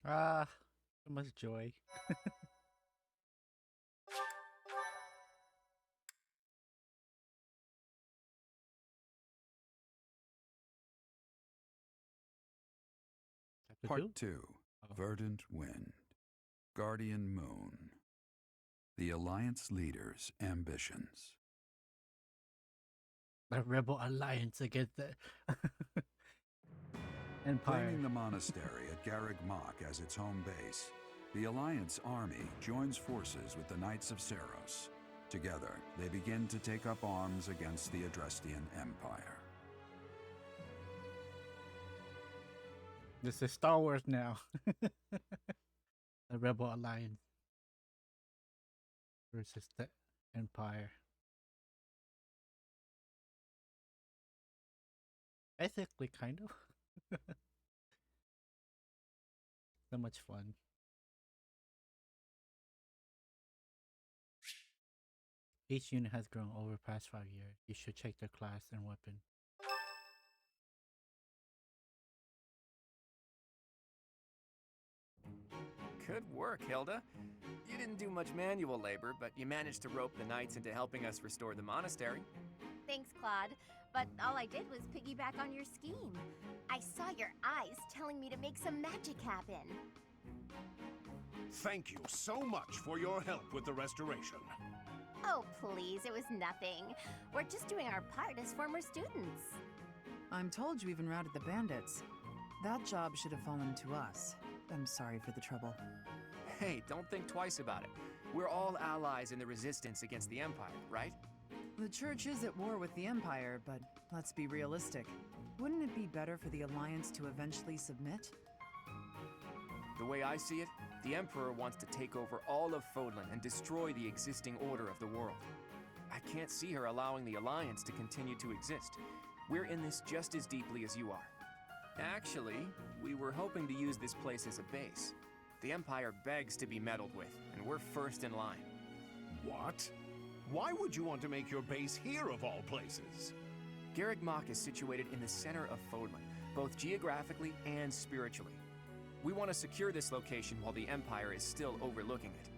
Ah, so much joy. Part 2. Verdant Wind. Guardian Moon. The Alliance Leader's Ambitions. The Rebel Alliance against the Empire. Claiming the monastery at Garrick Mach as its home base, the Alliance army joins forces with the Knights of Seros. Together, they begin to take up arms against the Adrestian Empire. This is Star Wars now. The Rebel Alliance versus the Empire. Basically, kind of. So much fun. Each unit has grown over past 5 years. You should check their class and weapon. Good work, Hilda. You didn't do much manual labor, but you managed to rope the knights into helping us restore the monastery. Thanks, Claude. But all I did was piggyback on your scheme. I saw your eyes telling me to make some magic happen. Thank you so much for your help with the restoration. Oh, please, it was nothing. We're just doing our part as former students. I'm told you even routed the bandits. That job should have fallen to us. I'm sorry for the trouble. Hey, don't think twice about it. We're all allies in the resistance against the Empire, right? The Church is at war with the Empire, but let's be realistic. Wouldn't it be better for the Alliance to eventually submit? The way I see it, the Emperor wants to take over all of Fodlan and destroy the existing order of the world. I can't see her allowing the Alliance to continue to exist. We're in this just as deeply as you are. Actually, we were hoping to use this place as a base. The Empire begs to be meddled with, and we're first in line. What? Why would you want to make your base here of all places? Garrick Mach is situated in the center of Fodlan, both geographically and spiritually. We want to secure this location while the Empire is still overlooking it.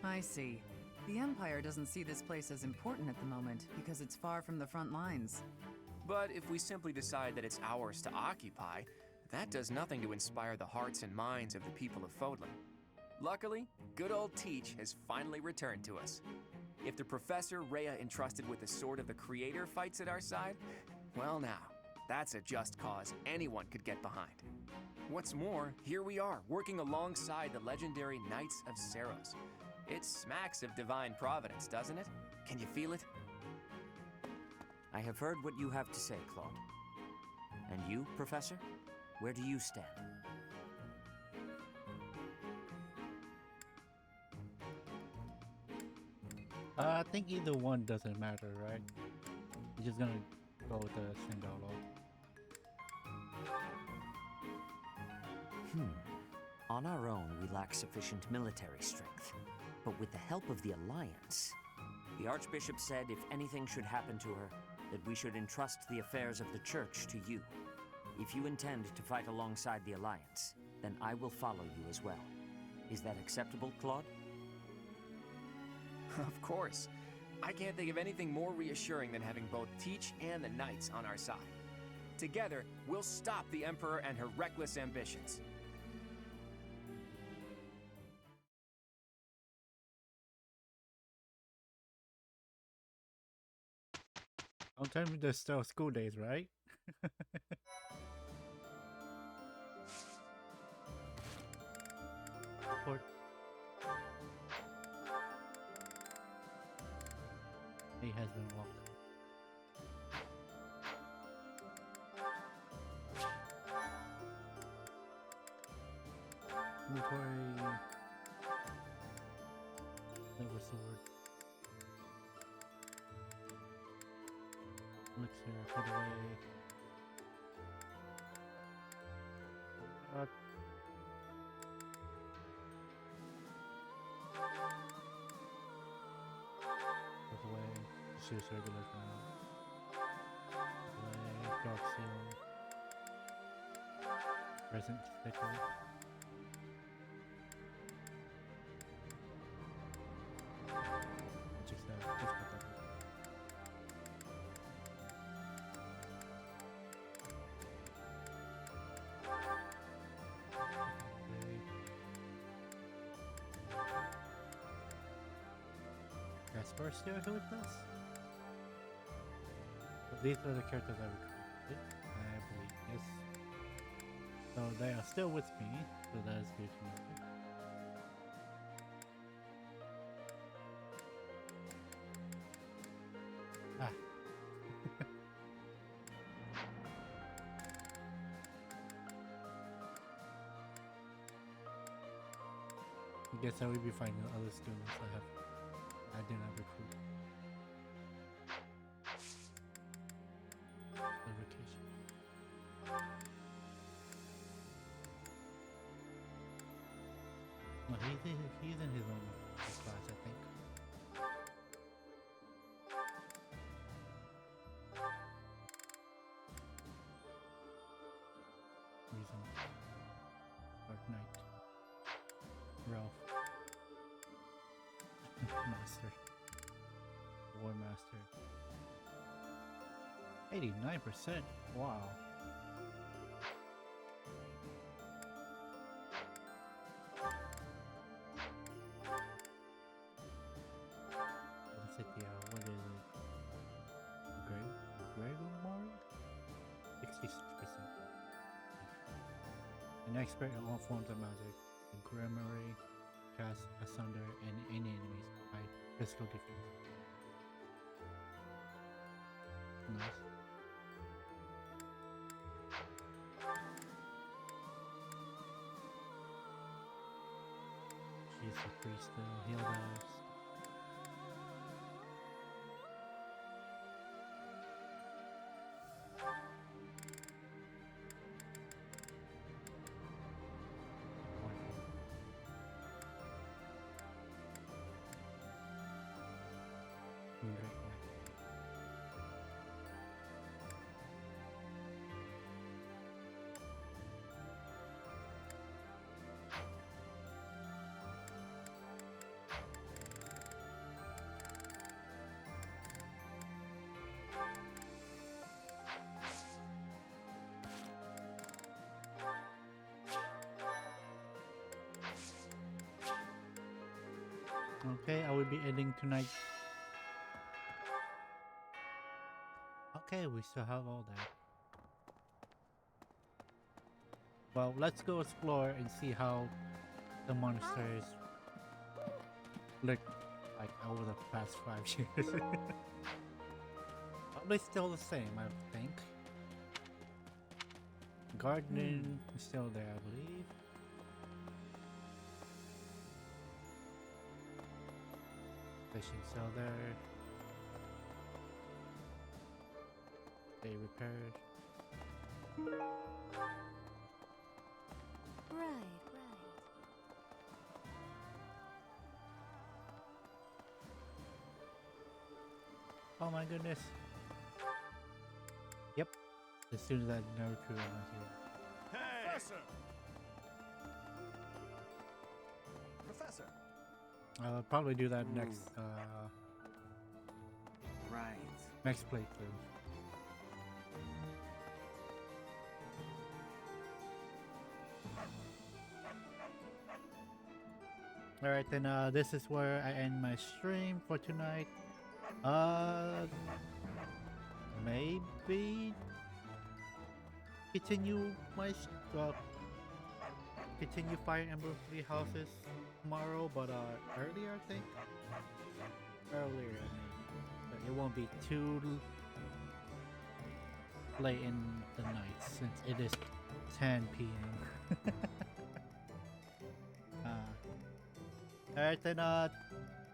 I see. The Empire doesn't see this place as important at the moment because it's far from the front lines. But if we simply decide that it's ours to occupy, that does nothing to inspire the hearts and minds of the people of Fodlan. Luckily, good old Teach has finally returned to us. If the Professor Rhea entrusted with the Sword of the Creator fights at our side, well now, that's a just cause anyone could get behind. What's more, here we are, working alongside the legendary Knights of Seros. It smacks of divine providence, doesn't it? Can you feel it? I have heard what you have to say, Claude. And you, Professor? Where do you stand? I think either one doesn't matter, right? You're just gonna go with the Sindolo. On our own, we lack sufficient military strength. But with the help of the Alliance, the Archbishop said if anything should happen to her, that we should entrust the affairs of the Church to you. If you intend to fight alongside the Alliance, then I will follow you as well. Is that acceptable, Claude? Of course. I can't think of anything more reassuring than having both Teach and the Knights on our side. Together, we'll stop the Emperor and her reckless ambitions. Don't tell me there's still school days, right? Port. He has been walked. Inventory. Silver sword. Elixir, put away. Put away. Just use regular for now. Away. Dark seal. Present sticker. Just put that. Jasper still here with us? So these are the characters I recruited, I believe, yes. So they are still with me, so that is good to know. Ah. I guess I will be finding other students I did not recruit. Vacation. No, he's in his own class, I think. Reason. Dark Knight. Ralph. Master. War Master. 89%. Wow. Let's hit the what is it? Gregor? 66%. An expert in all forms of magic. Grammary, cast asunder and any enemies by physical defense. Nice. She's a priest though, heal dives. Okay, I will be ending tonight. Okay, we still have all that. Well, let's go explore and see how the monsters look like over the past 5 years. Probably still the same, I think. Gardening is still there, I believe. Fishing still there. They repaired. Right. Oh my goodness. Yep. As soon as I never crew on here. Hey! Professor! I'll probably do that next Right. next playthrough. Alright, then this is where I end my stream for tonight. Maybe continue continue Fire Emblem Three Houses tomorrow, but earlier I think. Earlier, I mean, but it won't be too late in the night since it is 10 p.m. Alright then,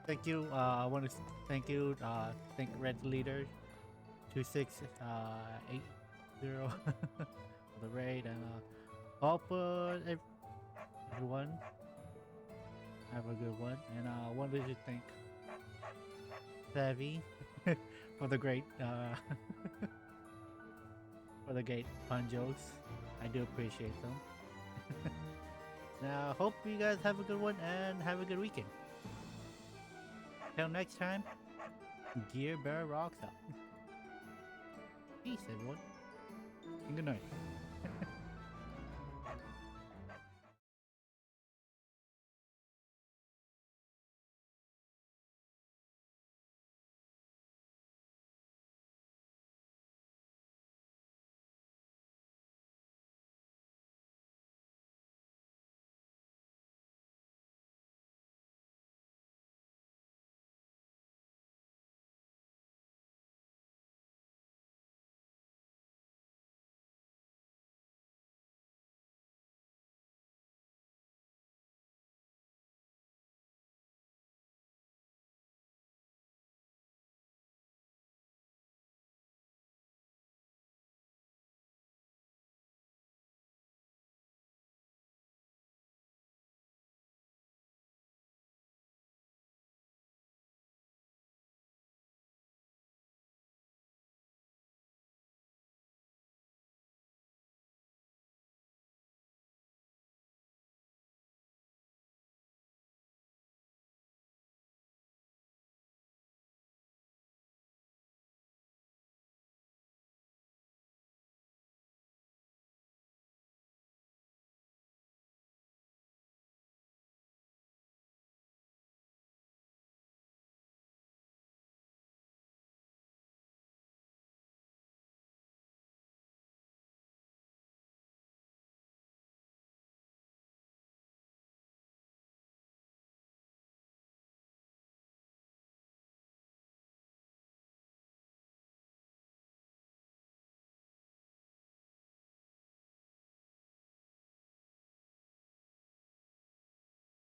thank you. I want to thank you. Thank Red Leader 2680 for the raid, and hope everyone have a good one. And I wanted to thank Savvy for the great for the great pun jokes. I do appreciate them. Now, hope you guys have a good one and have a good weekend. Till next time, Gear Bear rocks out. Peace, everyone, and good night.